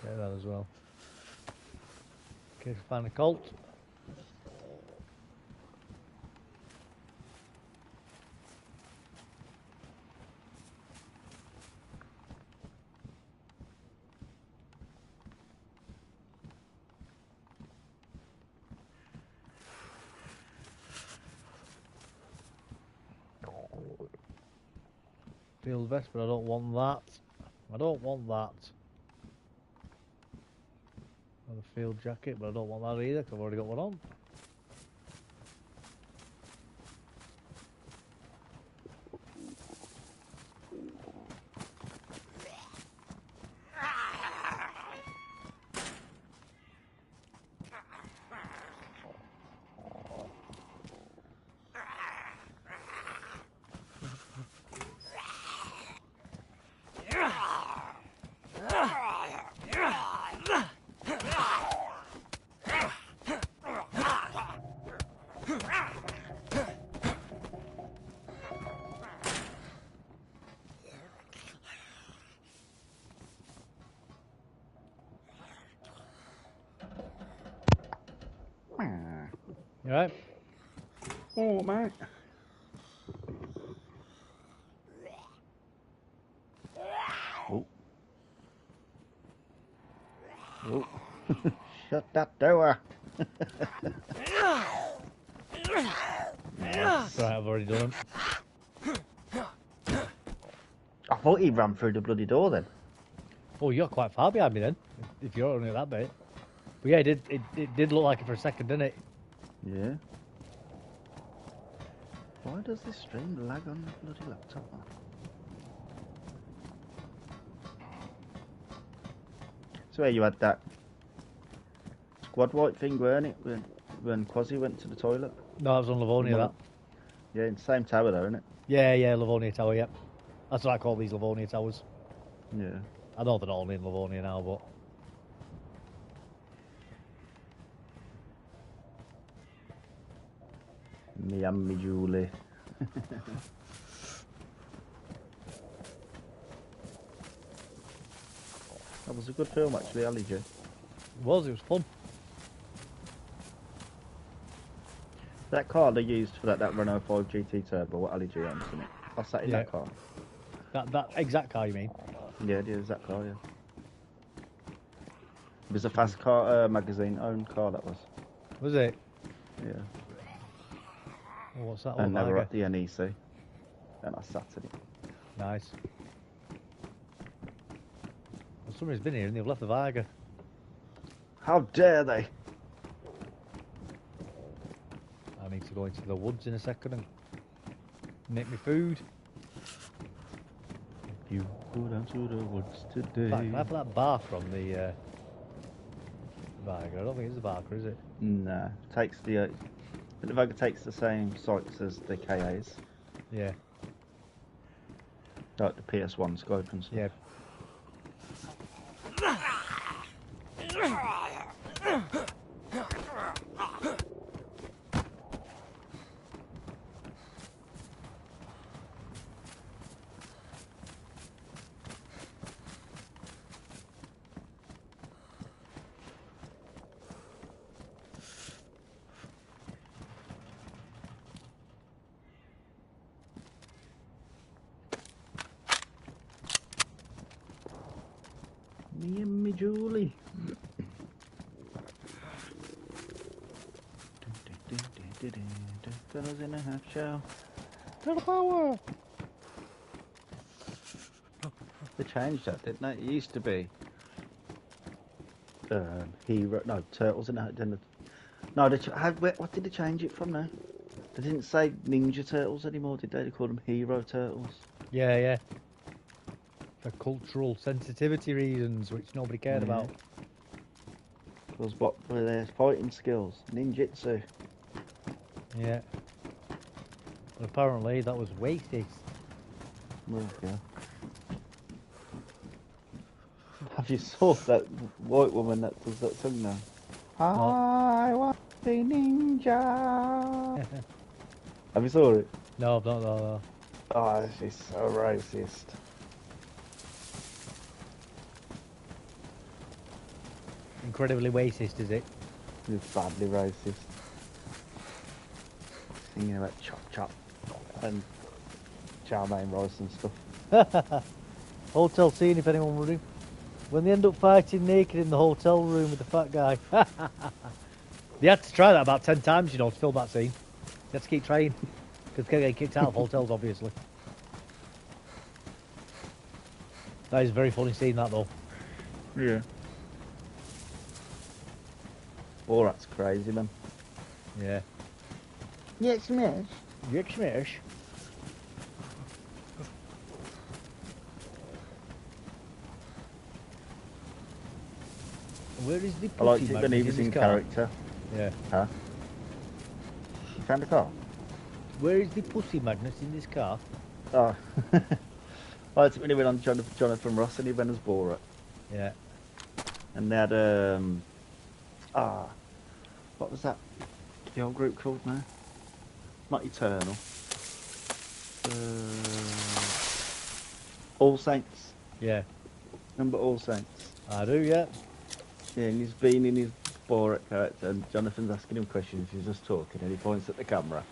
Get that as well. Okay, find a colt. Field vest, but I don't want that. I don't want that. I have a field jacket, but I don't want that either, because I've already got one on. You right? Oh, mate. Oh. Oh. Shut that door. Right, I've already done them. I thought he ran through the bloody door then. Oh, you're quite far behind me then, if you're only at that bit. But yeah, it did look like it for a second, didn't it? Yeah. Why does this stream lag on the bloody laptop? So where you had that squad white thing, weren't it? When Quasi went to the toilet? No, I was on Livonia, that. Yeah, in the same tower though, isn't it? Yeah, Livonia Tower, yeah. That's what I call these Livonia Towers. Yeah. I know they're not only in Livonia now, but... Me and me Julie. That was a good film actually, Ali J. It was fun. That car they used for that Renault 5 GT Turbo, what Ali J owns, isn't it? I sat in that car. That exact car, you mean? Yeah, the exact car, yeah. It was a Fast Car Magazine owned car, that was. Was it? Yeah. Oh, what's that? And never at the NEC. And I sat in it. Nice. Well, somebody's been here and they've left the Viger. How dare they? I need to go into the woods in a second and make me food. You go down to the woods today. In fact, can I have that barker on the Viger? I don't think it's a barker, is it? Nah, takes the Viger takes the same sights as the KAs. Yeah. Like the PS1 scope and stuff. Yeah. Me and me Julie. Fellas in a half shell. To the power! They changed that, didn't they? It used to be hero. No, turtles in a. No, what did they change it from now? They didn't say Ninja Turtles anymore, did they? They called them Hero Turtles. Yeah, yeah. For cultural sensitivity reasons, which nobody cared about. Because what were their fighting skills? Ninjutsu. Yeah. But apparently that was racist. Well, yeah. Have you saw that white woman that does that song now? I want to be ninja. Have you saw it? No, I've not. No. Oh, she's so racist. Incredibly racist, is it? It's badly racist. Singing about chop chop and chow mein rice and stuff. Hotel scene, if anyone wondering. When they end up fighting naked in the hotel room with the fat guy. They had to try that about 10 times, you know, to film that scene. They had to keep trying. Because they get kicked out of hotels, obviously. That is a very funny scene, that, though. Yeah. Oh, that's crazy, man. Yeah. Yeah, smash. You smash. Where is the I liked pussy it when he magnet was this in car? character. Yeah. Huh? You found a car? Where is the pussy magnet in this car? Oh. I liked it when he went on Jonathan Ross and he went as Borat. Yeah. And they had, what was that? The old group called now? Not Eternal. All Saints. Yeah. Remember All Saints? I do, yeah. Yeah, and he's been in his Borat character and Jonathan's asking him questions, he's just talking and he points at the camera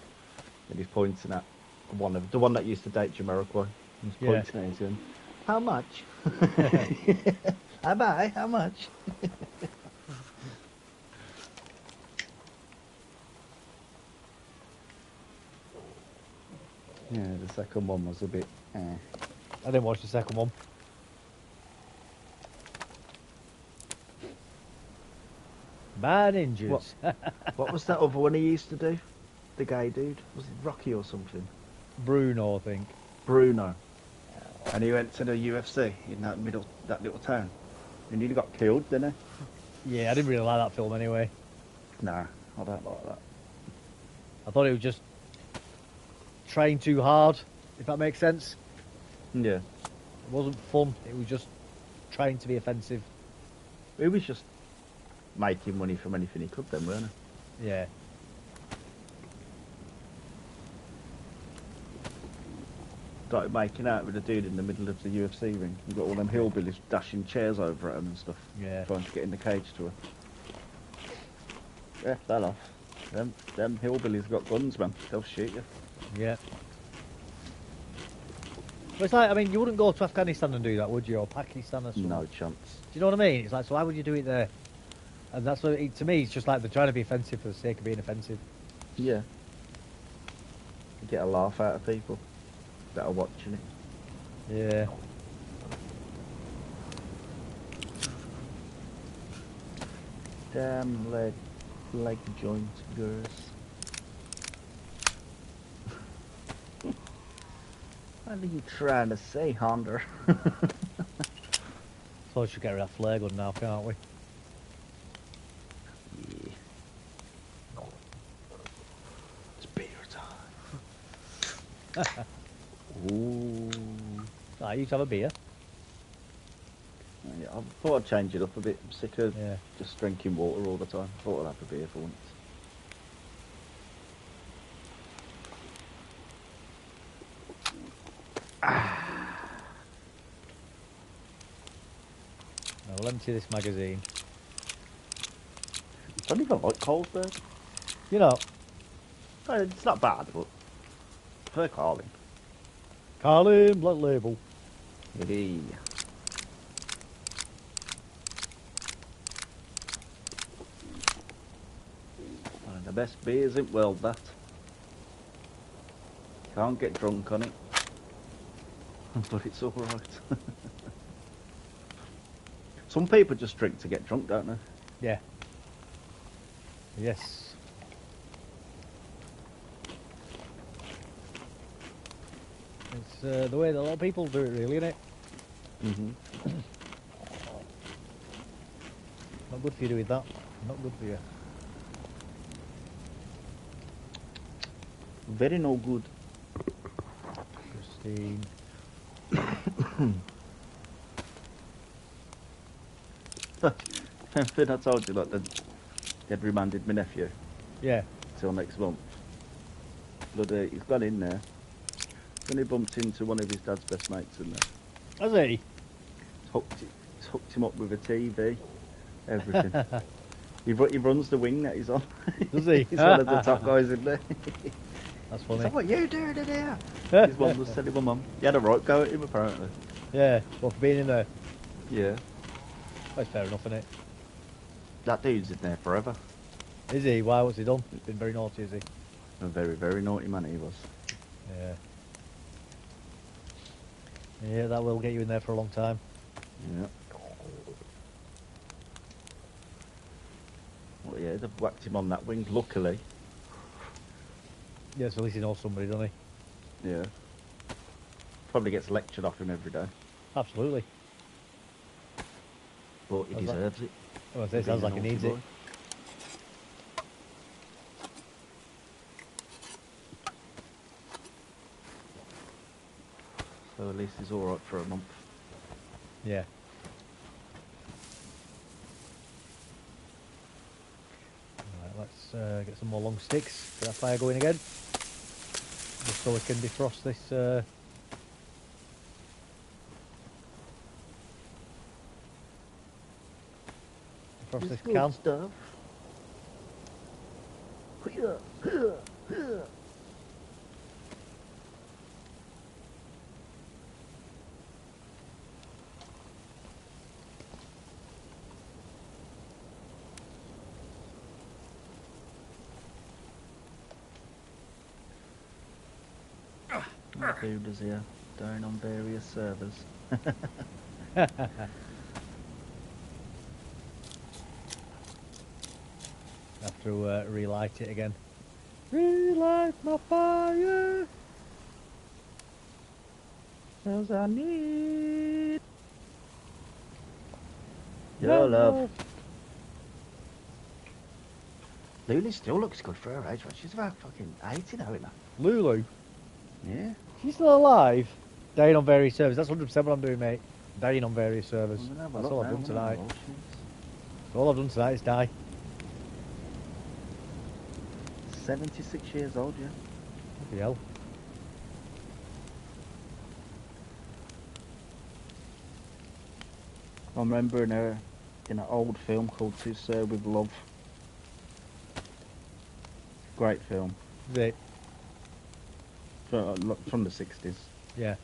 and he's pointing at the one that used to date Jamiroquai. He's pointing at him, how much? I buy, how much? Yeah, the second one was a bit I didn't watch the second one. Man ninjas. What was that other one he used to do? The gay dude? Was it Rocky or something? Bruno, I think. Bruno. And he went to the UFC in that little town. He nearly got killed, didn't he? Yeah, I didn't really like that film anyway. Nah, I don't like that. I thought it was just trying too hard, if that makes sense. Yeah. It wasn't fun, it was just trying to be offensive. He was just making money from anything he could then, weren't he? Yeah. Started making out with a dude in the middle of the UFC ring. You've got all them hillbillies dashing chairs over at him and stuff. Yeah. Trying to get in the cage to her. Yeah, fell off. Them hillbillies got guns, man. They'll shoot you. Yeah. But it's like, I mean, you wouldn't go to Afghanistan and do that, would you? Or Pakistan or something? No chance. Do you know what I mean? It's like, so why would you do it there? And that's what, to me, it's just like they're trying to be offensive for the sake of being offensive. Yeah. You get a laugh out of people that are watching it. Yeah. Damn leg joint girls. What are you trying to say, Honda? So we should get rid of that flare gun now, can't we? Yeah. It's beer time. Ooh. Ah, you used to have a beer. Yeah, I thought I'd change it up a bit. I'm sick of Yeah. just drinking water all the time. I thought I'd have a beer for once. Now, we'll empty this magazine. I don't even like Carlsberg. You know, It's not bad, but I prefer Carling. Carlin, Black Label. Hey. best beers in world, that. Can't get drunk on it. But it's alright. Some people just drink to get drunk, don't they? Yeah. Yes. It's the way that a lot of people do it, really, isn't it? Mm-hmm. Not good for you doing that. Not good for you. Very no good. Christine. Remember I told you, like, they'd remanded my nephew Yeah. till next month. But he's gone in there. Then he bumped into one of his dad's best mates in there. Has he? Hooked him up with a TV, everything. he runs the wing that he's on. Does he? He's one of the top guys in there. That's He's funny. like, what you doing in here? His mum was telling my mum. He had a right go at him, apparently. Yeah. Well, for being in there. Yeah. That's fair enough, isn't it? That dude's in there forever. Is he? Why? What's he done? He's been very naughty, is he? A very, very naughty man he was. Yeah. Yeah, that will get you in there for a long time. Yeah. Well, yeah, they've whacked him on that wing, luckily. Yes, at least he knows somebody, doesn't he? Yeah. Probably gets lectured off him every day. Absolutely. But he deserves it. Well, it sounds like he needs it. So at least he's alright for a month. Yeah. Right, let's get some more long sticks. Get that fire going again. Just so we can defrost this. Defrost this can. Stuff. Dude is here, down on various servers. Have to relight it again. Relight my fire, as I need Your love. Lily still looks good for her age, but she's about fucking 80 now, isn't she? Lulu. Yeah. She's still alive. Dying on various servers. That's 100% what I'm doing, mate. Dying on various servers. That's all I've done tonight. All I've done tonight is die. 76 years old, yeah. Bloody hell. I remember in an old film called To Serve With Love. Great film. Is it? From the 60s. Yeah.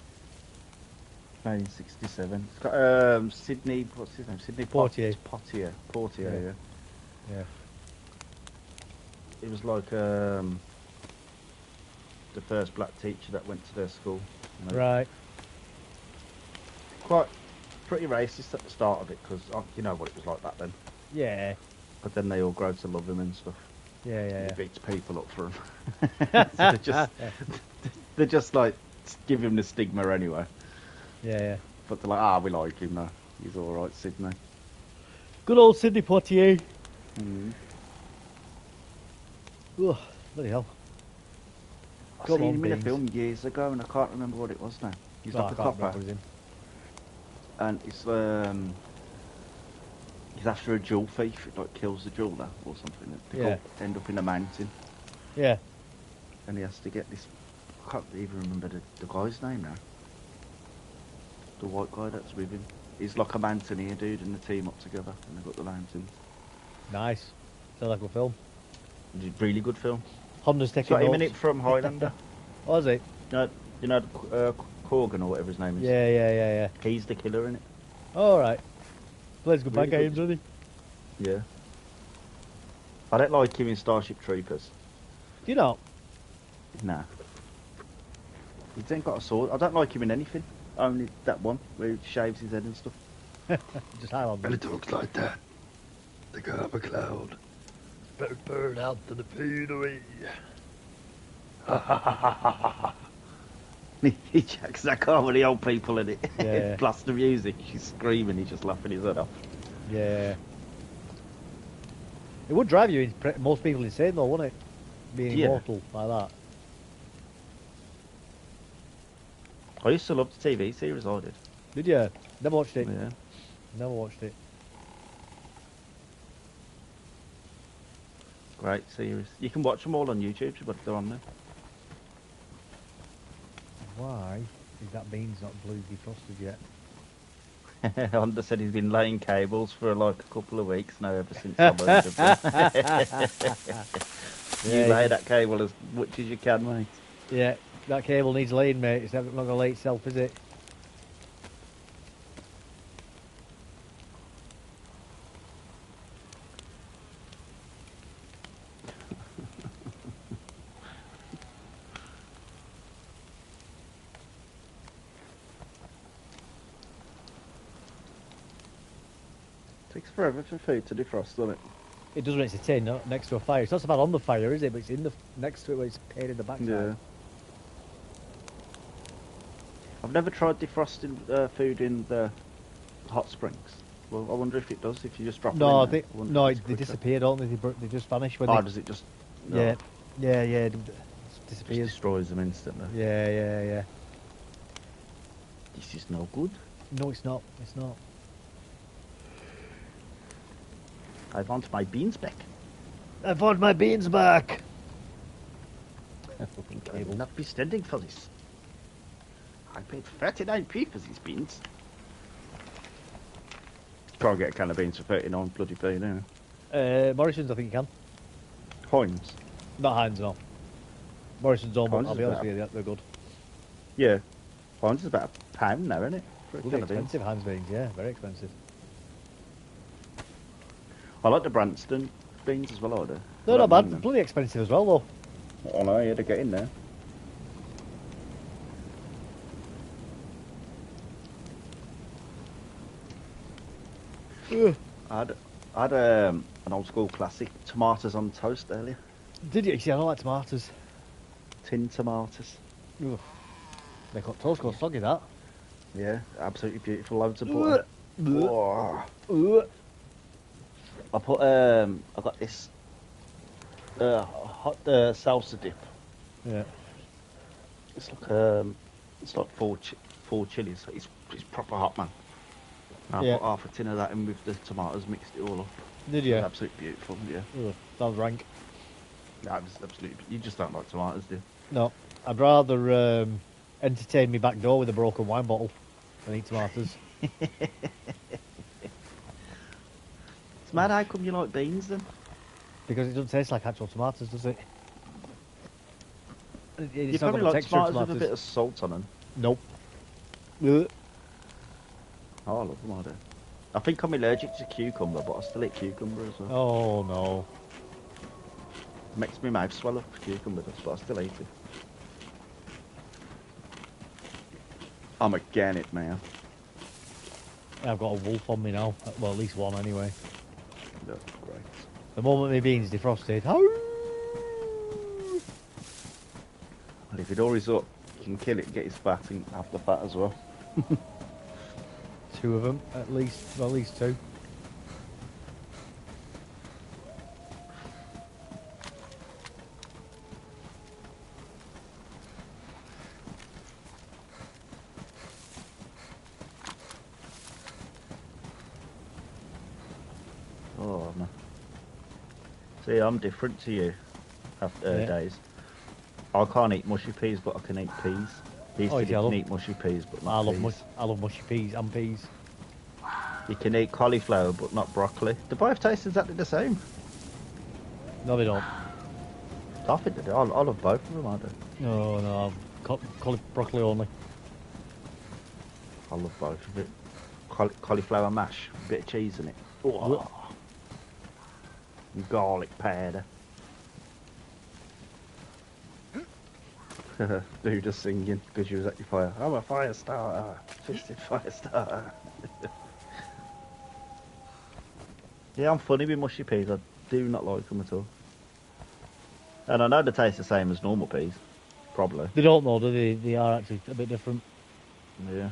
1967. It's got Sydney, what's his name? Sydney Poitier. Poitier, Yeah. yeah. Yeah. It was like the first black teacher that went to their school. You know. Right. Quite pretty racist at the start of it, because you know what it was like back then. Yeah. But then they all grow to love him and stuff. Yeah. He beats people up for him. So they're just like give him the stigma anyway. Yeah. But they're like, we like him now. He's all right, Sydney. Good old Sydney Poitier. Mm. Ugh, bloody hell. I Come seen on, him in a Beans. film years ago, and I can't remember what it was now. He's Oh, like I a can't copper, remember his name. and he's after a jewel thief. It like kills the jeweler or something. They Yeah. end up in a mountain, Yeah. and he has to get this. I can't even remember the guy's name now. The white guy that's with him. He's like a mountaineer dude, and they team up together, and they've got the mountains. Nice. Sounds like a film. It's a really good film. Honda's It's taking got him in notes. it from Highlander. Oh, is it? you know, Corgan or whatever his name is. Yeah. He's the killer in it. All right. Plays good Really bad games, good. doesn't he? Yeah. I don't like him in Starship Troopers. Do you not? Nah. He's ain't got a sword. I don't like him in anything. Only that one where he shaves his head and stuff. Just Highlander. And it talks like that. The guy of a cloud. Better burn out than the fade away. Ha ha ha ha ha ha. He jacks that car with the old people in it. Yeah. Plus the music, she's screaming, he's just laughing his head off. Yeah. It would drive you most people insane though, wouldn't it? Being Yeah. immortal like that. I used to love the TV series, I did. Did you? Never watched it. Yeah. Never watched it. Great series. You can watch them all on YouTube, but they're on there. Why is that beans not blue defrosted yet? Honda said he's been laying cables for like a couple of weeks now, ever since I moved them. You lay that cable as much as you can, mate. Yeah, that cable needs laying, mate. It's not going to lay itself, is it? Takes forever for food to defrost, doesn't it? It does when it's a tin next to a fire. It's not so bad on the fire, is it? But it's in the next to it where it's a pain in the backside. Yeah. I've never tried defrosting food in the hot springs. Well, I wonder if it does, if you just drop No, it in there. I wonder if it's they quicker. disappear, don't they? They just vanish when Oh, they... does it just... Yeah, yeah, it Just disappears. destroys them instantly. Yeah, yeah, yeah. This is no good. No, it's not. It's not. I want my beans back. I want my beans back. I will not be standing for this. I paid 39p for these beans. Can't get a can of beans for 39 bloody p now. Morrison's, I think you can. Heinz. Not Heinz, no. Morrison's almost, Heinz I'll is be honest better. with you, they're good. Yeah. Heinz is about £1 now, isn't it? For a Bloody can of beans. expensive Heinz beans, yeah, very expensive. I like the Branston beans as well, I do. No, I not don't bad. mind them. Bloody expensive as well, though. Oh no, you had to get in there. I had an old school classic, tomatoes on toast earlier. Did you? See, I don't like tomatoes. Tin tomatoes. Ugh. They got toast go soggy, that. Yeah, absolutely beautiful. Loads of butter. Whoa. I put I got this hot salsa dip. Yeah. It's like four chilies. It's proper hot, man. And I Yeah. put half a tin of that in with the tomatoes, mixed it all up. Did It you? was absolutely beautiful. Yeah. Ugh, sounds rank. That was absolutely. You just don't like tomatoes, do you? No, I'd rather entertain me back door with a broken wine bottle than eat tomatoes. It's mad. How come you like beans then? Because it doesn't taste like actual tomatoes, does it? It's You not probably got the like texture of tomatoes with a bit of salt on them. Nope. Ugh. Oh, I love them, I do. I think I'm allergic to cucumber, but I still eat cucumber as well. Oh no. It makes my mouth swell up, cucumber does, but I still eat it. I'm again it, man. I've got a wolf on me now. Well, at least one anyway. That's great. The moment my beans defrosted. Well, if it always up, you can kill it, get his fat, and have the fat as well. Two of them, at least. Well, at least two. Oh, man. See, I'm different to you after Yeah. days. I can't eat mushy peas, but I can eat peas. These Oh, two yeah, I love- can eat mushy peas, but I not love peas. mushy peas and peas. You can eat cauliflower, but not broccoli. They both taste exactly the same. No, they don't. I think they do. I love both of them, I do. No, no. Broccoli only. I love both of it. Cauliflower mash, a bit of cheese in it. Oh. And garlic powder. Dude just singing because you was at your fire. I'm a fire starter. Fisted fire starter. Yeah, I'm funny with mushy peas. I do not like them at all. And I know they taste the same as normal peas. Probably. They don't know, do they? They are actually a bit different. Yeah.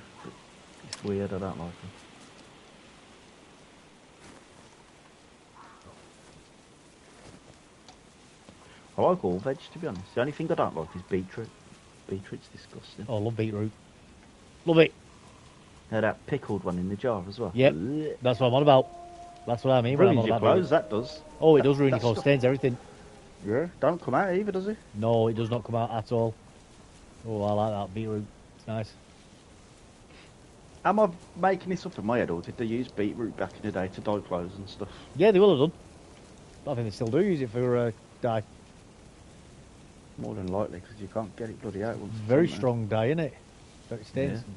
It's weird, I don't like them. I like all veg, to be honest. The only thing I don't like is beetroot. Beetroot's disgusting. Oh, I love beetroot. Love it. Yeah, that pickled one in the jar as well. Yep. Blech. That's what I'm on about. That's what I mean when I'm Ruins on your about clothes, that does. Oh, it does ruin your that clothes. stuff- Stains everything. Yeah, don't come out either, does it? No, it does not come out at all. Oh, I like that beetroot. It's nice. Am I making this up in my head, or did they use beetroot back in the day to dye clothes and stuff? Yeah, they will have done. I think they still do use it for dye. More than likely, because you can't get it bloody out once it's Very on there. strong dye, isn't it? Very stains. Yeah.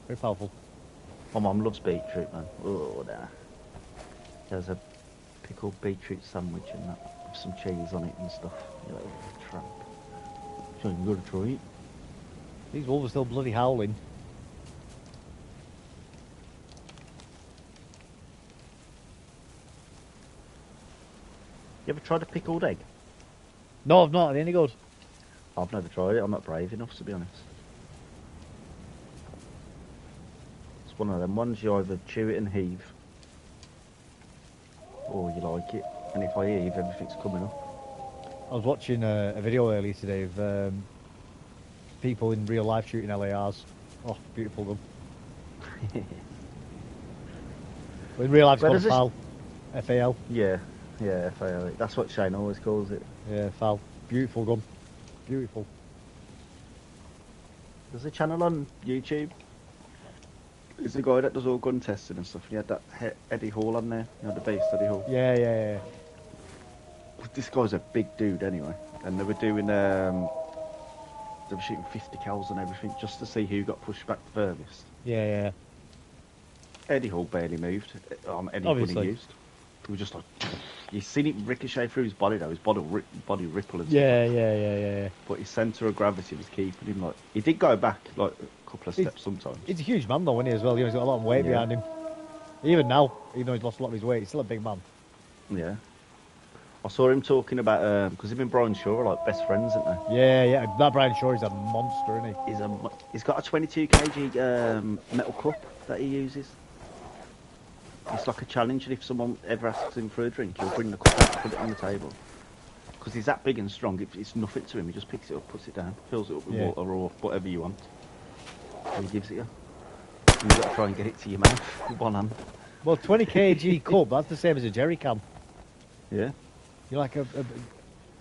Very powerful. My mum loves beetroot, man. Oh, nah. There's a pickled beetroot sandwich and that, with some cheese on it and stuff. You're like, oh, tramp. So you got to try it. These wolves are still bloody howling. You ever tried a pickled egg? No, I've not. Are they any good? I've never tried it. I'm not brave enough, to be honest. It's one of them ones you either chew it and heave, or you like it. And if I heave, everything's coming up. I was watching a video earlier today of people in real life shooting LARs. Oh, beautiful gun. But in real life, Where it's does called FAL. FAL. Yeah, yeah, FAL. That's what Shane always calls it. Yeah, FAL. Beautiful gun. Beautiful. There's a channel on YouTube. There's a guy that does all gun testing and stuff. And he had that Eddie Hall on there. You know, the Beast Eddie Hall. Yeah, yeah, yeah. This guy's a big dude anyway. And they were doing, they were shooting 50 cals and everything just to see who got pushed back the furthest. Yeah, yeah. Eddie Hall barely moved. Any gun Obviously. he used. He was just like, you've seen it ricochet through his body though. His body ripple and stuff. Yeah, yeah, yeah, yeah. But his centre of gravity was keeping him like... He did go back like a couple of He's- steps sometimes. He's a huge man though, isn't he, as well? You know, he's got a lot of weight Yeah. behind him. Even now, even though he's lost a lot of his weight, he's still a big man. Yeah. I saw him talking about... Because him and Brian Shaw are like best friends, aren't they? Yeah, yeah. That Brian Shaw is a monster, isn't he? He's got a 22 kg metal cup that he uses. It's like a challenge, and if someone ever asks him for a drink, he'll bring the cup out and put it on the table. Because he's that big and strong, it's nothing to him. He just picks it up, puts it down, fills it up with Yeah. water or whatever you want. And he gives it you. And you've got to try and get it to your mouth with one hand. Well, 20 kg cup, that's the same as a jerry can. Yeah. You're like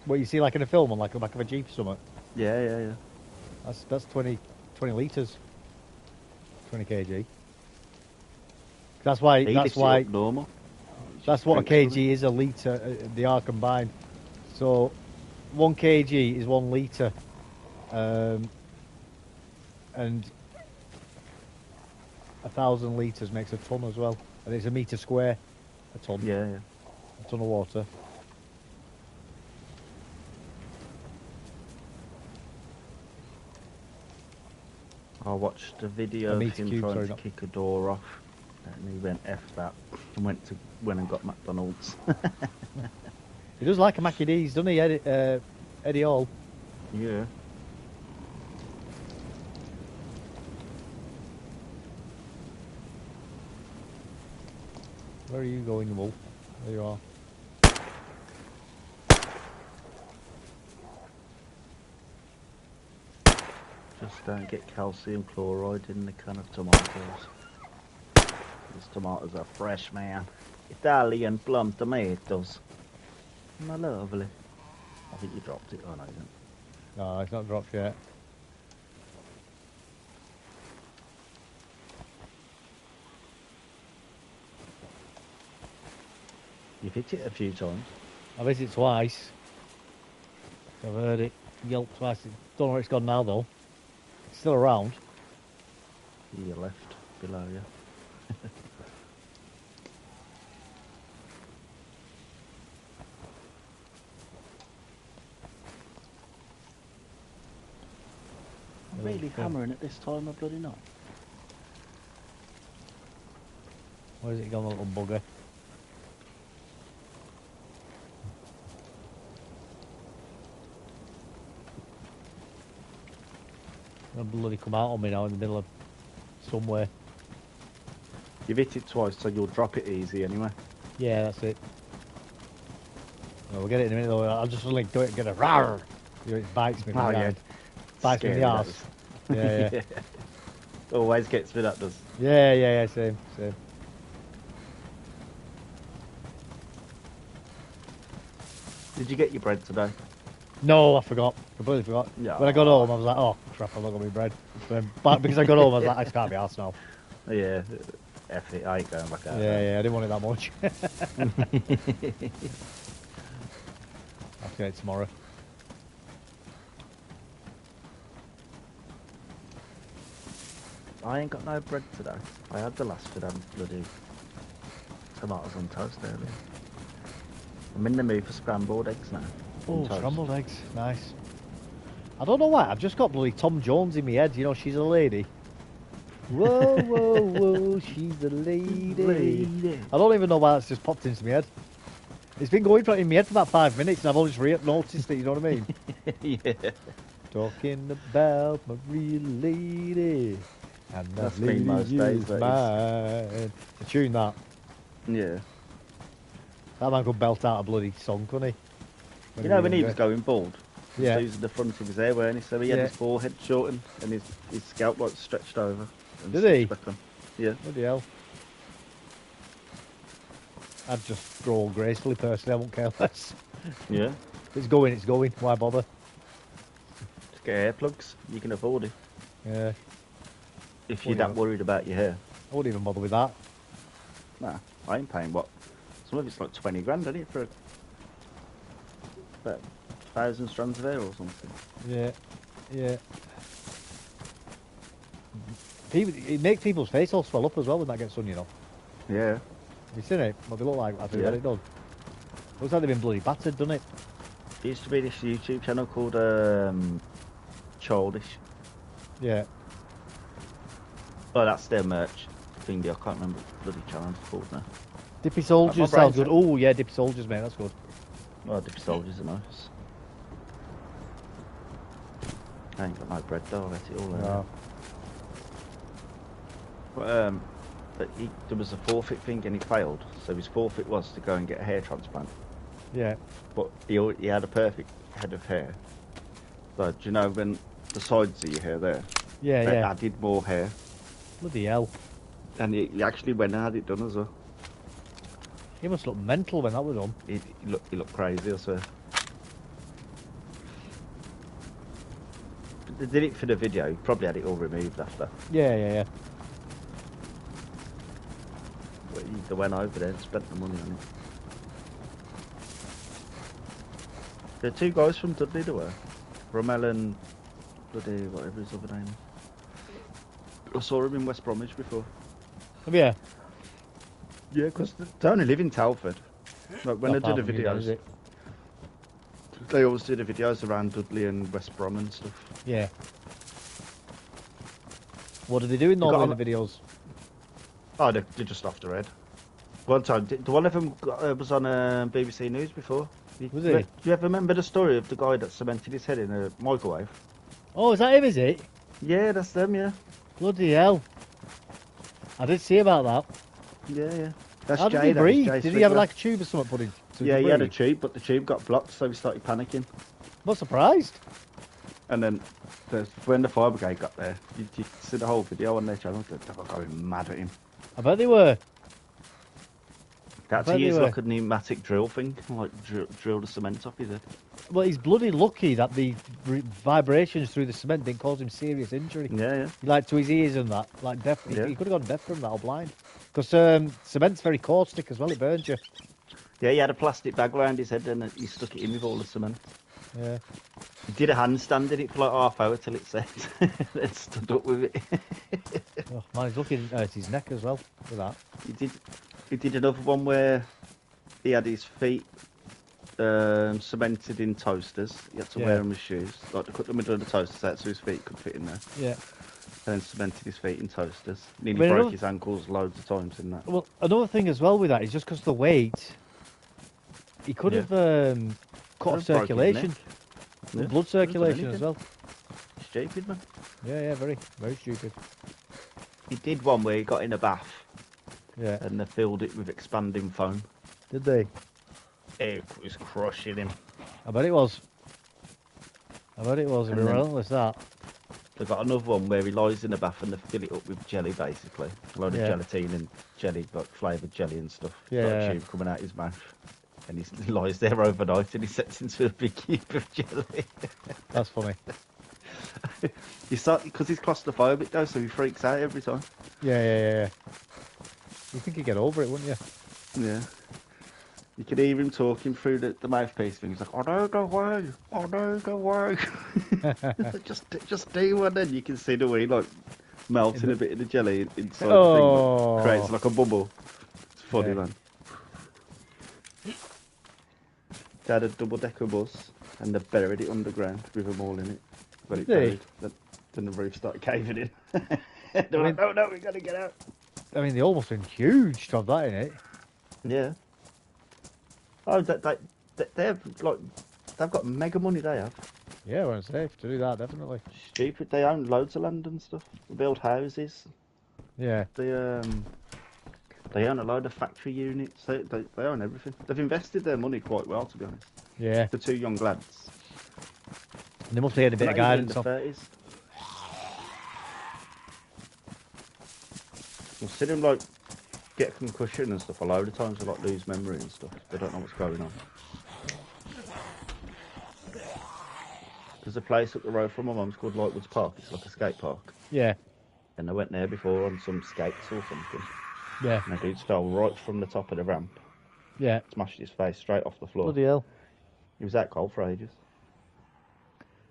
what you see like in a film on like the back of a Jeep or something. Yeah, yeah, yeah. That's 20 litres. 20 kg. That's why. He That's lifts it why. up normal. That's what a Drinks, kg is. A litre. They are combined. So, 1 kg is 1 litre, and 1,000 litres makes a ton as well, and it's a metre square. A ton. Yeah, yeah. A ton of water. I watched a video A of metre him cube, trying sorry, to not- kick a door off, and he went F that, and went and got McDonald's. He does like a Mackie D's, doesn't he, Eddie Hall? Yeah. Where are you going, Wolf? There you are. Just don't get calcium chloride in the can of tomatoes. These tomatoes are fresh, man. Italian plum tomatoes. My lovely. I think you dropped it. Oh no, you didn't. No, it's not dropped yet. You've hit it a few times. I've hit it twice. I've heard it yelp twice. Don't know where it's gone now though. It's still around. To your left, below you. really hammering at this time of bloody night. Where's it gone, little bugger? They'll bloody come out on me now in the middle of somewhere. You've hit it twice, so you'll drop it easy anyway. Yeah, that's it. Well, we'll get it in a minute though. I'll just suddenly do it and get a rawr. You know, it bites me. Oh, yeah. Bites me in the Scary, arse. Yeah, yeah. Always gets me, that does. Yeah, same. Did you get your bread today? No, I forgot. Completely forgot. Yeah. When I got home, I was like, oh, crap, I've not got my bread. But because I got home, I was like, I just can't be arsed now. Yeah. F it, I ain't going back out. Yeah, I didn't want it that much. I'll get it tomorrow. I ain't got no bread today. I had the last for them bloody tomatoes on toast earlier. I'm in the mood for scrambled eggs now. Oh, On toast. scrambled eggs. Nice. I don't know why, I've just got bloody Tom Jones in my head. You know, she's a lady. Whoa, she's a lady. I don't even know why that's just popped into my head. It's been going in my head for about 5 minutes and I've only just noticed it, you know what I mean? Yeah. Talking about my real lady. And That's that been lady most days, is that is. mine. To tune that. Yeah. That man could belt out a bloody song, couldn't he? You know when he was going bald? Yeah. Losing the front of his hair, weren't he? So he had Yeah. his forehead shortened and his scalp like stretched over. and Did he? stuck back on. Yeah. Bloody hell. I'd just grow old gracefully, personally, I won't care less. Yeah. If it's going, it's going. Why bother? Just get hair plugs. You can afford it. Yeah. If you're Well, that yeah. worried about your hair. I wouldn't even bother with that. Nah, I ain't paying what? Some of it's like 20 grand, isn't it? For about 1,000 strands of hair or something. Yeah. People, it makes people's face all swell up as well when that gets done, you know. Yeah. Have you seen it? What they look like after they Yeah. get it done? Looks like they've been bloody battered, doesn't it? There used to be this YouTube channel called Childish. Yeah. Oh, that's their merch thingy. I can't remember what the bloody channel it's called now. Dippy my Soldiers brain sounds good. cell. Oh, yeah, Dippy Soldiers, mate, that's good. Oh, Dippy Soldiers are nice. I ain't got no bread though, I let it all No. out. But there was a forfeit thing and he failed. So his forfeit was to go and get a hair transplant. Yeah. But he had a perfect head of hair. So do you know when the sides of your hair there? Yeah, They yeah. added more hair. Bloody hell. And he actually went and had it done as well. He must look mental when that was done. He looked crazy, I swear. They did it for the video. He probably had it all removed after. Yeah. But they went over there and spent the money on it. There are two guys from Dudley there were. Rommel and bloody whatever his other name is. I saw him in West Bromwich before. Yeah. Yeah, because they only live in Telford. Like when Not they far do the from you guys, is videos, it? they always do the videos around Dudley and West Brom and stuff. Yeah. What are they doing got normally in on- the videos? Oh, they're just off the red. One time, the one of them was on BBC News before. Was Do he? you ever remember the story of the guy that cemented his head in a microwave? Oh, is that him, is it? Yeah, that's them, yeah. Bloody hell. I did see about that. Yeah. That's How did Jay, he that was breathe? Jay Did he have Swigler. like a tube or something put in? Yeah, he had a tube, but the tube got blocked, so he started panicking. Not surprised. And then, when the fire brigade got there, you see the whole video on their channel, they were going mad at him. I bet they were. That's bet he they used were. like a pneumatic drill thing, like drill the cement off his head. Well, he's bloody lucky that the vibrations through the cement didn't cause him serious injury. Yeah. Like to his ears and that. Like deaf. Yeah. He could have gone deaf from that or blind. Because cement's very caustic as well. It burns you. Yeah, he had a plastic bag around his head and he stuck it in with all the cement. Yeah. He did a handstand in it for like half hour till it set, then stood up with it. Oh, man, he's looking at his neck as well with that. He did another one where he had his feet cemented in toasters. You had to wear them with shoes. Like to cut the middle of the toasters out so his feet could fit in there. Yeah. And then cemented his feet in toasters. Nearly broke his ankles loads of times in that. Well, another thing as well with that is just because of the weight, he could have cut off circulation, blood circulation as well. Stupid, man. Yeah, very, very stupid. He did one where he got in a bath. Yeah. And they filled it with expanding foam. Did they? It was crushing him. I bet it was. It'd be relentless, that. They've got another one where he lies in a bath and they fill it up with jelly, basically. A load of gelatine and jelly, like flavoured jelly and stuff. Like tube coming out his mouth. And he lies there overnight and he sets into a big cube of jelly. That's funny. Because he's claustrophobic though, so he freaks out every time. Yeah. You think you'd get over it, wouldn't you? Yeah. You could hear him talking through the mouthpiece thing. He's like, "I don't go away. I don't go away." just do one, then you can see the way like melting a bit of the jelly inside the thing. That creates like a bubble. It's funny, man. They had a double-decker bus and they buried it underground with them all in it. But it buried. Then the roof started caving in. They were like, "No, we got to get out." I mean, they almost been huge to have that in it. Yeah. Oh, they've like they've got mega money. They have. Yeah, we're safe to do that, definitely. Stupid. They own loads of land and stuff. They build houses. Yeah. They own a load of factory units. They own everything. They've invested their money quite well, to be honest. Yeah. The two young lads. And they must have had a bit of guidance off. I've seen them like get concussion and stuff a load of times. They like lose memory and stuff. They don't know what's going on. There's a place up the road from my mum's called Lightwoods Park. It's like a skate park. Yeah. And I went there before on some skates or something. Yeah. And a dude fell right from the top of the ramp. Yeah. Smashed his face straight off the floor. Bloody hell. He was out cold for ages.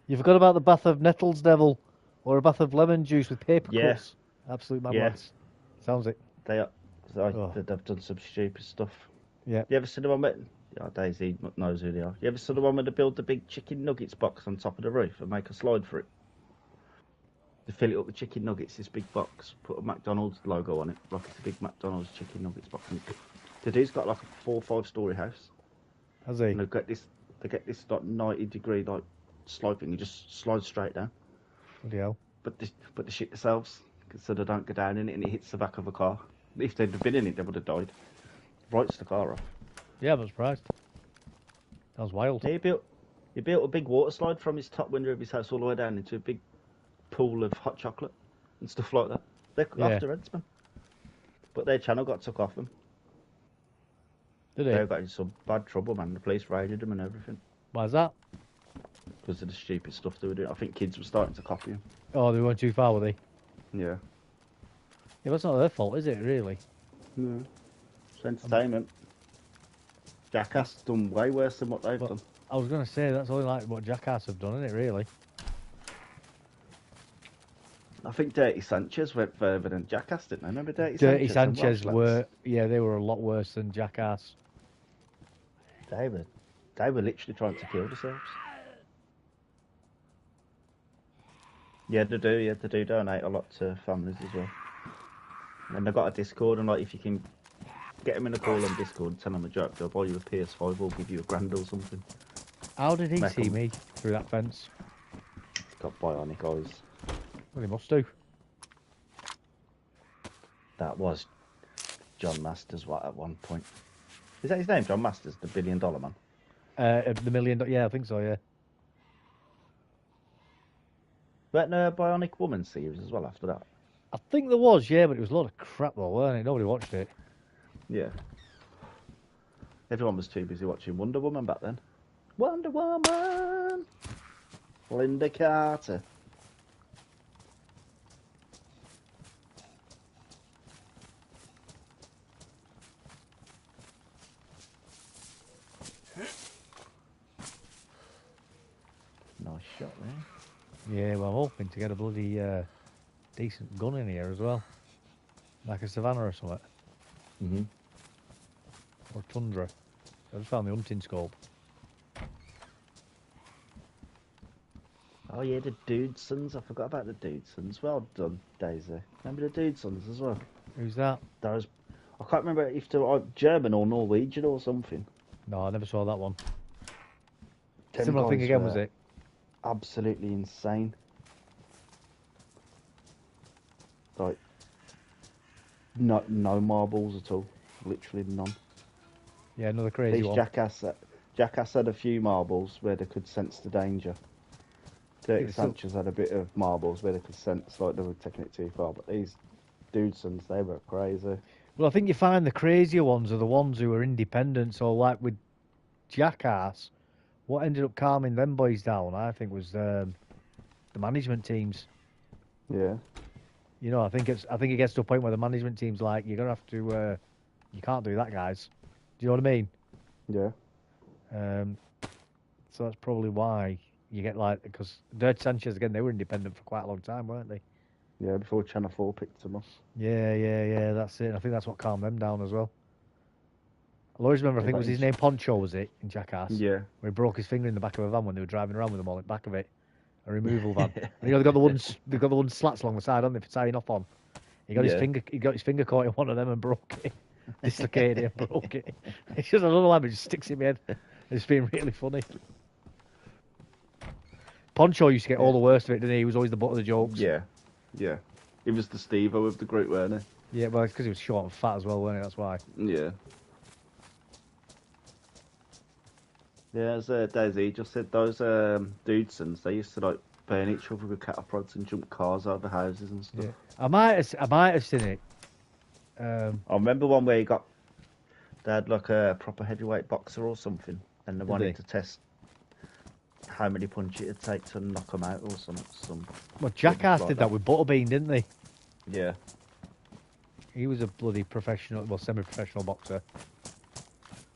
You forgot about the bath of nettles, devil, or a bath of lemon juice with paper cuts. Absolute mad lads. Sounds it. They've done some stupid stuff. Yeah. You ever seen the one where... Oh, DayZ knows who they are. You ever seen the one where they build the big chicken nuggets box on top of the roof and make a slide for it? They fill it up with chicken nuggets, this big box, put a McDonald's logo on it, like it's a big McDonald's chicken nuggets box. And the dude's got like a 4 or 5 story house. Has he? And they get this like 90-degree like slide thing. You just slide straight down. Bloody hell. But they shit themselves so they don't go down in it and it hits the back of a car. If they'd have been in it, they would have died. Writes the car off. Yeah, I'm surprised. That was wild. He built a big water slide from his top window of his house all the way down into a big pool of hot chocolate and stuff like that. They're after heads, man. But their channel got took off them. Did they? They got in some bad trouble, man. The police raided them and everything. Why is that? Because of the stupid stuff they were doing. I think kids were starting to copy them. Oh, they weren't too far, were they? Yeah. Yeah, that's not their fault, is it, really? No. It's entertainment. Jackass done way worse than what they've done. I was going to say, that's only like what Jackass have done, isn't it, really? I think Dirty Sanchez went further than Jackass, didn't they? Remember Dirty Sanchez were, they were a lot worse than Jackass. They were literally trying to kill themselves. Yeah, they do donate a lot to families as well. And they've got a Discord, and like if you can get them in a call on Discord, tell them a joke, they'll buy you a PS5 or give you $1,000 or something. How did he see me through that fence? He's got bionic eyes. Well, he must do. That was John Masters at one point. Is that his name, John Masters, the $1 billion man? The $1 million, yeah, I think so, yeah. But no Bionic Woman series as well after that. I think there was, yeah, but it was a lot of crap though, weren't it? Nobody watched it. Yeah. Everyone was too busy watching Wonder Woman back then. Wonder Woman! Linda Carter. Nice shot there. Yeah, well, I'm hoping to get a bloody decent gun in here as well. Like a Savannah or something. Mm-hmm. Or Tundra. I just found my hunting scope. Oh yeah, the Dudesons. I forgot about the Dudesons. Well done, DayZ. Remember the Dudesons as well? Who's that? Those, I can't remember if they're German or Norwegian or something. No, I never saw that one. Them Similar thing guys again, were was it? Absolutely insane. Like, no marbles at all. Literally none. Yeah, another crazy These one. Jackass had a few marbles where they could sense the danger. Dirty Sanchez had a bit of marbles where they could sense like they were taking it too far. But these Dudesons, they were crazy. Well, I think you find the crazier ones are the ones who are independent. So, like with Jackass, what ended up calming them boys down, I think, was the management teams. Yeah. You know, I think it gets to a point where the management team's like, you're gonna have to, you can't do that, guys. Do you know what I mean? Yeah. So that's probably why you get like, because Dirty Sanchez again, they were independent for quite a long time, weren't they? Yeah, before Channel 4 picked them up. Yeah, that's it. I think that's what calmed them down as well. I'll always remember, I think it was his name Poncho, was it, in Jackass? Yeah. Where he broke his finger in the back of a van when they were driving around with them all in the back of it. A removal van. And you know, they've got the wooden slats along the side, haven't they, for tying off on. He got his finger caught in one of them and broke it. Dislocated it and broke it. It's just another line, but it just sticks in my head. It's been really funny. Poncho used to get all the worst of it, didn't he? He was always the butt of the jokes. Yeah. Yeah. He was the Steve-O of the group, weren't Yeah, well, it's because he was short and fat as well, wasn't he? That's why. he? Yeah. Yeah, as DayZ just said, those Dudesons, they used to like burn each other with cattle prods and jump cars over houses and stuff. Yeah. I might have seen it. I remember one where they had like a proper heavyweight boxer or something, and they wanted to test how many punches it'd take to knock him out or some. Well, Jackass did that with Butterbean, didn't they? Yeah. He was a bloody professional, well, semi-professional boxer.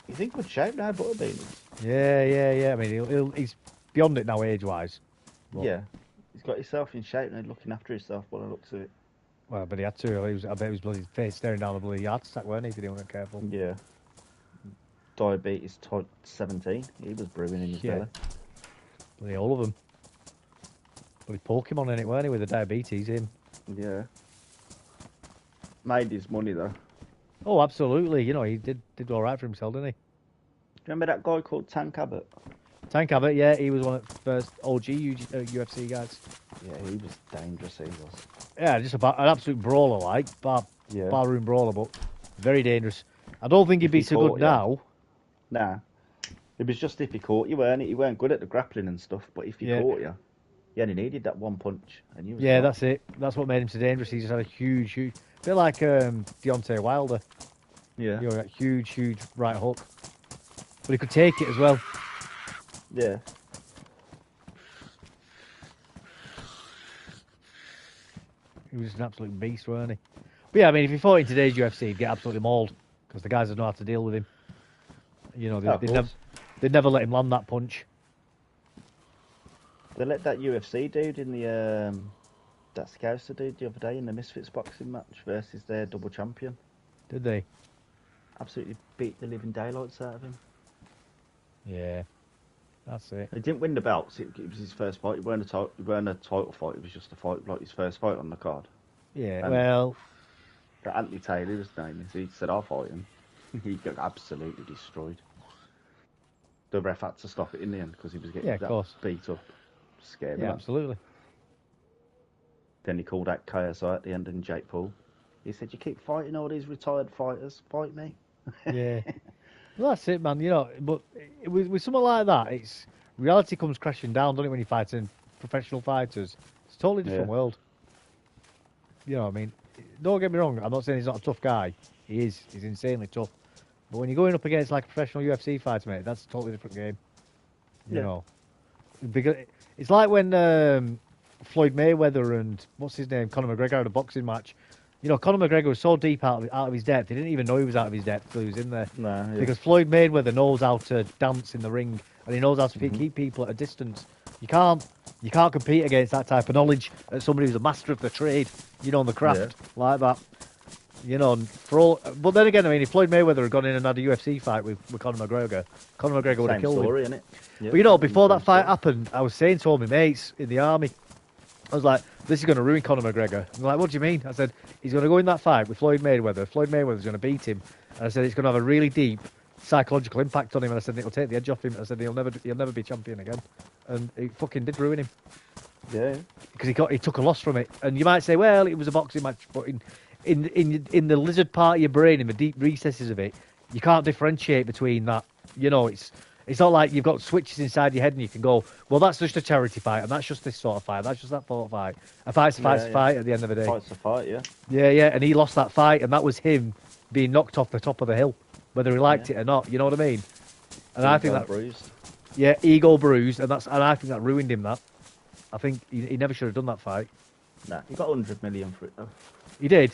He's in good shape now, Butterbean. Yeah. I mean, he's beyond it now, age-wise. But, yeah. He's got himself in shape and looking after himself by the looks of it. Well, but he had to. I bet he was bloody face staring down the bloody heart attack, weren't he, if he didn't get careful? Yeah. Diabetes type 17. He was brewing in his belly. Bloody all of them. Bloody Pokemon in it, weren't he, with the diabetes, him? Yeah. Made his money, though. Oh, absolutely. You know, he did all right for himself, didn't he? Remember that guy called Tank Abbott? Tank Abbott, yeah, he was one of the first OG UFC guys. Yeah, he was dangerous, he was. Yeah, just an absolute brawler, like. Barroom brawler, but very dangerous. I don't think he'd be so good now. Nah. It was just if he caught you, weren't it? He weren't good at the grappling and stuff, but if he caught you, he only needed that one punch. And you was that's it. That's what made him so dangerous. He just had a huge... bit like Deontay Wilder. Yeah. You know, that huge right hook. But he could take it as well. Yeah. He was an absolute beast, weren't he? But yeah, I mean, if he fought in today's UFC, he'd get absolutely mauled. Because the guys would know how to deal with him. You know, they'd never let him land that punch. They let that UFC dude in the... that Scouser dude the other day in the Misfits boxing match versus their double champion. Did they? Absolutely beat the living daylights out of him. Yeah. That's it. He didn't win the belts. It was his first fight. It weren't a title fight. It was just a fight, like his first fight on the card. Yeah, and well... Anthony Taylor, his name is. He said, I'll fight him. He got absolutely destroyed. The ref had to stop it in the end because he was getting beat up. Scared him. Yeah, absolutely. Then he called out KSI at the end and Jake Paul. He said, you keep fighting all these retired fighters. Fight me. Yeah. Well, that's it, man. You know, but with something like that, it's reality comes crashing down, doesn't it, when you're fighting professional fighters? It's a totally different world. You know what I mean? Don't get me wrong, I'm not saying he's not a tough guy. He is. He's insanely tough. But when you're going up against like a professional UFC fighter, mate, that's a totally different game. You know? Because it's like when Floyd Mayweather and, what's his name, Conor McGregor had a boxing match. You know, Conor McGregor was so deep out of his depth, he didn't even know he was out of his depth until he was in there. Because Floyd Mayweather knows how to dance in the ring, and he knows how to keep people at a distance. You can't compete against that type of knowledge as somebody who's a master of the trade, you know, in the craft, like that. You know, for all, but then again, I mean, if Floyd Mayweather had gone in and had a UFC fight with Conor McGregor, Conor McGregor would have killed him. Story, innit? Yeah, But you know, before that fight story. happened, I was saying to all my mates in the army, I was like, this is going to ruin Conor McGregor. And they're like, what do you mean? I said, he's going to go in that fight with Floyd Mayweather. Floyd Mayweather's going to beat him. And I said, it's going to have a really deep psychological impact on him. And I said, it'll take the edge off him. I said, he'll never be champion again. And it fucking did ruin him. Yeah. Because he took a loss from it. And you might say, well, it was a boxing match, but in the lizard part of your brain, in the deep recesses of it, you can't differentiate between that. You know, it's not like you've got switches inside your head and you can go, well, that's just a charity fight, and that's just this sort of fight, that's just that sort of fight. A fight's a fight at the end of the day. Fight's a fight, yeah. Yeah, and he lost that fight, and that was him being knocked off the top of the hill, whether he liked it or not. You know what I mean? And I think that bruised. Yeah, ego bruised, and I think that ruined him. That I think he never should have done that fight. Nah, he got 100 million for it though. He did.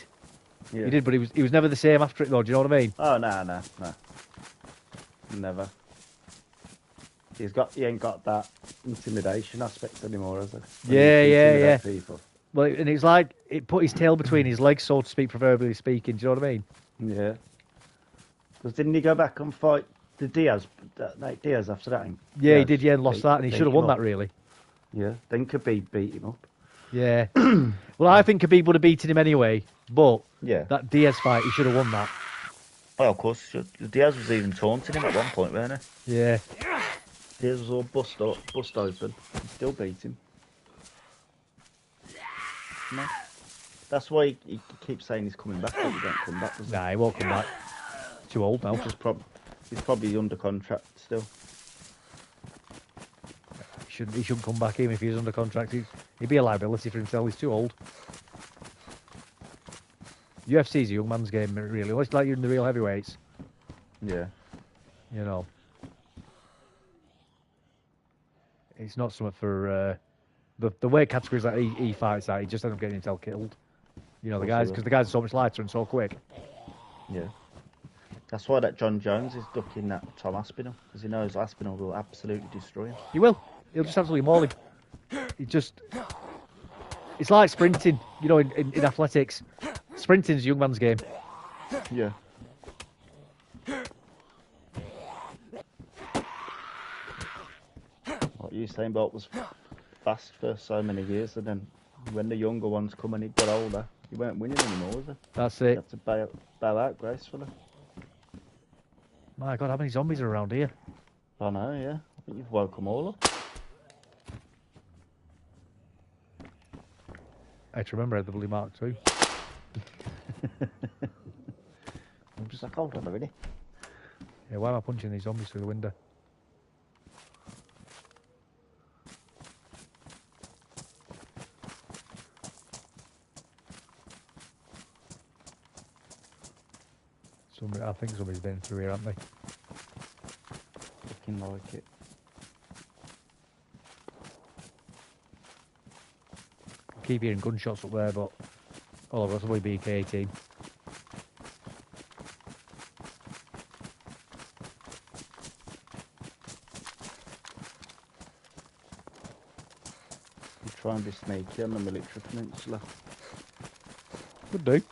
Yeah. He did, but he was never the same after it, though. Do you know what I mean? Oh, nah. Never. He ain't got that intimidation aspect anymore, has he? Yeah. People. Well, and it's like it put his tail between his legs, so to speak, proverbially speaking. Do you know what I mean? Yeah. Because didn't he go back and fight the Diaz after that? Yeah, he did. Yeah, and lost that, and he should have won that, really. Yeah. Then Khabib beat him up. Yeah. Well, I think Khabib would have beaten him anyway, but yeah, that Diaz fight, he should have won that. Well, of course, he should. Diaz was even taunting him at one point, weren't he? Yeah. Diaz was all bust open. He still beat him. No. That's why he keeps saying he's coming back, but he don't come back, does he? Nah, he won't come back. Too old now. He's probably under contract still. He shouldn't come back even if he's under contract. He'd be a liability for himself. He's too old. UFC's a young man's game, really. It's like you're in the real heavyweights. Yeah. You know. It's not something for the weight categories that he fights at. He just ends up getting himself killed. You know, because the guys are so much lighter and so quick. Yeah. That's why that John Jones is ducking that Tom Aspinall, because he knows Aspinall will absolutely destroy him. He will. He'll just absolutely maul him. It's like sprinting, you know, in athletics. Sprinting's a young man's game. Yeah. What Usain Bolt was fast for so many years, and then when the younger ones come and he got older, he weren't winning anymore, was he? That's it. He had to bail out gracefully. My God, how many zombies are around here? I know, yeah. I think you've woke them all up. I have to remember I had the bloody Mark II. I'm just like, hold on a minute. Yeah, why am I punching these zombies through the window? I think somebody's been through here, haven't they? Looking like it. I keep hearing gunshots up there, but all of us will be BK-18. You try and be sneaky on the military peninsula. Could do.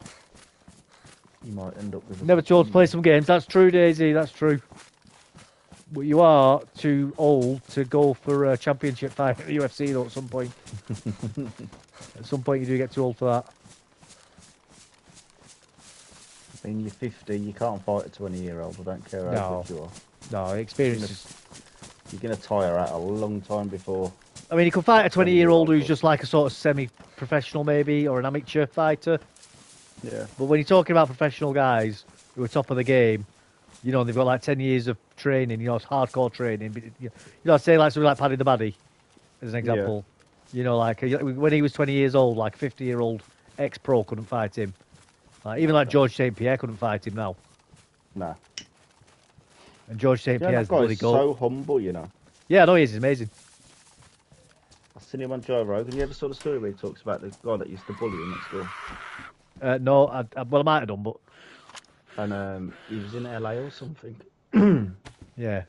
You might end up with... Never told to play some games. That's true, DayZ, that's true. But you are too old to go for a championship fight at the UFC, though, at some point. At some point, you do get too old for that. I mean, you're 50, you can't fight a 20-year-old. I don't care how good you are. No, experience You're going to tire out a long time before... I mean, you can fight a 20-year-old who's just like a sort of semi-professional, maybe, or an amateur fighter. Yeah. But when you're talking about professional guys who are top of the game, you know, they've got like 10 years of training, you know, it's hardcore training. You know, I'd say like something like Paddy the Baddy, as an example. Yeah. You know, like when he was 20 years old, like 50-year-old ex-pro couldn't fight him. Even like George St. Pierre couldn't fight him now. Nah. And George St. Pierre's bloody goal. So humble, you know. Yeah, I know he is. He's amazing. I've seen him on Joe Rogan. You ever saw the story where he talks about the guy that used to bully him at school? No, well, I might have done, but... And he was in LA or something. Yeah.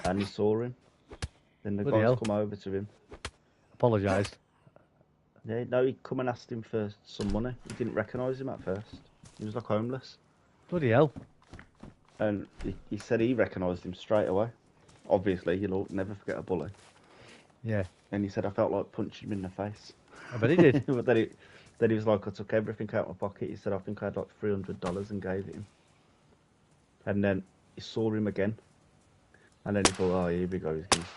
And he saw him. Then the guys come over to him. Apologised. Yeah, no, he come and asked him for some money. He didn't recognise him at first. He was like homeless. Bloody hell. And he said he recognised him straight away. Obviously, he'll never forget a bully. Yeah. And he said, I felt like punching him in the face. I bet he did. But then he was like, I took everything out of my pocket. He said, I think I had like $300 and gave it him. And then he saw him again. And then he thought, oh, here we go, he's going to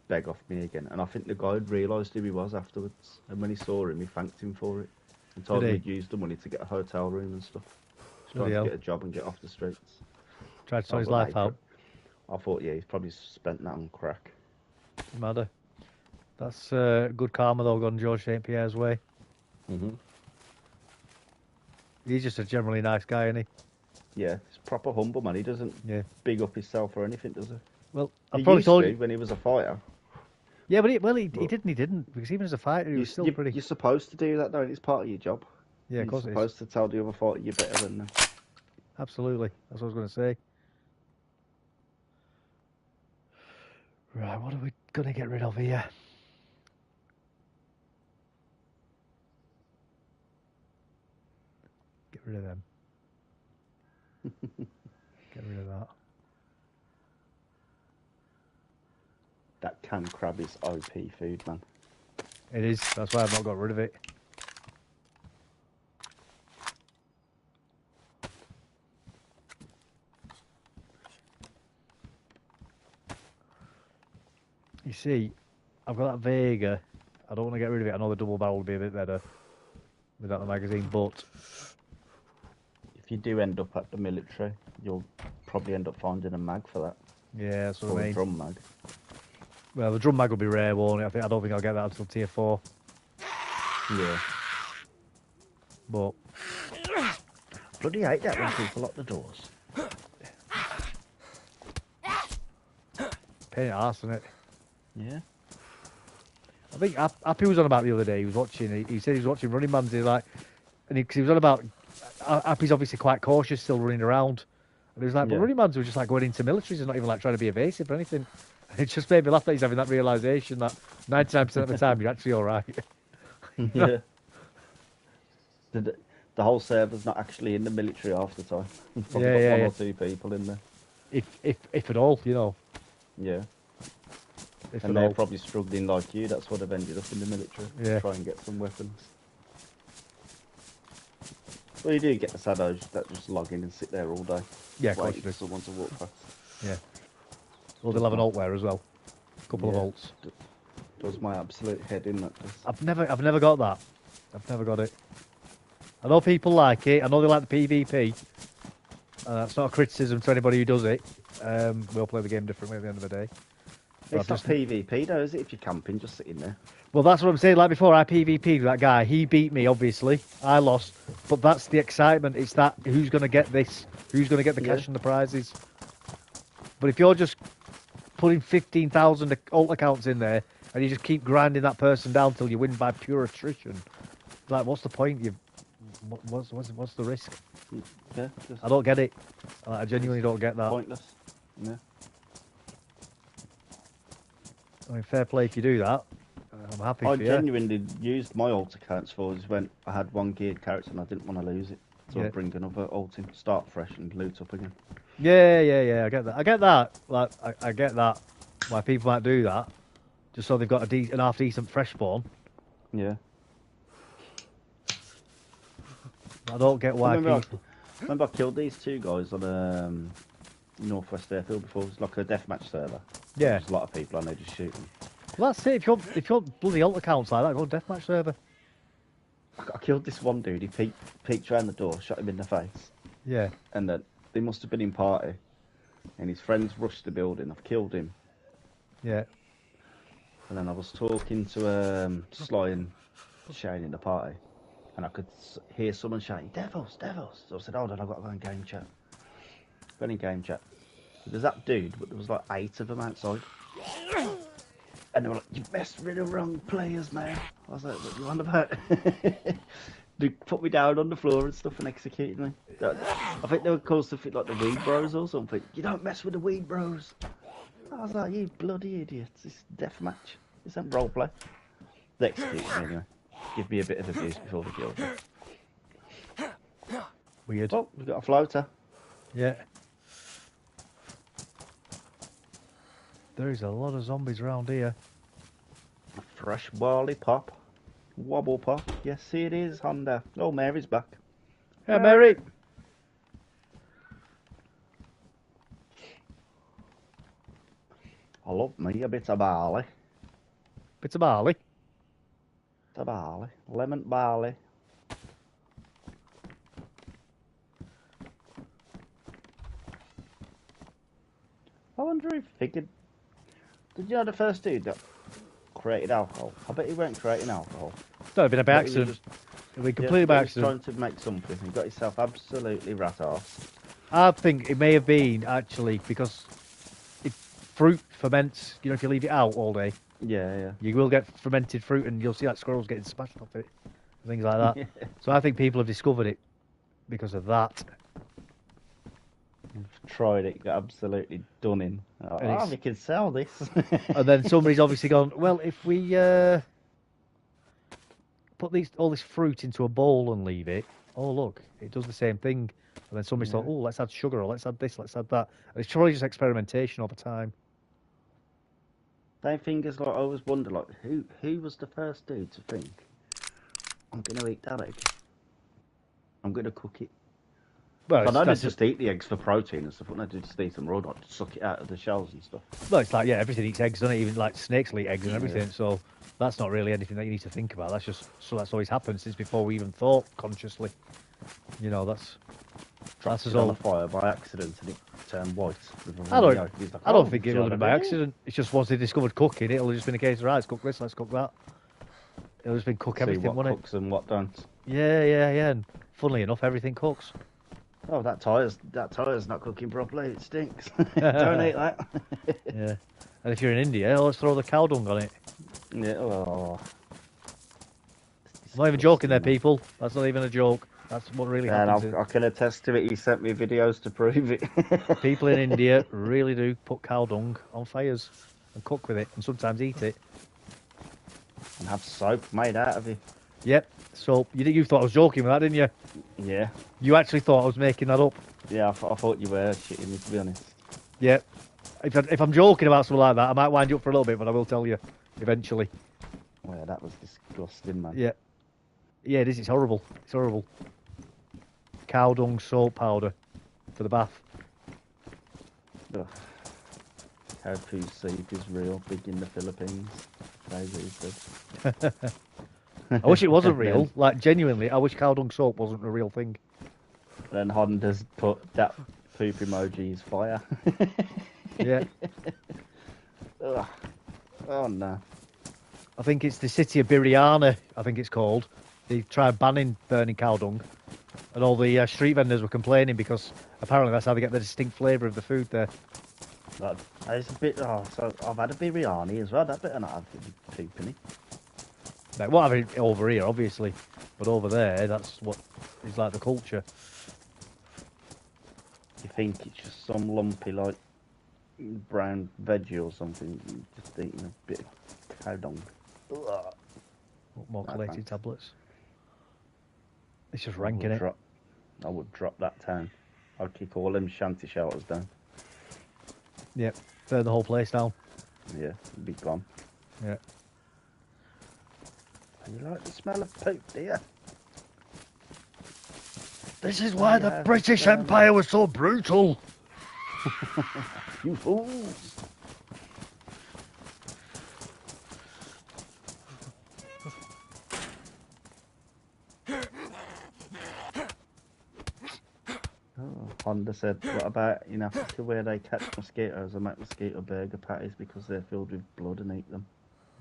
beg off me again. And I think the guy had realised who he was afterwards. And when he saw him, he thanked him for it. And told him he'd used the money to get a hotel room and stuff. Trying to get a job and get off the streets. Tried to sort his life out. I thought, yeah, he's probably spent that on crack. Doesn't matter. That's good karma, though, gone George St. Pierre's way. He's just a generally nice guy, isn't he? Yeah, he's proper humble, man. He doesn't big up himself or anything, does he? Well, I probably told you when he was a fighter. Yeah, but he didn't, because even as a fighter, he was still pretty... You're supposed to do that, though, and it's part of your job. Yeah, of course You're supposed to tell the other fighter you're better than them. Absolutely, that's what I was going to say. Right, what are we going to get rid of here? Get rid of them. Get rid of that. That canned crab is OP food, man. It is, that's why I've not got rid of it. You see, I've got that Vega. I don't want to get rid of it. I know the double barrel would be a bit better without the magazine, but... If you do end up at the military, you'll probably end up finding a mag for that. Yeah, that's what I mean. Or a drum mag. Well, the drum mag will be rare, won't it? I don't think I'll get that until tier 4. Yeah. But... Bloody hate that when people lock the doors. Pain in the arse, isn't it? Yeah. I think Happy was on about the other day. He was watching. He said he was watching Running Man's. He's like, and he was on about. Happy's obviously quite cautious, still running around. And he was like, but Running Man's was just like going into militaries and not even like trying to be evasive or anything. And it just made me laugh that he's having that realization that 99% of the time you're actually all right. Yeah. The whole server's not actually in the military half the time. Probably got one or two people in there. If at all, you know. Yeah. If and they're probably struggling like you. That's what they've ended up in the military. Yeah. Try and get some weapons. Well, you do get the saddos that just log in and sit there all day. Yeah, of course waiting for someone to walk past. Yeah. Well, they'll have an alt wear as well. A couple of alts. Does my absolute head in that does. I've never got that. I've never got it. I know people like it. I know they like the PvP. That's not a criticism to anybody who does it. We'll play the game differently at the end of the day. It's not PvP though, is it? If you're camping, just sitting there. Well, that's what I'm saying. Like before, I PvP'd with that guy. He beat me, obviously. I lost. But that's the excitement. It's that who's going to get this? Who's going to get the cash and the prizes? But if you're just putting 15,000 alt accounts in there and you just keep grinding that person down till you win by pure attrition, like, what's the point? What's the risk? Yeah, I don't get it. I genuinely don't get that. Pointless. Yeah. I mean, fair play if you do that. I'm happy for you. I genuinely used my alt accounts for is when I had one geared character and I didn't want to lose it. So I'd bring another alt in, start fresh and loot up again. Yeah, I get that. I get that. Like, I get that. Why people might do that, just so they've got an half decent fresh spawn. Yeah. I don't get why Remember I killed these two guys on Northwest Airfield before. It was like a deathmatch server. Yeah. There's a lot of people and they just shoot them. Well, that's it. If you're bloody alt accounts like that, go deathmatch server. I killed this one dude. He peeked around the door, shot him in the face. Yeah. And then they must have been in party. And his friends rushed the building. I've killed him. Yeah. And then I was talking to Sly and Shane in the party. And I could hear someone shouting, "Devils, devils!" So I said, "Hold on, I've got to go in game chat." Went in game chat. There's that dude, but there was like 8 of them outside. And they were like, "You messed with the wrong players, man." I was like, "What you on about?" They put me down on the floor and stuff and executed me. I think they were called something like the Weed Bros or something. "You don't mess with the Weed Bros." I was like, "You bloody idiots. This deathmatch. This ain't roleplay." They executed me anyway. Give me a bit of abuse before the kill. Weird. Oh, we've got a floater. Yeah. There is a lot of zombies around here. A fresh barley pop. Wobble pop. Yes, it is, Honda. Oh, Mary's back. Yeah, Mary. I love me a bit of barley. Bit of barley. Bit of barley. Lemon barley. I wonder if he could... Did you know the first dude that created alcohol? I bet he weren't creating alcohol. No, it'd been a by I bet he was accident. It'd been completely by he was accident. trying to make something and got himself absolutely rat-arsed. I think it may have been, actually, because fruit ferments, you know, if you leave it out all day, Yeah. you will get fermented fruit and you'll see like squirrels getting smashed off it. Things like that. Yeah. So I think people have discovered it because of that. Tried it, got absolutely done in. Oh, we can sell this. And then somebody's obviously gone, well, if we put all this fruit into a bowl and leave it, oh, look, it does the same thing. And then somebody's thought, oh, let's add sugar, or let's add this, let's add that. And it's probably just experimentation over time. They think it's like, I always wonder, like, who was the first dude to think, I'm going to eat that egg. I'm going to cook it. Well, I know they just eat the eggs for protein and stuff, but they just eat them raw, like suck it out of the shells and stuff. Well, it's like, yeah, everything eats eggs, doesn't it? Even like snakes will eat eggs and everything. Yeah. So that's not really anything that you need to think about. That's just, so that's always happened since before we even thought consciously. You know, that's as on the fire by accident and it turned white. I don't think it would have been by accident. It's just once they discovered cooking, it'll have just been a case of, right, let's cook this, let's cook that. It'll just been cook everything, what cooks and what don't. Yeah. And funnily enough, everything cooks. Oh, that tire's not cooking properly. It stinks. Don't eat that. Yeah. And if you're in India, let's throw the cow dung on it. Yeah. Oh. I'm not even joking there, people. That's not even a joke. That's what really happens. I can attest to it. He sent me videos to prove it. People in India really do put cow dung on fires and cook with it, and sometimes eat it. And have soap made out of it. Yep. So you thought I was joking with that, didn't you? Yeah. You actually thought I was making that up. Yeah, I thought you were shitting me, to be honest. Yeah. If I'm joking about something like that, I might wind you up for a little bit, but I will tell you eventually. Well, that was disgusting, man. Yeah. Yeah, it is. It's horrible. It's horrible. Cow dung soap powder for the bath. Ugh. Cow poo soup is real big in the Philippines. I wish it wasn't real. Like, genuinely, I wish cow dung soap wasn't a real thing. Then Honda's put that poop emoji is fire. Yeah. Ugh. Oh, no. I think it's the city of Biryani, I think it's called. They tried banning burning cow dung. And all the street vendors were complaining because apparently that's how they get the distinct flavour of the food there. It's a bit... Oh, so I've had a biryani as well. That bit not have poop in it. Like, what have it over here, obviously. But over there, that's what is like the culture. You think it's just some lumpy, like, brown veggie or something. Just eating a bit of cow dung. What more collated tablets? It's just ranking it. I would drop that town. I'd kick all them shanty shelters down. Yep, burn the whole place down. Yeah, it'd be gone. Yeah. You like the smell of poop, do you? This is why the British Empire was so brutal. You fools. Honda said, what about in Africa where they catch mosquitoes and make mosquito burger patties because they're filled with blood and eat them?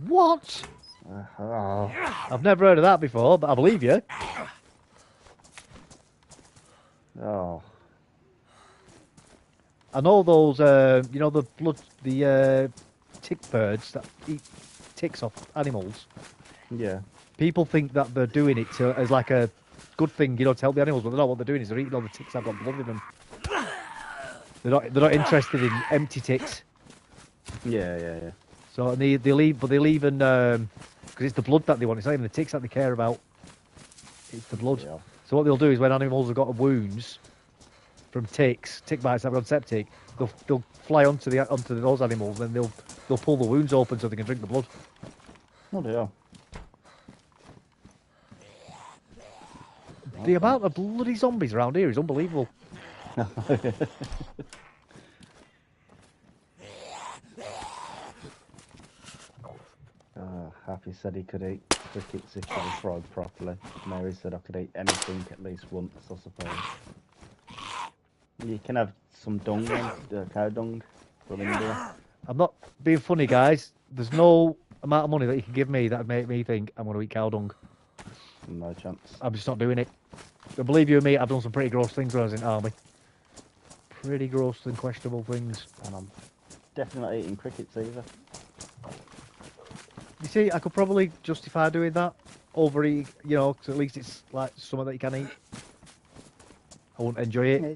What? I've never heard of that before, but I believe you. Oh. I know those, you know, the tick birds that eat ticks off animals. Yeah. People think that they're doing it as like a good thing, you know, to help the animals, but they're not. What they're doing is they're eating all the ticks that have got blood in them. They're not interested in empty ticks. Yeah. So they leave, but they leave and because it's the blood that they want. It's not even the ticks that they care about. It's the blood. Yeah. So what they'll do is when animals have got wounds from tick bites that have gone septic, they'll fly onto those animals, and they'll pull the wounds open so they can drink the blood. Oh dear. The amount of bloody zombies around here is unbelievable. Happy said he could eat crickets if they were fried properly. Mary said I could eat anything at least once, I suppose. You can have some dung, cow dung from India. I'm not being funny, guys. There's no amount of money that you can give me that would make me think I'm going to eat cow dung. No chance. I'm just not doing it. But believe you me, I've done some pretty gross things when I was in the army. Pretty gross and questionable things. And I'm definitely not eating crickets either. You see, I could probably justify doing that over eat, you know, 'cause at least it's like something that you can eat. I wouldn't enjoy it. Yeah,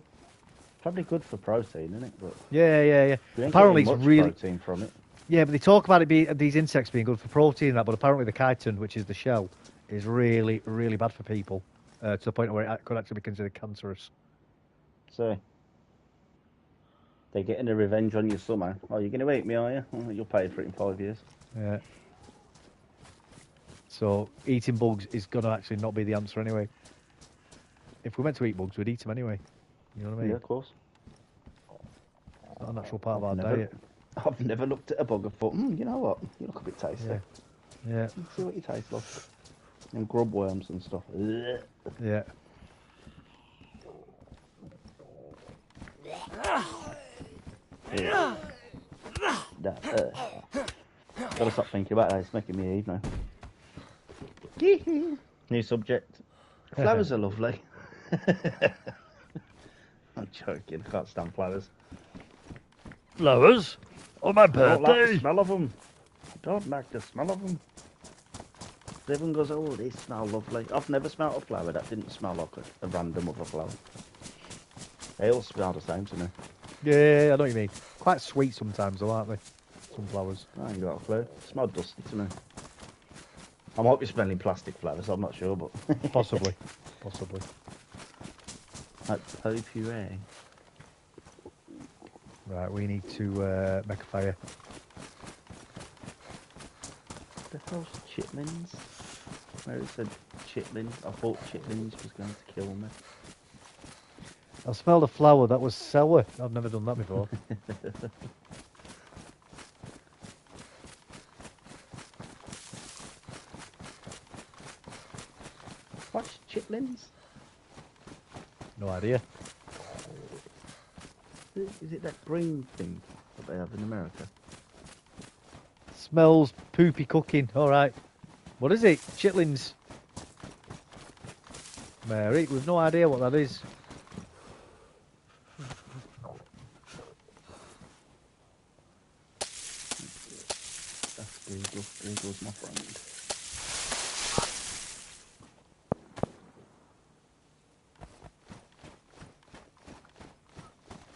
probably good for protein, isn't it? But Yeah. you ain't Apparently, getting it's much really protein from it. Yeah, but they talk about it being these insects being good for protein and that, but apparently the chitin, which is the shell, is really, really bad for people to the point where it could actually be considered cancerous. So they're getting a revenge on you somehow. Oh, you're going to eat me, are you? Oh, you'll pay for it in 5 years. Yeah. So eating bugs is going to actually not be the answer anyway. If we're meant to eat bugs, we'd eat them anyway. You know what I mean? Yeah, of course. It's not a natural part of our never- diet. I've never looked at a bug and thought, you know what? You look a bit tasty. Yeah. Let's see what you taste like. And grub worms and stuff. Ugh. Yeah. Yeah. Gotta stop thinking about that. It's making me eat now. New subject. Flowers are lovely. I'm joking. I can't stand flowers. Flowers? On my I don't like the birthday? smell of them. I don't like the smell of them. Everyone goes, oh, they smell lovely. I've never smelled a flower that didn't smell like a random other flower. They all smell the same to me. Yeah, I know what you mean. Quite sweet sometimes, though, aren't they? Some flowers. I ain't got a clue. They smell dusty to me. I might be smelling plastic flowers, I'm not sure, but... Possibly. Possibly. Like potpourri. Right, we need to make a fire. The hell's chitlins? Mary said chitlins. I thought chitlins was going to kill me. I smelled a flower that was sour. I've never done that before. What's chitlins? No idea. Is it that green thing that they have in America? Smells poopy cooking. All right. What is it? Chitlins. Mary, we've no idea what that is. That's Google. Google's my friend.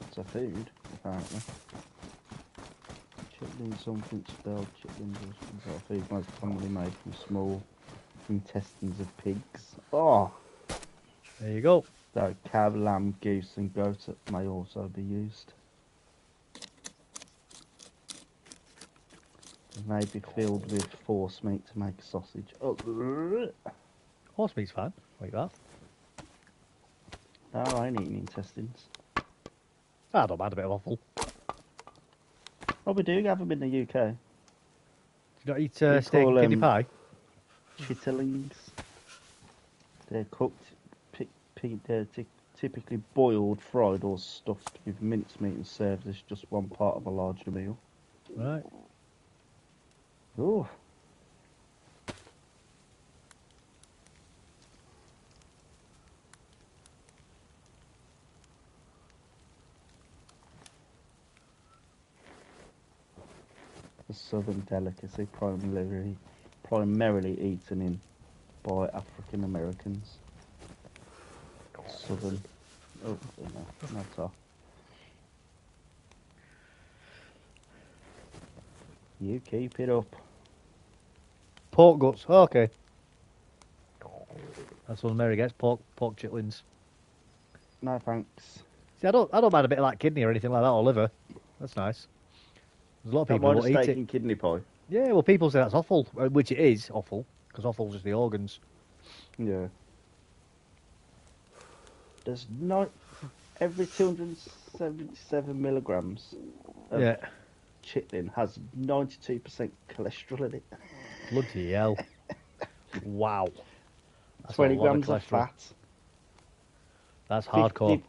It's a food, apparently. Chitlins, something spelled chitlins or something sort of food most commonly made from small intestines of pigs. Oh! There you go. So cow, lamb, goose and goat may also be used. It may be filled with force meat to make sausage. Oh, Horse meat's fine. Like that. no, I ain't eating intestines. I don't mind a bit of offal. Oh, we do have them in the UK. Do you not eat We steak call and kidney 'em pie? Chitterlings. They're cooked, they're typically boiled, fried or stuffed with mincemeat and served as just one part of a larger meal. Right. Ooh. A southern delicacy primarily eaten in by African Americans. Southern. Oh, no, not so. You keep it up. Pork guts. Oh, okay. That's what Mary gets. Pork chitlins. No thanks. See, I don't mind a bit of like kidney or anything like that or liver. That's nice. There's a lot of Don't people who mind a won't eat steak it. and kidney pie. Yeah, well, people say that's awful, which it is awful because offal's just the organs. Yeah. There's not every 277 milligrams of Yeah. chitlin has 92% cholesterol in it. Bloody hell. Wow. That's 20 a lot grams of cholesterol. fat. That's hardcore.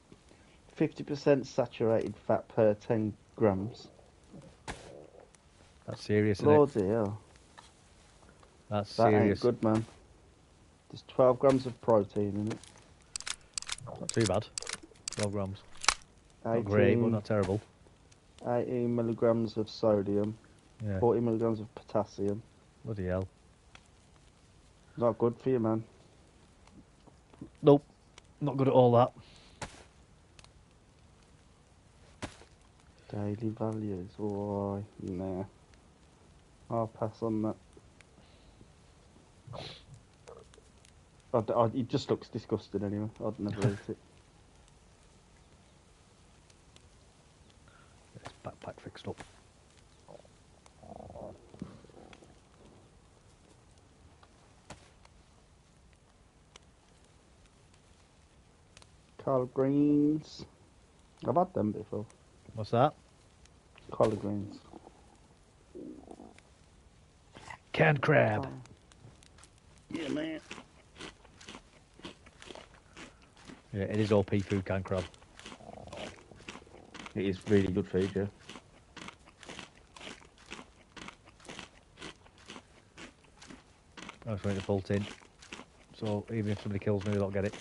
50% saturated fat per 10 grams. That's serious, isn't it? Bloody hell. That's That serious. ain't good, man. There's 12 grams of protein in it. Not too bad. 12 grams. 18, Not great, but not terrible. 18 milligrams of sodium. Yeah. 40 milligrams of potassium. Bloody hell. Not good for you, man. Nope. Not good at all that. Daily values. Oh, nah. I'll pass on that. It just looks disgusting anyway. I'd never eat it. It's backpack fixed up. Collard greens. I've had them before. What's that? Collard greens. Canned crab. Yeah, man. Yeah, it is OP food, canned crab. It is really good food, yeah. I was waiting to full tin. So even if somebody kills me, they don't get it.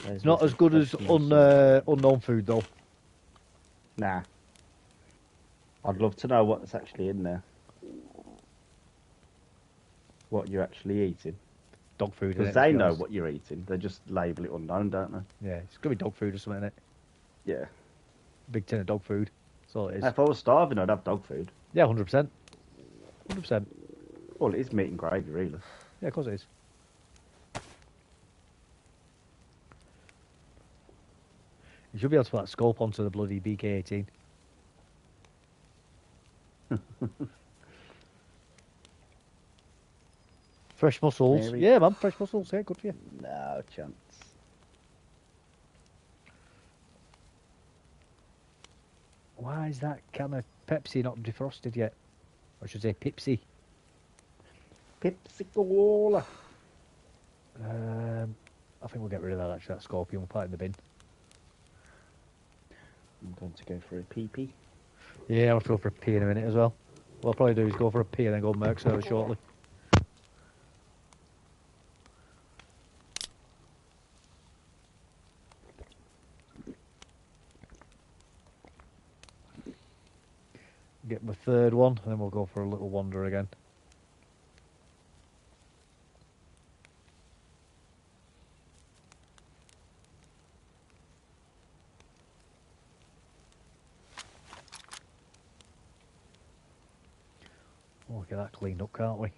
It's not as good as unknown food, though. Nah. I'd love to know what's actually in there. What you're actually eating. Dog food, Because they know what you're eating. They just label it unknown, don't they? Yeah, it's going to be dog food or something, innit? Yeah. Big tin of dog food. That's all it is. If I was starving, I'd have dog food. Yeah, 100%. 100%. Well, it is meat and gravy, really. Yeah, of course it is. You should be able to put that scope onto the bloody BK-18. Fresh mussels. Maybe. Yeah, man, fresh mussels. Yeah, good for you. No chance. Why is that can of Pepsi not defrosted yet? Or I should say Pepsi. Pepsi Cola. I think we'll get rid of that, actually, that scorpion. We'll put it in the bin. I'm going to go for a pee-pee. Yeah, I'll go for a pee in a minute as well. What I'll probably do is go for a pee and then go Merc service shortly. Get my third one, and then we'll go for a little wander again. Oh, get that cleaned up, can't we?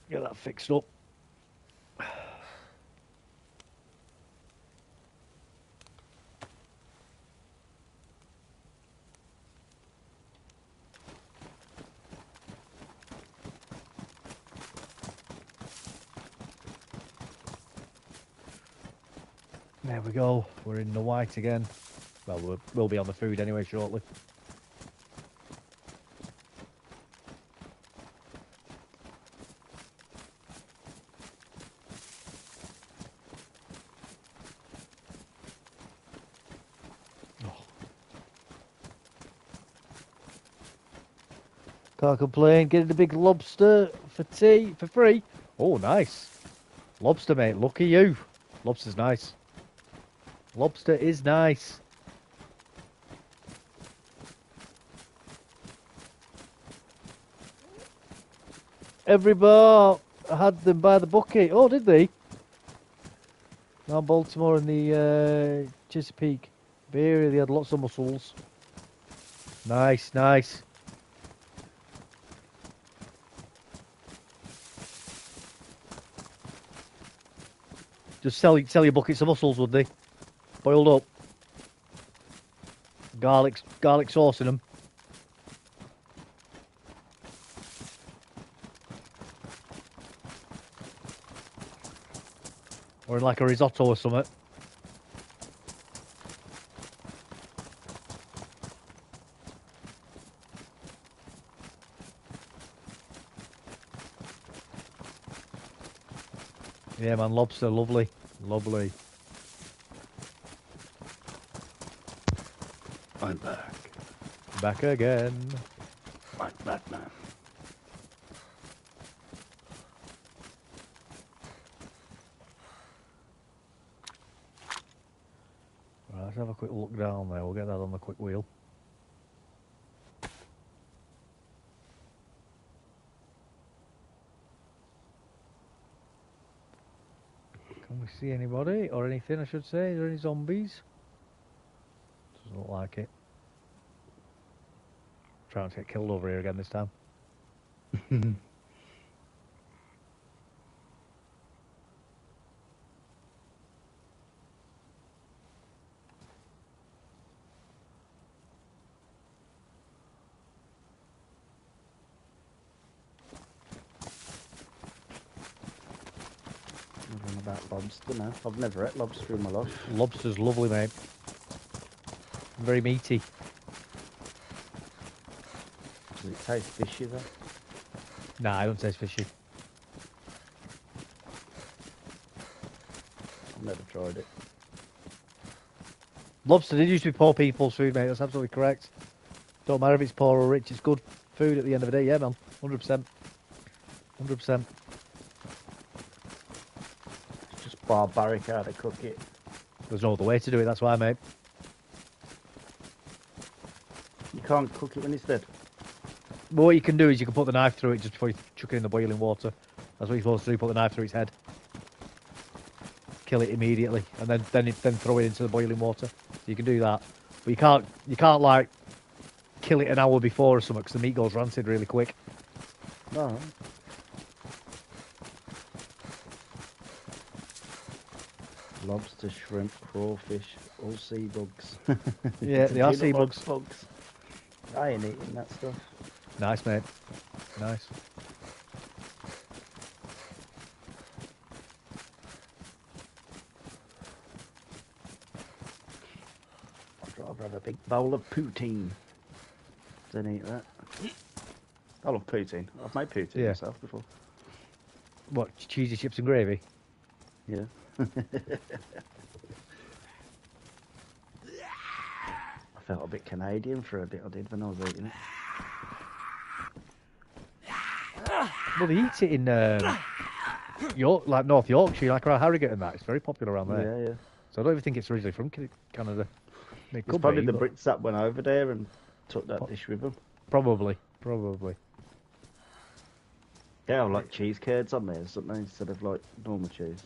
Get that fixed up. There we go. We're in the white again. Well, we'll be on the food anyway shortly. Can't complain. Getting a big lobster for tea for free. Oh, nice. Lobster, mate. Lucky you. Lobster's nice. Lobster is nice. Every bar had them by the bucket. Oh, did they? Now Baltimore and the Chesapeake Bay Area, they had lots of mussels. Nice, nice. Just sell you buckets of mussels, would they? Boiled up. Garlic sauce in them. Or in like a risotto or something. Yeah, man, lobster, lovely. Lovely. I'm back. Back again. I'm back, man. Right, let's have a quick look down there. We'll get that on the quick wheel. Can we see anybody or anything, I should say? Is there any zombies? Doesn't look like it. Trying to get killed over here again this time. Nothing about lobster now. I've never ate lobster in my life. Lobster's lovely, mate. Very meaty. Does it taste fishy though? Nah, I don't taste fishy. I've never tried it. Lobster did used to be poor people's food, mate. That's absolutely correct. Don't matter if it's poor or rich, it's good food at the end of the day. Yeah, man. 100%. 100%. It's just barbaric how to cook it. There's no other way to do it, that's why, mate. You can't cook it when it's dead. But what you can do is you can put the knife through it just before you chuck it in the boiling water. That's what you're supposed to do, put the knife through its head. Kill it immediately, and then throw it into the boiling water. So you can do that. But you can't like kill it an hour before or something, because the meat goes rancid really quick. No. Lobster, shrimp, crawfish, all sea bugs. Yeah, they are sea Peanut bugs. bugs. I ain't eating that stuff. Nice, mate. Nice. I'd rather have a big bowl of poutine than eat that. I love poutine. I've made poutine Yeah. myself before. What, cheesy chips and gravy? Yeah. I felt a bit Canadian for a bit, I did, when I was eating it. Well, they eat it in like North Yorkshire, like around Harrogate and that. It's very popular around there. Yeah, yeah. So I don't even think it's originally from Canada. It It's could probably be, the but Brits that went over there and took that dish with them. Probably. They have like cheese curds on there, don't they, instead of like normal cheese.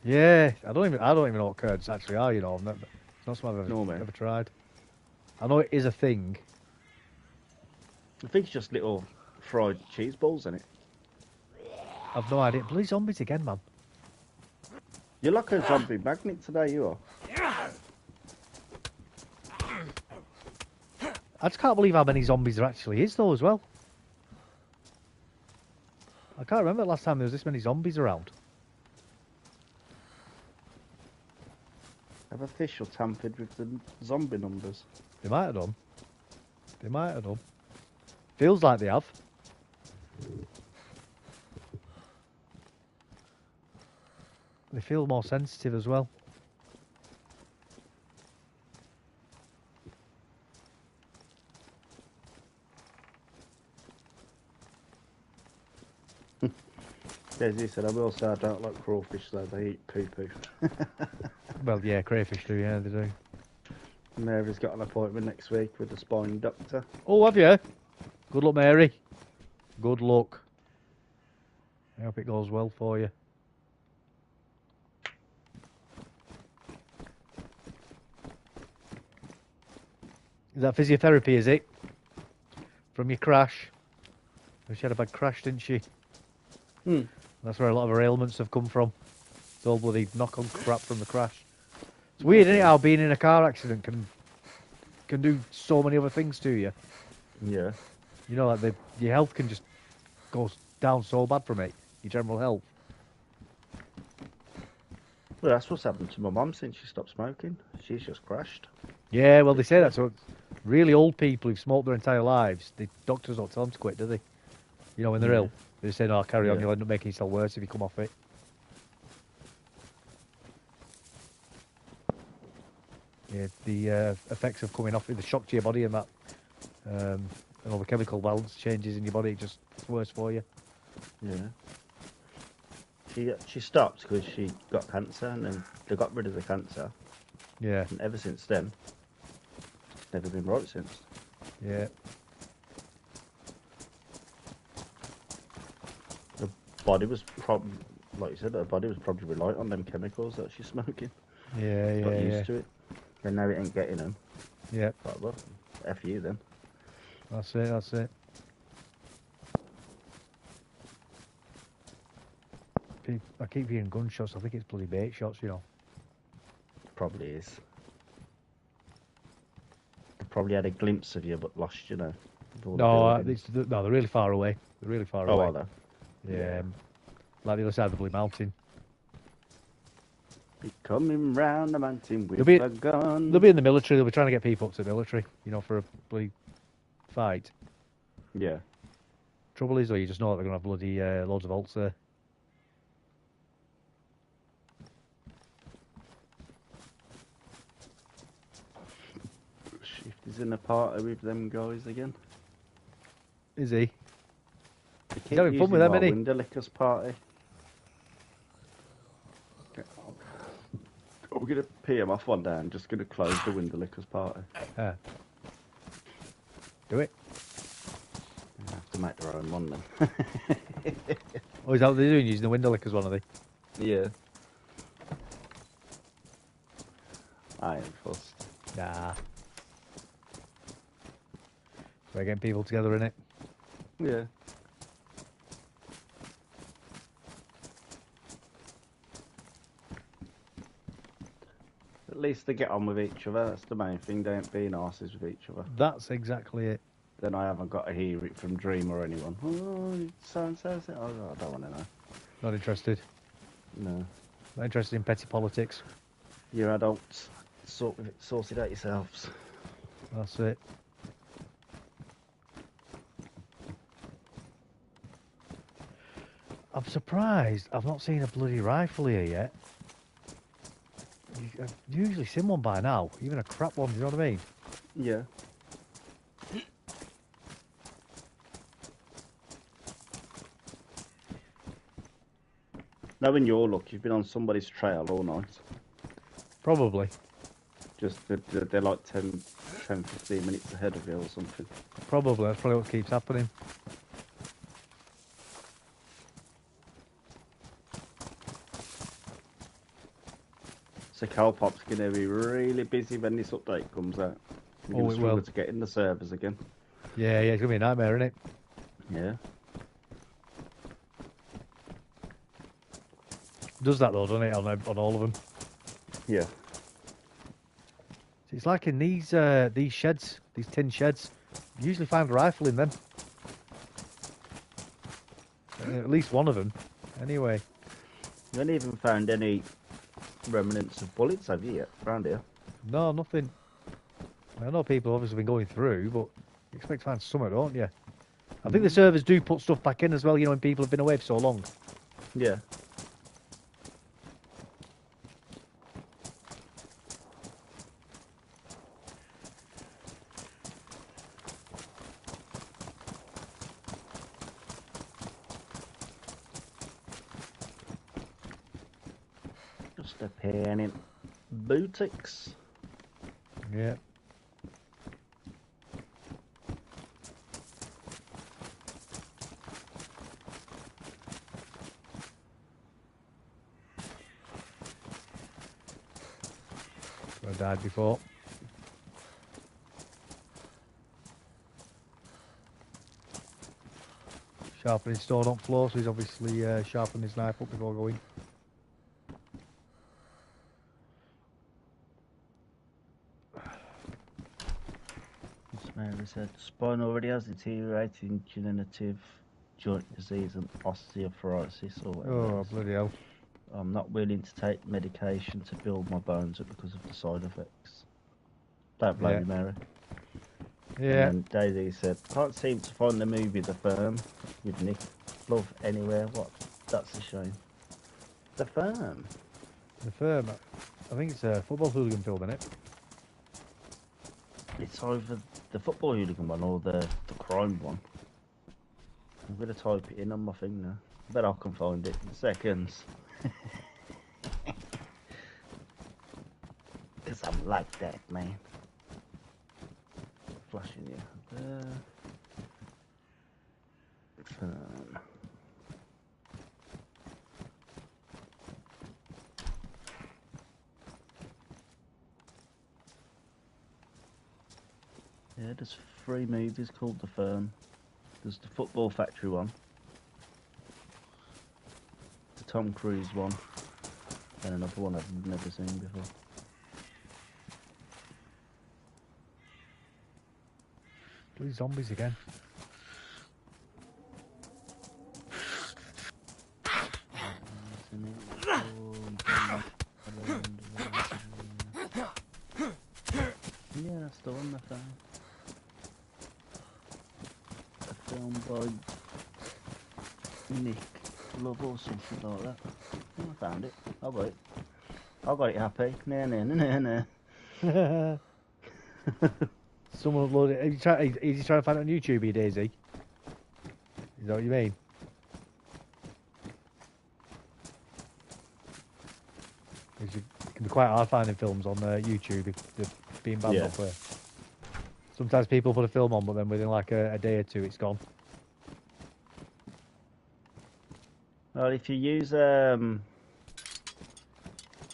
Yeah, I don't even know what curds actually are. You know, it's not something I've No, mate. ever tried. I know it is a thing. I think it's just little fried cheese balls in it. I've no idea. Bloody zombies again, man. You're like a zombie magnet today, you are. I just can't believe how many zombies there actually is, though, as well. I can't remember the last time there was this many zombies around. Have official tampered with the zombie numbers. They might have done. They might have done. Feels like they have. They feel more sensitive as well. As he said, I will say I don't like crawfish though, they eat poo-poo. Well, yeah, crayfish do, yeah, they do. Mary's got an appointment next week with the spine doctor. Oh, have you? Good luck, Mary. Good luck. I hope it goes well for you. Is that physiotherapy, is it? From your crash? She had a bad crash, didn't she? Hmm. That's where a lot of her ailments have come from. all bloody knock on crap from the crash. It's weird, isn't it, how being in a car accident can do so many other things to you. Yeah. You know, like your health can just go down so bad from it. Your general health. Well, that's what's happened to my mum since she stopped smoking. She's just crashed. Yeah, well, they say that. So really old people who've smoked their entire lives, the doctors don't tell them to quit, do they? You know, when they're ill, they say, "No, carry on. You'll end up making yourself worse if you come off it." Yeah, the effects of coming off it, the shock to your body and that, and all the chemical balance changes in your body, just it's worse for you. Yeah. She stopped because she got cancer, and then they got rid of the cancer. Yeah, And ever since then, it's never been right since. yeah. The body was probably, like you said, her body was probably reliant on them chemicals that she's smoking. Yeah, Got yeah, used yeah. to it. And now it ain't getting them. Yeah, Like, well, F you then. that's it, that's it. I keep hearing gunshots. I think it's bloody bait shots, you know. Probably is. They probably had a glimpse of you, but lost, you know. with all the No, buildings. no, they're really far away. They're really far Oh, away. are they? Yeah, like the other side of the Blue Mountain. Be coming round the mountain with They'll be- a gun. They'll be in the military. They'll be trying to get people up to the military, you know, for a bloody fight. Yeah. Trouble is, though, you just know that they're going to have bloody loads of alts there. Shifty's in a party with them guys again. Is he? They He's having fun with them, isn't he? Winderlicker's party. I'm going to pee him off one day. I'm just going to close the Winderlicker's party. Do it. They have to make their own one then. Oh, is that what they're doing? Using the window lickers, one of they? Yeah. I ain't fussed. Nah. We're getting people together in it. Yeah. At least they get on with each other. That's the main thing. They ain't being arses with each other. That's exactly it. Then I haven't got to hear it from Dream or anyone. Oh, so and so. Oh, I don't want to know. Not interested. No. Not interested in petty politics. You're adults. Sort it out yourselves. That's it. I'm surprised I've not seen a bloody rifle here yet. I've usually seen one by now, even a crap one, you know what I mean? Yeah. Knowing your luck, you've been on somebody's trail all night. Probably. Just they're like 10, 15 minutes ahead of you or something. Probably, that's probably what keeps happening. So Calpop's going to be really busy when this update comes out. You're Oh, gonna it struggle will. to get in the servers again. Yeah, it's going to be a nightmare, isn't it? Yeah. Does that though, doesn't it, on all of them? Yeah. It's like in these sheds, these tin sheds, you usually find a rifle in them. At least one of them, anyway. You haven't even found any remnants of bullets, have you yet, around here? No, nothing. I know people have obviously been going through, but you expect to find somewhere, don't you? I think the servers do put stuff back in as well, you know, when people have been away for so long. Yeah. Just a pain in boutiques. Yeah. I died before. Sharpening stone on floor, so he's obviously sharpening his knife up before going. Mary said, spine already has deteriorating degenerative joint disease and osteoporosis or whatever. Oh, bloody hell. I'm not willing to take medication to build my bones up because of the side effects. Don't blame Yeah. you, Mary. Yeah. And then DayZ said, can't seem to find the movie The Firm with Nick Love anywhere. What? That's a shame. The Firm? The Firm. I think it's a football hooligan film, isn't it? It's either the football hooligan one or the crime one. I'm going to type it in on my thing now. I bet I can find it in seconds. Because I'm like that, man. Flashing you. Yeah, there's 3 movies called The Firm. There's the Football Factory one, the Tom Cruise one, and another one I've never seen before. Bloody zombies again. Yeah, that's the one I found. A film by Nick Love or something like that. Oh, I found it. I got it. I got it happy. Nah. Someone uploaded it. Is he trying to find it on YouTube, DayZ? Is that what you mean? It can be quite hard finding films on YouTube if they're being banned off there. Sometimes people put a film on, but then within like a day or two, it's gone. Well, if you use you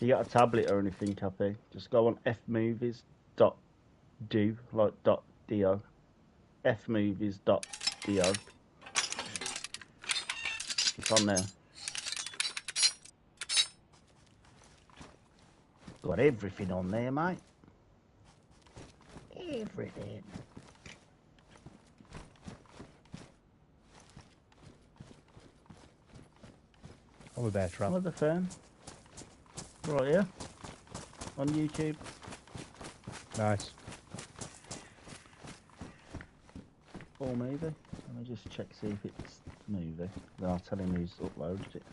got a tablet or anything, Happy, just go on fmovies.do, like .do, fmovies.do. It's on there. Got everything on there, mate. Everything. I'm a bear trap. Oh, The Firm. Right here. On YouTube. Nice. Or movie. Let me just check, see if it's the movie. Then I'll tell him who's uploaded it.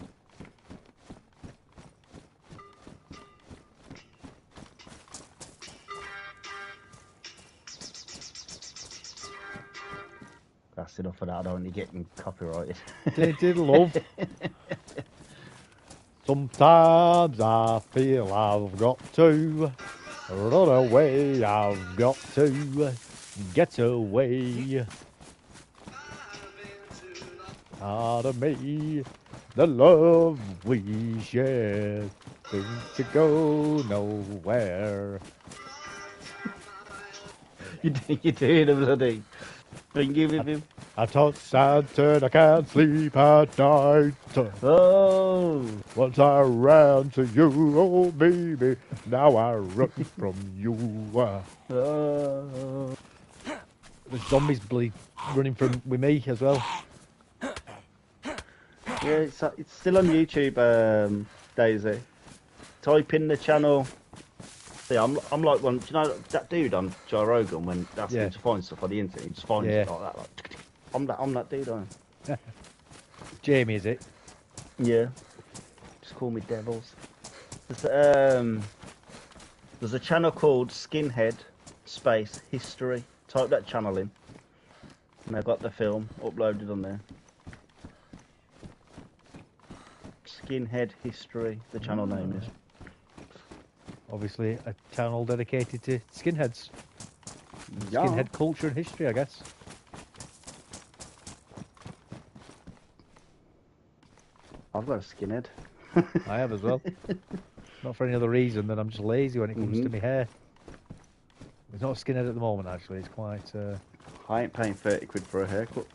That's enough of that. I don't want you getting copyrighted. Tainted love. Sometimes I feel I've got to run away. I've got to get away. Out of me, the love we share seems to go nowhere. You're doing a bloody thingy with him. I toss and turn, I can't sleep at night. Oh! Once I ran to you, oh baby, now I run from you. Oh! The zombies bloody running from with me as well. Yeah, it's still on YouTube, DayZ. Type in the channel. See, I'm like one. Do you know that dude on Joe Rogan when asks him to find stuff on the internet? He just finds it like that. Like, I'm that dude. Jamie, is it? Yeah. Just call me Devils. There's a channel called Skinhead Space History. Type that channel in, and I've got the film uploaded on there. Skinhead History, the channel name is. Obviously, a channel dedicated to skinheads. Yeah. Skinhead culture and history, I guess. I've got a skinhead. I have as well. Not for any other reason than I'm just lazy when it comes to my hair. It's not a skinhead at the moment, actually. It's quite... I ain't paying 30 quid for a haircut.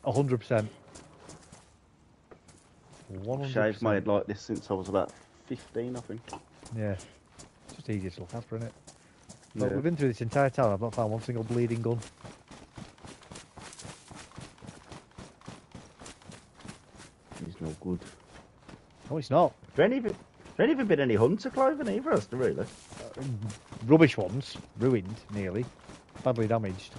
100%. 100%. Shaved my head like this since I was about 15, I think. Yeah. It's just easier to look after, isn't it? But we've been through this entire town. I've not found one single bleeding gun. He's no good. No, it's not. There ain't even been any hunter clothing either, has there really? Rubbish ones. Ruined, nearly. Badly damaged.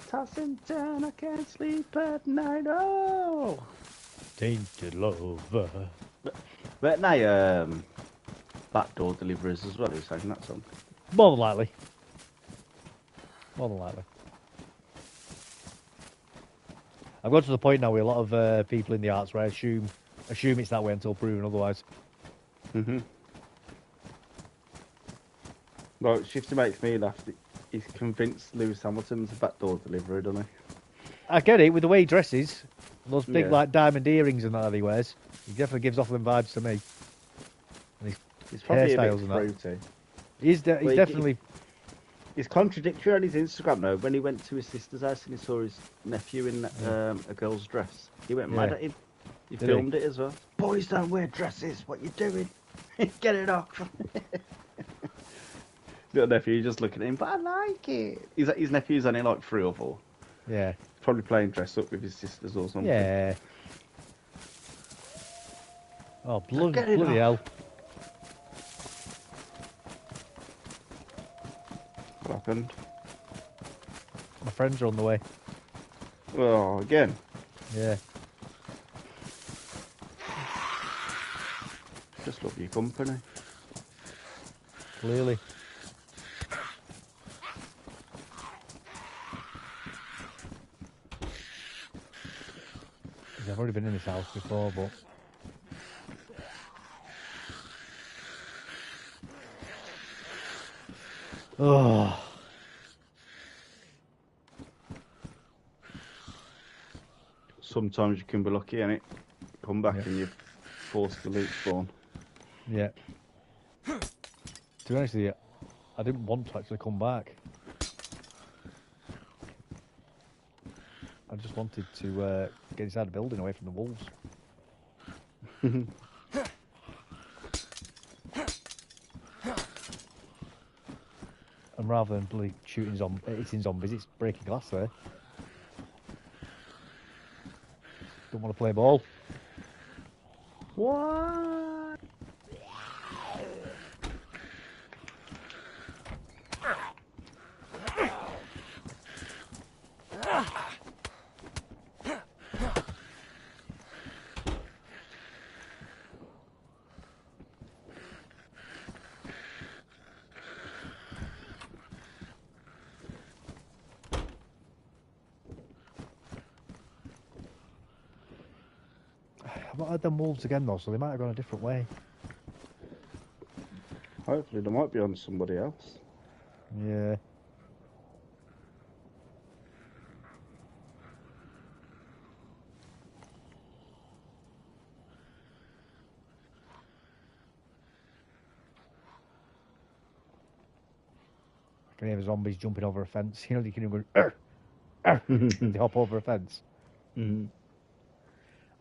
Toss and turn, I can't sleep at night. Oh, Tainted lover. but now backdoor deliveries as well. Who's saying that song? More than likely. More than likely. I've got to the point now with a lot of people in the arts where I assume it's that way until proven otherwise. Well, Shifty makes me laugh. He's convinced Lewis Hamilton's a backdoor delivery, doesn't he? I get it with the way he dresses. Those big Yeah. like diamond earrings and that he wears. He definitely gives off them vibes to me. And He's probably a hairstyles bit and that. fruity. He's Well, definitely. He's contradictory on his Instagram though. When he went to his sister's house and he saw his nephew in a girl's dress, he went mad at him. He filmed it as well. Boys don't wear dresses. What you doing? Get it off. Little nephew just looking at him, but I like it. His nephew's only like 3 or 4. Yeah. Probably playing dress up with his sisters or something. Yeah. Oh, bloody Get it hell. What happened? My friends are on the way. Oh, again. Yeah. Just love your company. Clearly. I've already been in this house before, but... Oh. Sometimes you can be lucky, innit? Come back Yeah. and you're forced to loot spawn. Yeah. To be honest with you, I didn't want to actually come back. I just wanted to get inside the building away from the wolves. And rather than bloody hitting zombies, it's breaking glass there. Don't want to play ball. What? I've not had them wolves again though, so they might have gone a different way. Hopefully they might be on somebody else. Yeah. I can hear the zombies jumping over a fence. You know, you can hear them going, "Arr! Arr!" They hop over a fence. Mm-hmm.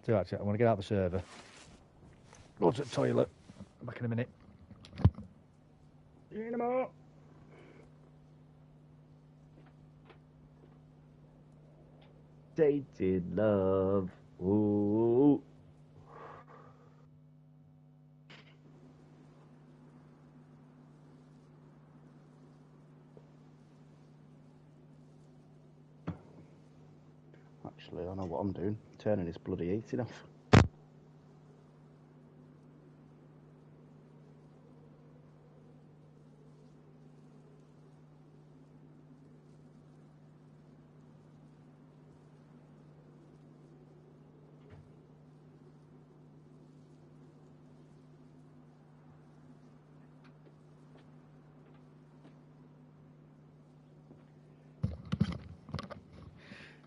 So actually, I want to get out of the server. Go to the toilet. I'm back in a minute. See you in a minute. Dated love. Ooh. Actually, I know what I'm doing. Turning this bloody heating off.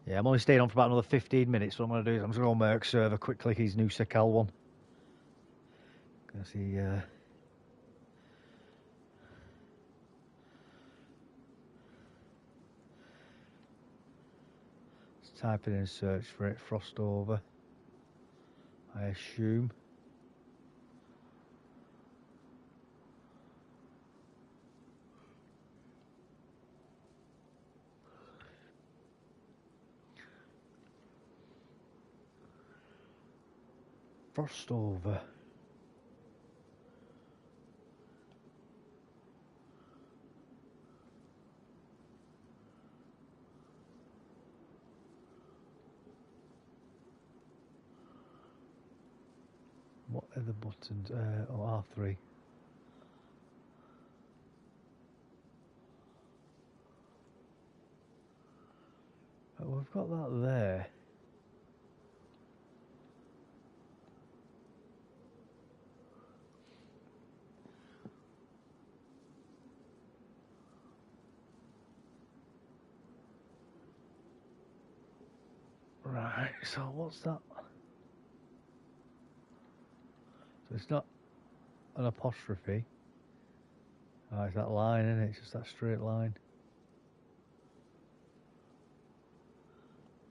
Yeah, I'm only staying on for about another 15 minutes. What I'm going to do is I'm just going to go on Merc's server quickly, his new Secal one. Gonna see, Typing in a search for it, frost over, I assume. Frost over. What are the buttons? Oh, R3. We've got that there. Right, so what's that? So it's not an apostrophe. Oh, it's that line, isn't it? It's just that straight line.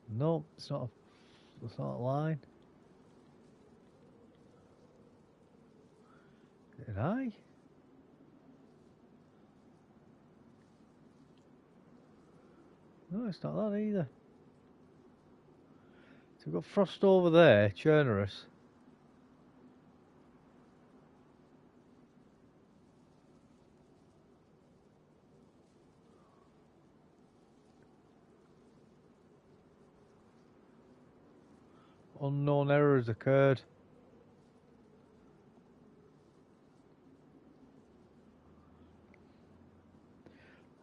No, it's not a line. Did I? No, it's not that either. So we've got frost over there, Churnerous. Unknown error has occurred.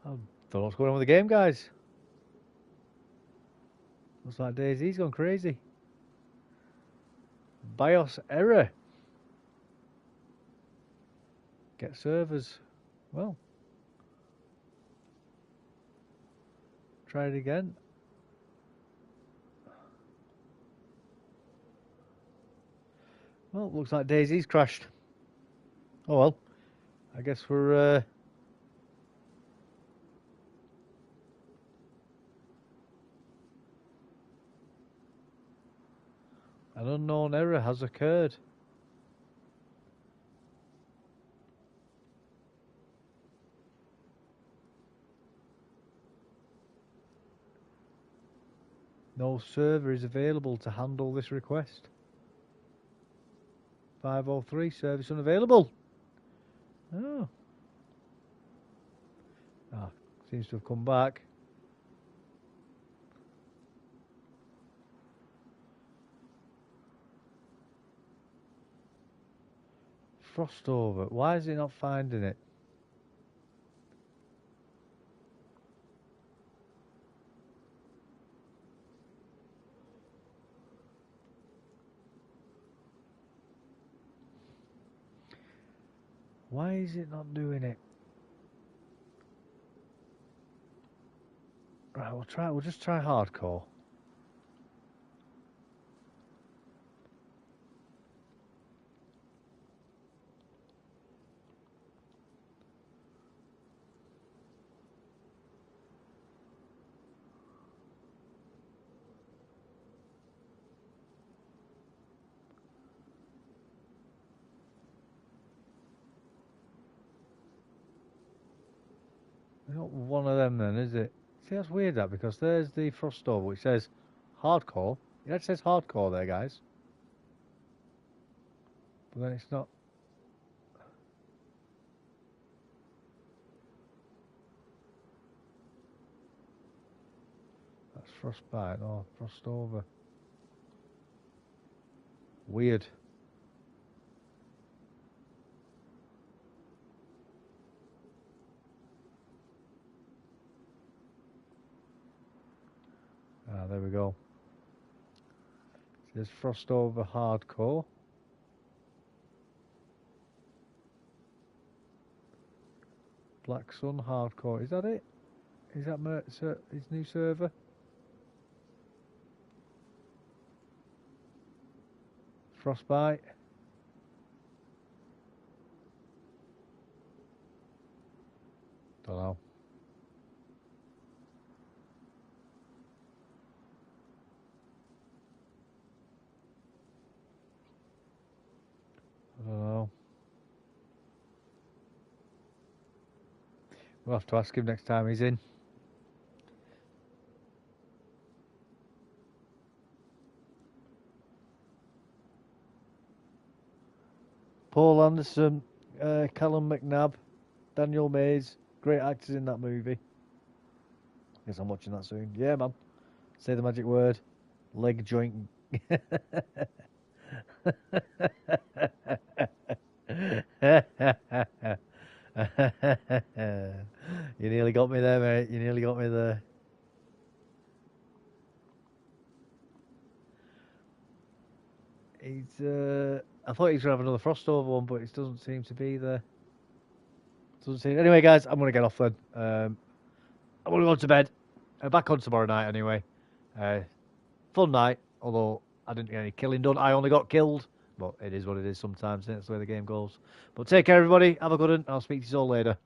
I don't know what's going on with the game, guys. Looks like DayZ's gone crazy. BIOS error. Get servers. Well, try it again. Well, looks like DayZ's crashed. Oh well, I guess we're an unknown error has occurred. No server is available to handle this request. 503, service unavailable. Oh. Ah, seems to have come back. Frost over. Why is it not finding it? Why is it not doing it? Right, we'll just try hardcore. Not one of them then, is it? See, that's weird that, because there's the frost over which says hardcore. It actually says hardcore there, guys. But then it's not. That's frostbite or frost over. Weird. Ah, there we go. It says frost over hardcore. Black Sun hardcore. Is that it? Is that his new server? Frostbite. Don't know. We'll have to ask him next time he's in. Paul Anderson, Callum McNabb, Daniel Mays, great actors in that movie. Guess I'm watching that soon. Yeah, man. Say the magic word. Leg joint. You nearly got me there, mate. You nearly got me there. He's. I thought he was gonna have another frost over one, but it doesn't seem to be there. Doesn't seem. Anyway, guys, I'm gonna get off then. I'm gonna go to bed. Back on tomorrow night anyway. Fun night, although I didn't get any killing done. I only got killed, but it is what it is sometimes. That's the way the game goes. But take care, everybody. Have a good one. I'll speak to you all later.